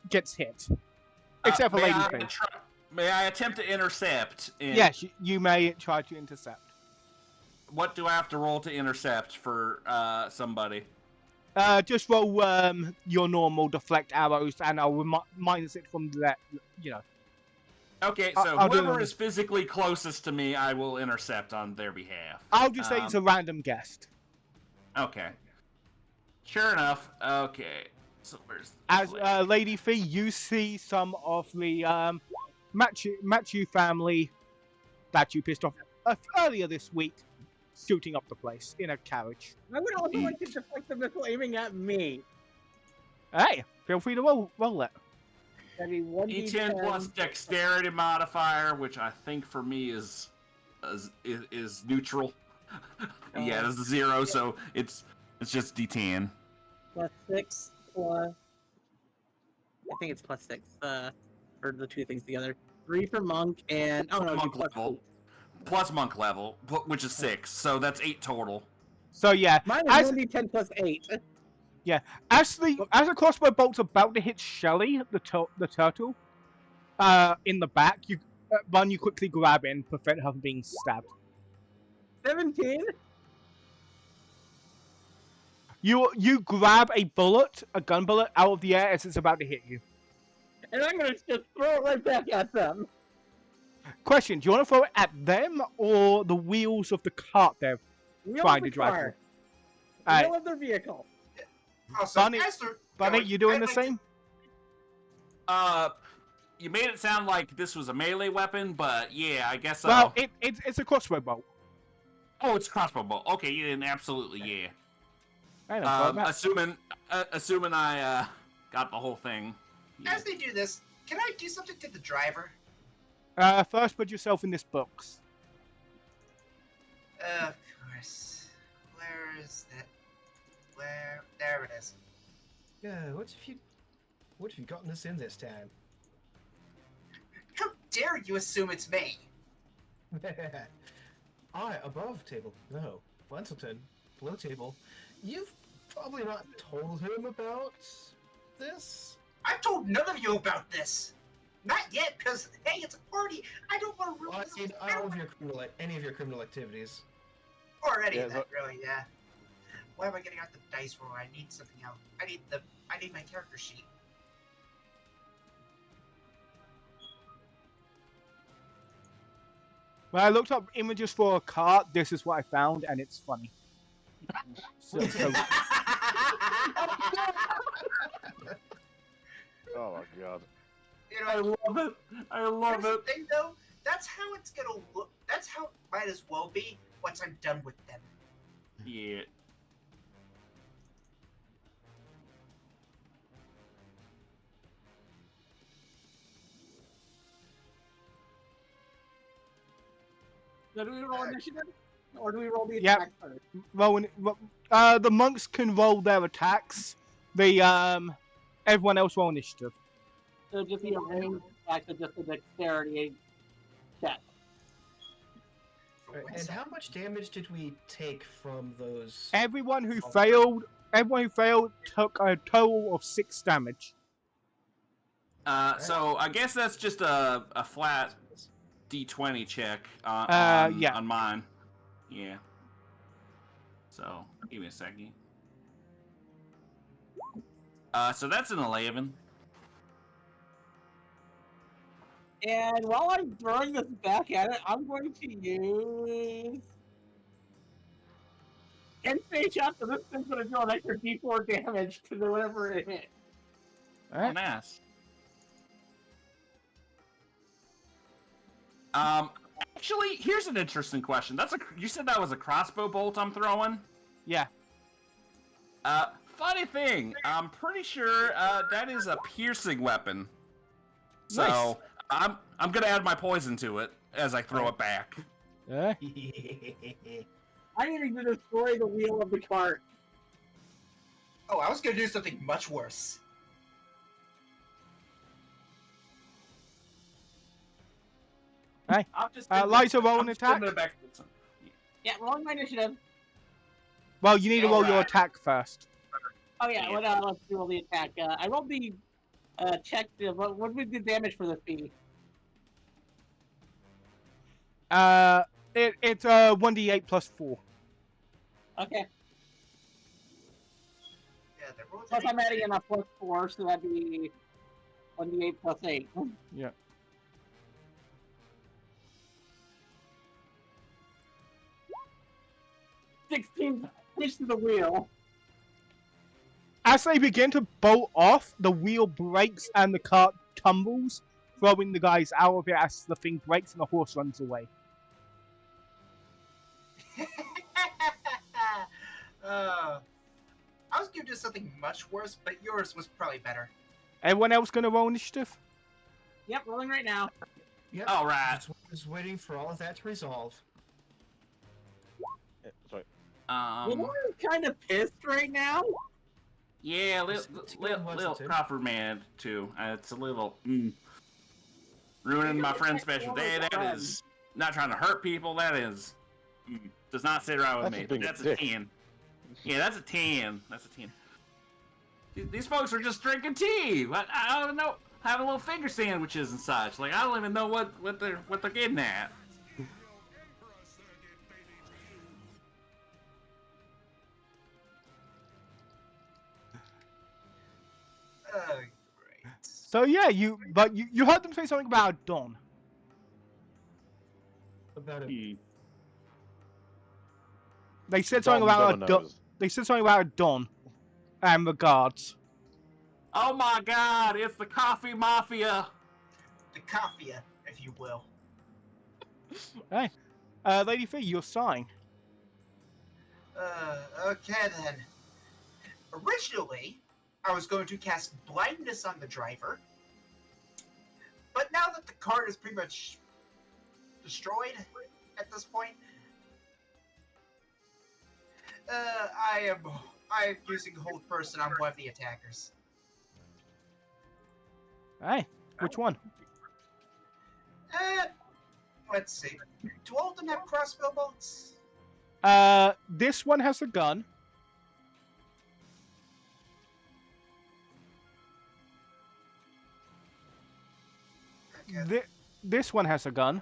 gets hit, except for Lady Fee. May I attempt to intercept? Yes, you may try to intercept. What do I have to roll to intercept for somebody? Just roll your normal deflect arrows, and I'll minus it from that. Okay, so I'll do whoever them. is physically closest to me, I will intercept on their behalf. I'll just say it's a random guest. Okay. Sure enough. Okay. So where's As Lady Fee, you see some of the Matthew family that you pissed off earlier this week, shooting up the place in a carriage. I would also like to deflect the missile aiming at me. Hey, feel free to roll it. That'd be 1d10 D10 plus dexterity modifier, which I think for me is neutral. Yeah, that's a 0, so it's just D10. plus 6 plus. I think it's plus 6. Or the two things together. 3 for monk and Monk level. Plus monk level, which is 6, so that's 8 total. So yeah, Mine is as 1d10 plus 8. as the crossbow bolt's about to hit Shelly, the turtle, in the back, you quickly grab it and prevent her from being stabbed. 17? You grab a gun bullet out of the air as it's about to hit you. And I'm gonna just throw it right back at them. Question: do you want to throw it at them or the wheels of the cart they're trying to drive through? Wheel of their vehicle. Also, Bunny, you doing the same? You made it sound like this was a melee weapon, but yeah, I guess. Well, it's a crossbow bolt. Oh, it's a crossbow bolt. Okay, yeah, then absolutely, yeah. I know, Assuming I got the whole thing. Yeah. As they do this, can I do something to the driver? First, put yourself in this box. Of course. Where is that? There it is. Yeah, what have you gotten us in this time? How dare you assume it's me? I above table. No, Wenselton below table. You've probably not told him about this. I've told none of you about this. Not yet, because hey, it's a party. I don't want to ruin Well, this. all of your any of your criminal activities. Or any of Yeah, that, really. Yeah. Why am I getting out the dice roll? I need something else. I need my character sheet. When I looked up images for a cart, this is what I found, and it's funny. So, Oh my god. You know, I love it. I love here's it. the thing, though. That's how it's gonna look. That's how it might as well be once I'm done with them. Yeah. So do we roll initiative? Or do we roll the Yep. attack first? the monks can roll their attacks. Everyone else roll initiative. So just be a range attack, so just a dexterity check. And how much damage did we take from those? Everyone who failed took a total of 6 damage. So I guess that's just a flat D20 check yeah. on mine. Yeah. So give me a second. So that's an 11. And while I'm throwing this back at it, I'm going to use insane shot, so this thing's going to do an extra D4 damage to whatever it hits. Oh, nice. Actually, here's an interesting question. You said that was a crossbow bolt I'm throwing? Yeah. Funny thing, I'm pretty sure that is a piercing weapon. So Nice. I'm gonna add my poison to it as I throw it back. I need to destroy the wheel of the cart. Oh, I was gonna do something much worse. I'm just Liza, roll an I'm just attack. putting it back to the- Yeah, rolling my initiative. Well, you need to roll your Alright. attack first. Oh yeah, let's do all the attack. I rolled the check. What would be the damage for this be? It's 1d8 plus 4. Okay. Yeah, the rules. Plus I'm adding in a plus 4, so that'd be 1d8 plus 8. Yeah. $16 push to the wheel. As they begin to bolt off, the wheel breaks and the cart tumbles throwing the guys out of it as the thing breaks and the horse runs away. I was gonna do something much worse, but yours was probably better. Everyone else going to roll initiative? Yep, rolling right now. Yep. All right. Just waiting for all of that to resolve. Sorry. We're kind of pissed right now. Yeah, Let's go on little Washington. Crawford man too. It's a little ruining my friend's special day. That is not trying to hurt people. That is does not sit right with That's me. being a That's a dick. 10. Yeah, that's a 10. That's a 10. These folks are just drinking tea. I don't know. Having little finger sandwiches and such. Like I don't even know what they're getting at. Great. So yeah, you heard them say something about Dawn. About it. They said something about a Dawn. Dominoes. They said something about a Dawn. And regards. Oh my God! It's the coffee mafia. The coffee, if you will. Hey, Lady Fee, your sign. Okay then. Originally, I was going to cast blindness on the driver, but now that the cart is pretty much destroyed at this point, I am using hold person on one of the attackers. Hey, which one? Let's see. Do all of them have crossbow bolts? This one has a gun. Okay. This one has a gun.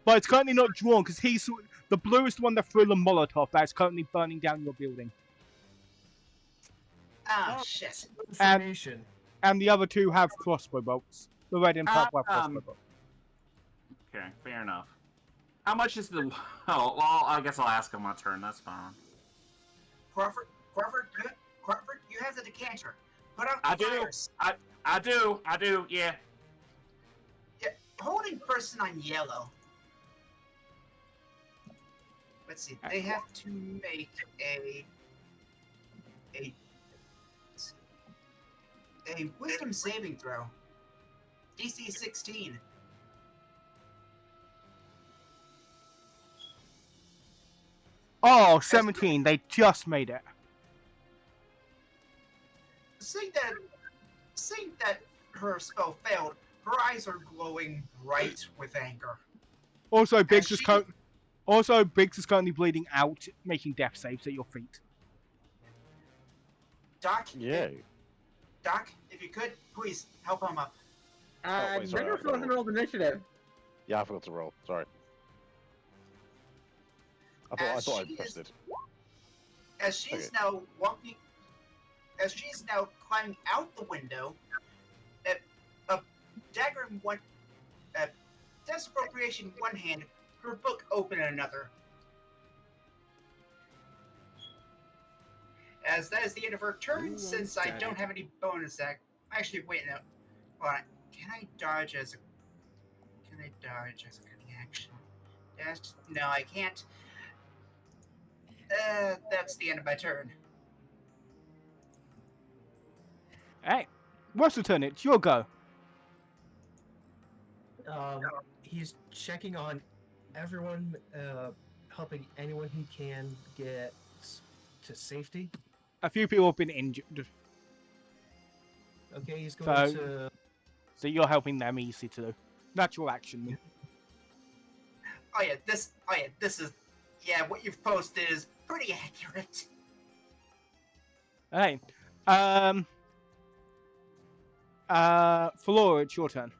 But it's currently not drawn because he's the bluest one that threw the Molotov that's currently burning down your building. Oh, shit. Information. And the other two have crossbow bolts. The red and purple have crossbow bolts. Okay, fair enough. How much is the? Oh, well, I guess I'll ask on my turn. That's fine. Crawford, you have the decanter. Put out the I do. fires. I do. Yeah. Yeah, holding person on yellow. Let's see. They have to make a wisdom saving throw. DC 16. Oh, 17. They just made it. Seeing that her spell failed, her eyes are glowing bright with anger. Also, Biggs she- is currently bleeding out, making death saves at your feet. Doc, Yay. Doc, if you could, please help him up. wait, sorry, Jennifer I wasn't rolled initiative. Yeah, I forgot to roll. Sorry. I thought I she pressed is- it. As she's Okay. now walking, as she's now climbing out the window, a dagger in one, desappropriation in one hand, her book open in another. As that is the end of her turn, since I don't have any bonus act. Actually, wait, no. Hold on. Can I dodge as a cunning action? No, I can't. That's the end of my turn. Hey, what's the turn? It's your go. He's checking on everyone, helping anyone he can get to safety. A few people have been injured, Okay, he's going So- to. so you're helping them easy to do. Natural action. This is. Yeah, what you've posted is pretty accurate. Hey, Flora, it's your turn.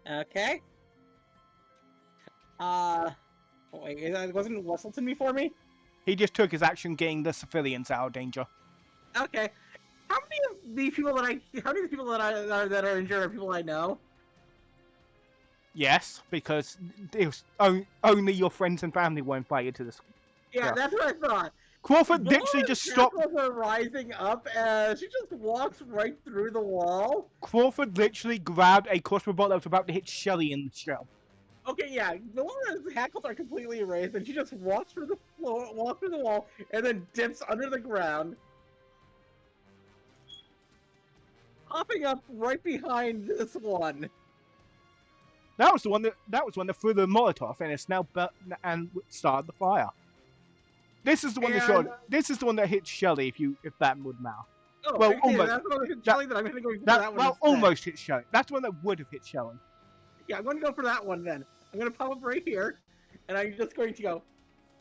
Okay. Wait, wasn't Wesselton before me? He just took his action getting the civilians out of danger. Okay. How many of the people that are injured are people I know? Yes, because it was only your friends and family were invited to this. Yeah, Yeah. that's what I thought. Crawford literally just stopped. Shackles are rising up as she just walks right through the wall. Crawford literally grabbed a crossbow bolt that was about to hit Shelly in the shell. Okay, yeah, the one where hackles are completely erased, and she just walks through the floor, walks through the wall, and then dips under the ground, popping up right behind this one. That was the one that threw the Molotov, and it's now and started the fire. This is the one that shot. This is the one that hit Shelly. If that would matter. Oh, Well, okay, almost. that's the one that hit Shelly, then I'm gonna go for that one. Well, instead. almost hit Shelly. That's the one that would have hit Shelly. Yeah, I'm going to go for that one then. I'm going to pop up right here, and I'm just going to go,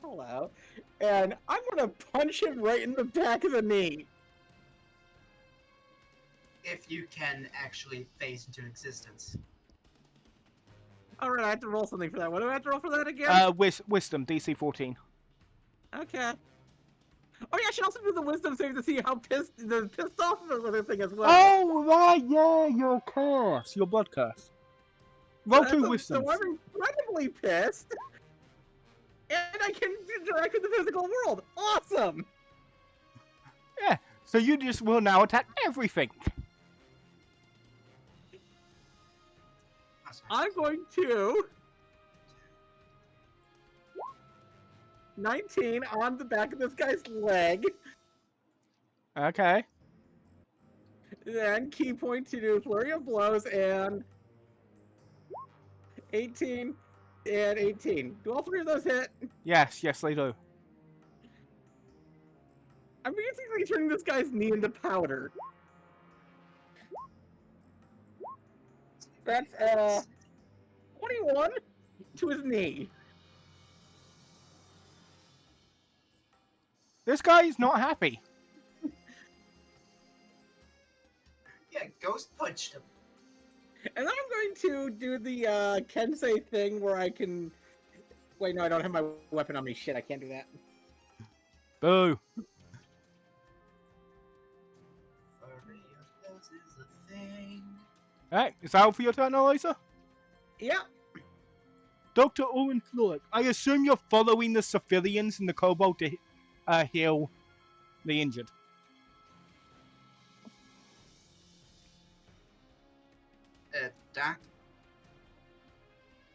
hello, and I'm going to punch him right in the back of the knee. If you can actually phase into existence. Alright, I have to roll something for that. What do I have to roll for that again? Wisdom, DC 14. Okay. Oh yeah, I should also do the wisdom save to see how pissed off of the thing as well. Oh right, yeah, your curse, your blood curse. Roll two wisdoms. So I'm incredibly pissed, and I can interact with the physical world. Awesome. Yeah. So you just will now attack everything. I'm going to 19 on the back of this guy's leg. Okay. Then key point to do flurry of blows and 18 and 18. Do all three of those hit? Yes, they do. I'm basically turning this guy's knee into powder. That's 21 to his knee. This guy is not happy. Yeah, Ghost punched him. And then I'm going to do the Kensei thing where I can... Wait, no, I don't have my weapon on me. Shit, I can't do that. Boo. Flurry of blows is a thing. Alright, is that all for your turn, Eliza? Yeah. Dr. Owen Floyd, I assume you're following the civilians in the kobold to heal the injured. Doc?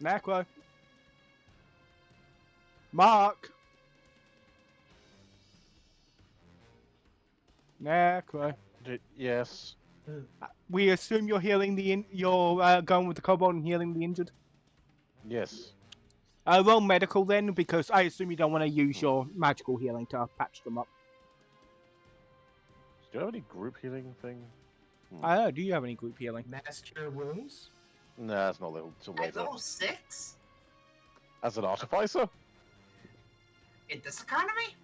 Necro. Mark. Necro. Yes. We assume you're healing you're going with the kobold and healing the injured. Yes. Roll medical then, because I assume you don't want to use your magical healing to patch them up. Do you have any group healing thing? Do you have any group healing? Mass cure wounds? Nah, that's not till At later. level 6? As an artificer? In this economy?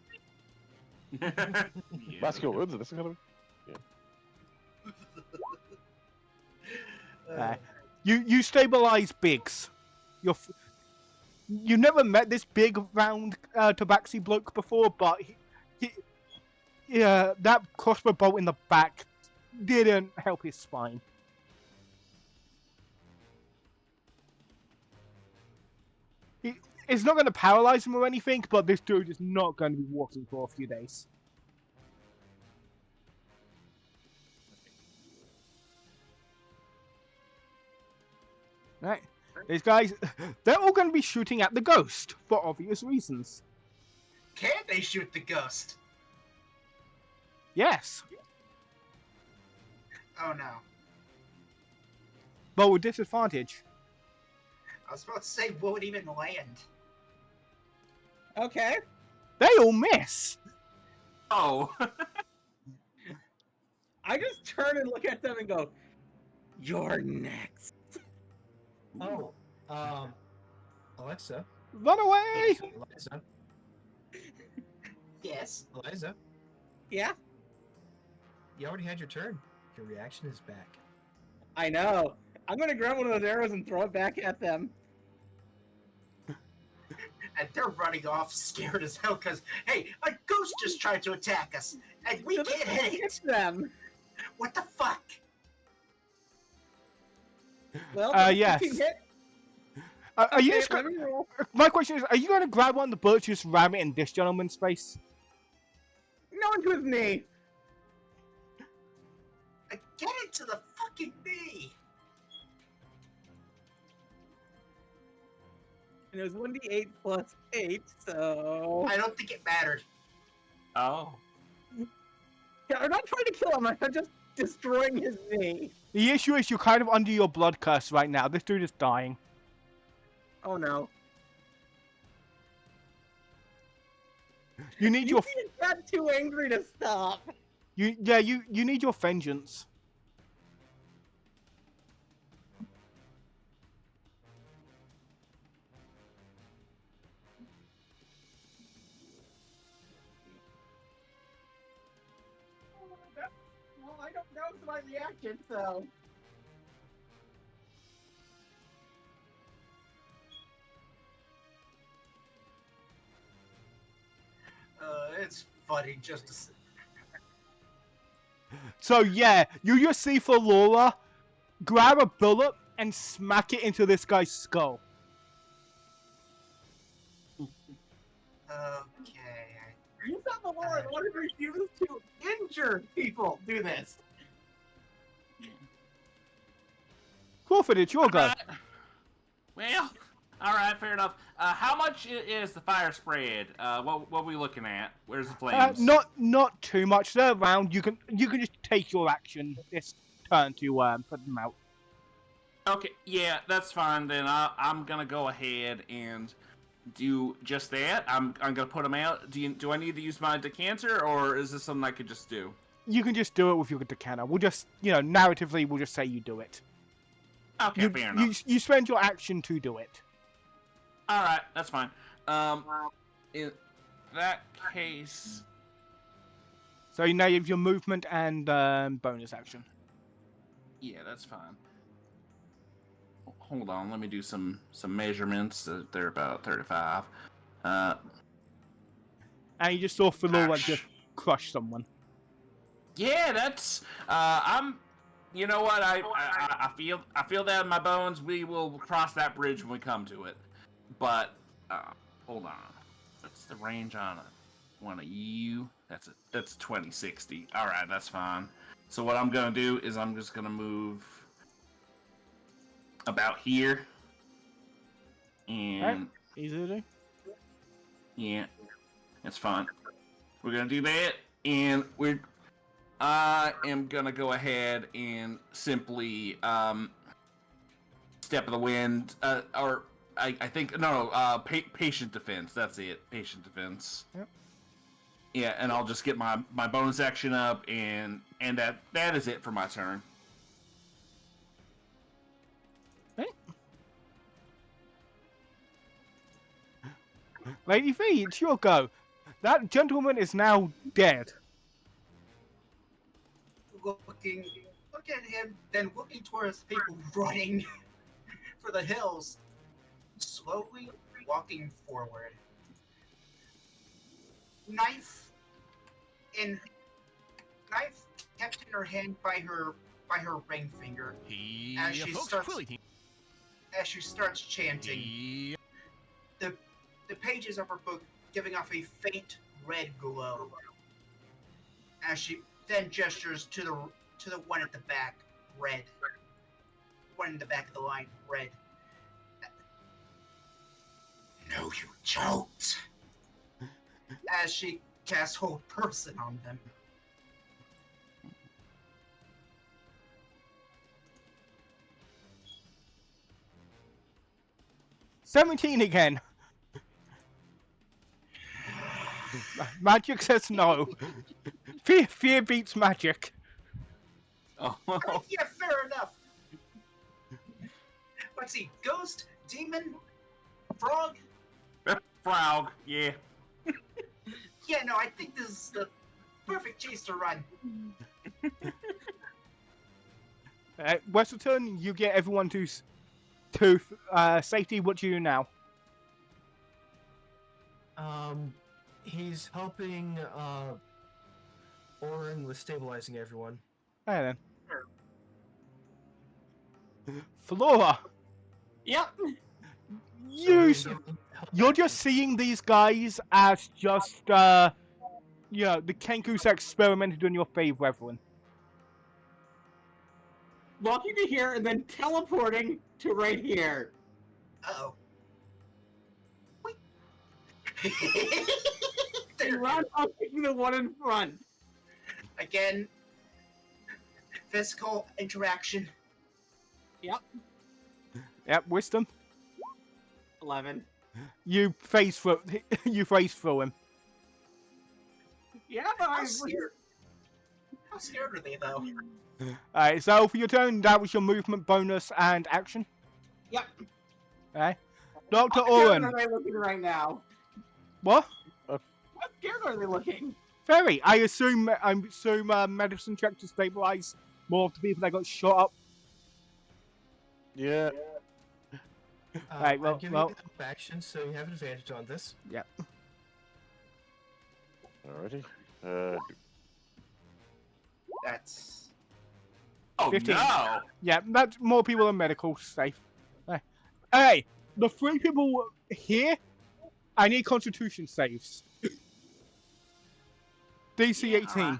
Mass cure wounds in this economy? You stabilize Biggs. You never met this big round tabaxi bloke before, but that crossbow bolt in the back didn't help his spine. It's not going to paralyze him or anything, but this dude is not going to be walking for a few days. Right. These guys, they're all going to be shooting at the ghost for obvious reasons. Can they shoot the ghost? Yes. Oh no. But with disadvantage. I was about to say, what would even land? Okay. They all miss. Oh. I just turn and look at them and go, "You're next." Oh, Alexa. Run away! Eliza. Yes. Eliza, Yeah, you already had your turn. Your reaction is back. I know. I'm gonna grab one of those arrows and throw it back at them. And they're running off scared as hell because, hey, a ghost just tried to attack us, and we So can't let's hit it. them. What the fuck? Well, yes. 15 hit. Are you Okay, just let me roll. My question is, are you going to grab one of the bullets, just ram it in this gentleman's face? No into his knee. Get into the fucking knee. And it was 1d8 plus 8, so... I don't think it mattered. Oh. Yeah, I'm not trying to kill him, I'm just destroying his knee. The issue is you're kind of under your blood curse right now. This dude is dying. Oh no. You need your... He's not too angry to stop. You need your vengeance. Well, I don't know my reaction, so... It's funny just to see. So yeah, you just see Flora grab a bullet and smack it into this guy's skull. Okay. You saw the Lord, what if he refuses to injure people do this? Crawford, it's your go. Well, all right, fair enough. How much is the fire spread? What are we looking at? Where's the flames? Not too much. They're around. You can just take your action this turn to put them out. Okay, yeah, that's fine. Then I'm gonna go ahead and do just that. I'm gonna put them out. Do I need to use my decanter, or is this something I could just do? You can just do it with your decanter. We'll just, narratively, we'll just say you do it. Okay, fair enough. You spend your action to do it. All right, that's fine. In that case, So you now have your movement and bonus action. yeah, that's fine. Hold on, let me do some measurements. They're about 35. And you just saw Flora just crush someone. Yeah, that's. I'm. You know what? I feel that in my bones. We will cross that bridge when we come to it. But hold on. What's the range on it? One of you. That's a 2060. All right, that's fine. So what I'm gonna do is I'm just gonna move about here. And Right. Easy to do. yeah, it's fine. We're gonna do that, and I am gonna go ahead and simply step of the wind, or I think patient defense. That's it, patient defense. Yep. Yeah, and I'll just get my bonus action up, and that is it for my turn. Lady V, it's your go. That gentleman is now dead. Look at him, then looking towards people running for the hills, slowly walking forward. Knife kept in her hand by her ring finger as she starts chanting. The pages of her book giving off a faint red glow as she then gestures to the one at the back, red. One in the back of the line, red. No, you don't. As she casts hold person on them. "17 again." Magic says no. Fear beats magic. Oh, Yeah, fair enough. Let's see, ghost, demon, frog. frog. Yeah. Yeah, no, I think this is the perfect chase to run. Westleton, you get everyone to safety. What do you do now? He's helping Orin with stabilizing everyone. Hey then. Flora, Yep. you're just seeing these guys as just the Kenku's experimented on your faith, brethren. Walking to here and then teleporting to right here. Uh-oh. Wait. And There round up picking the one in front. again, physical interaction. Yep, wisdom. 11. You face through. You face through him. Yeah, but How scared? How scared are they though? Alright, so for your turn, that was your movement bonus and action. Yep. Okay. Dr. How scared Oren. are they looking right now? What? How scared are they looking? Very. I assume medicine check to stabilize more of the people that got shot up. Yeah. Right, well- I'm giving well- you the action, so you have an advantage on this. Yep. Alrighty. That's Oh 15. no! Yeah, that's more people than medical safe. Hey, the 3 people here, I need constitution saves. DC Yeah, 18.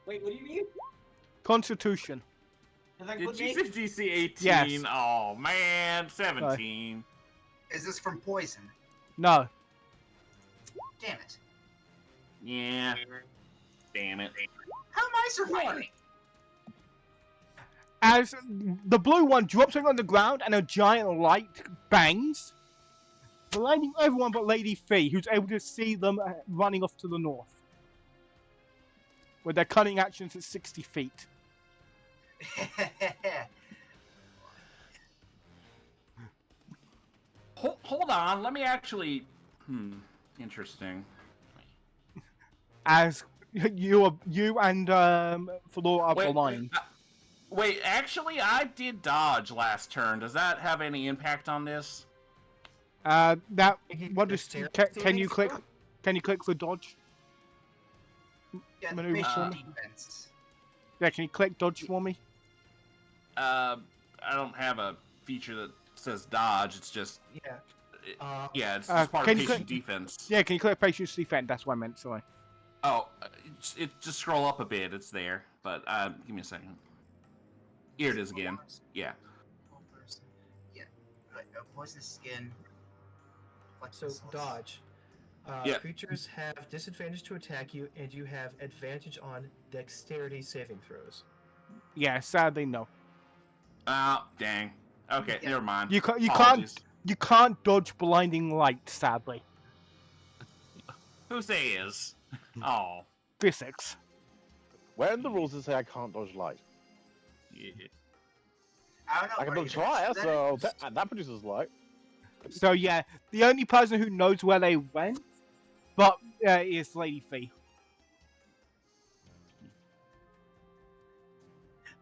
Wait, what do you mean? Constitution. Does that Did include you me? say DC 18? Yes. Oh man, 17. is this from poison? No. Damn it! Yeah. Damn it. How am I surviving? As the blue one drops it on the ground and a giant light bangs, blinding everyone but Lady Fee, who's able to see them running off to the north. With their cunning actions at 60 feet. Hold on, let me actually. Interesting. As you and Flora are Wait, blind. Wait, actually, I did dodge last turn. Does that have any impact on this? That Making what a does dexterity can you saving click? throw? Can you click for dodge? Yeah, Maneuver basic for me. defense. Yeah, can you click dodge for me? I don't have a feature that says dodge. It's just Yeah. yeah, it's Uh, just part can of you patient click- defense. Yeah, can you click patience defend? That's what I meant. Sorry. Oh, it just scroll up a bit. It's there, but give me a second. Here it is again. Yeah. Yeah. Right, poisonous skin. So dodge. Yeah. Creatures have disadvantage to attack you, and you have advantage on dexterity saving throws. Yeah, sadly no. Oh, dang. Okay, Yeah. never mind. You can't Apologies. you can't dodge blinding light. Sadly, Who says? Oh. physics. Where in the rules does it say I can't dodge light? Yeah. I don't know. I can Marty, dodge fire, that- so that produces light. So yeah, the only person who knows where they went, but is Lady Fee.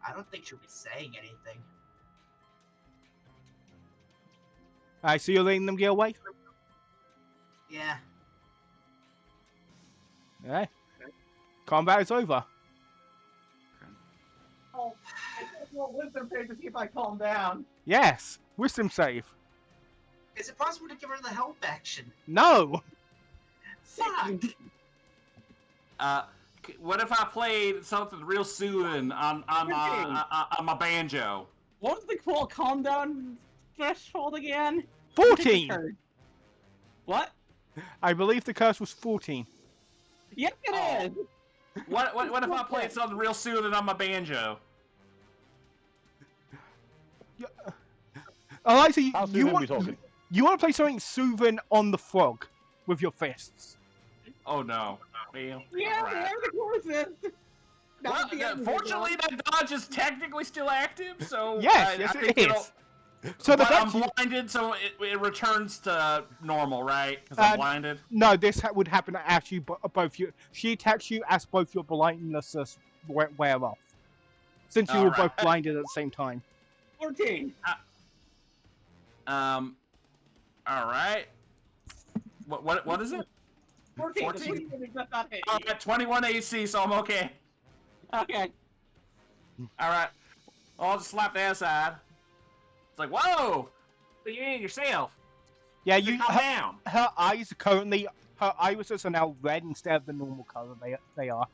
I don't think she'll be saying anything. Alright, so you're letting them get away. Yeah. Alright. Combat is over. Oh, I just want wisdom save to see if I calm down. Yes, wisdom save. Is it possible to give her the help action? No. Fuck! What if I played something real soothing on my banjo? What was the cool calm down threshold again? 14. What? I believe the curse was 14. Yes, it Oh. is. What if I played something real soothing on my banjo? Eliza, How soon are we talking? you want to play something soothing on the frog with your fists. Oh no. Well, Yeah, alright. there the course is. Well, Not the end of it, fortunately, that dodge is technically still active, so Yes, I yes think it it'll- is. So the but I'm fact blinded, so it returns to normal, right? Because I'm Uh, blinded. no, this would happen after you both you. She attacks you as both your blindnesses wear off. Since you were Alright. both blinded at the same time. 14. All right. What is it? 14. 14? 14 does not hit. I got 21 AC, so I'm okay. Okay. All right. I'll just slap that aside. It's like, whoa! You ain't yourself. Yeah, You you. calm down. Her eyes are currently her irises are now red instead of the normal color they are.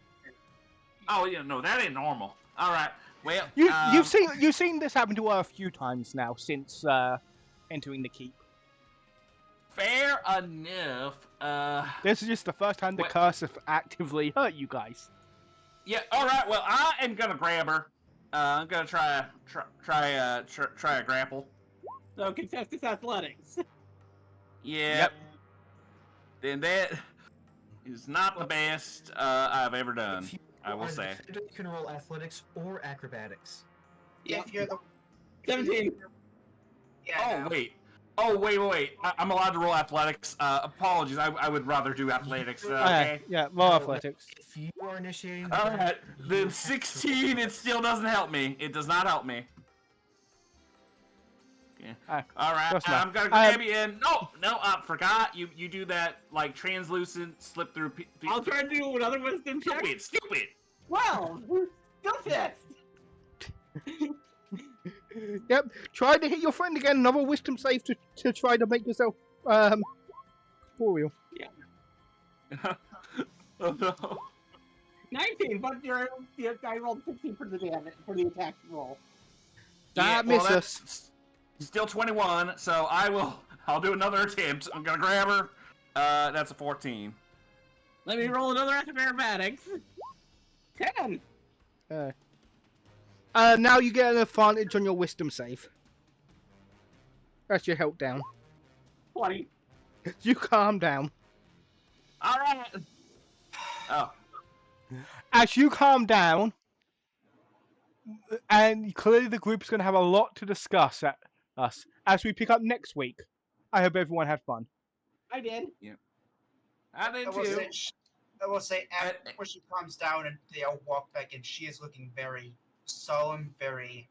Oh, yeah, no, that ain't normal. All right. Well, You've seen this happen to her a few times now since entering the keep. fair enough. This is just the first time the What? curse has actively hurt you guys. Yeah. All right. Well, I am gonna grab her. I'm gonna try a grapple. So contest this athletics. Yeah. Yep. Then that is not the best I've ever done. If you I will are the say. defender, you can roll athletics or acrobatics. If you're the 17. yeah. Oh wait. Oh wait. I'm allowed to roll athletics. Apologies. I would rather do athletics. Okay. Yeah, roll No, athletics. If you are initiating, All the right. you Then have to 16. It still doesn't help me. It does not help me. Yeah. All right. That's fine. I'm gonna grab you in. No. I forgot. You do that like translucent slip through. I'll try to do another wisdom check. Stupid. 12. Still test. Yep. Try to hit your friend again. Another wisdom save to try to make yourself corporeal. Oh no. 19, but I rolled 16 for the damage for the attack roll. That well, misses. that's still 21. So I'll do another attempt. I'm gonna grab her. That's a 14. Let me roll another acrobatics. 10. Now you get an advantage on your wisdom save. That's your help down. 20. You calm down. All right. Oh. As you calm down, and clearly the group's going to have a lot to discuss at us as we pick up next week. I hope everyone had fun. I did. I did I will too. say, when she calms down and they all walk back in, she is looking very solemn, very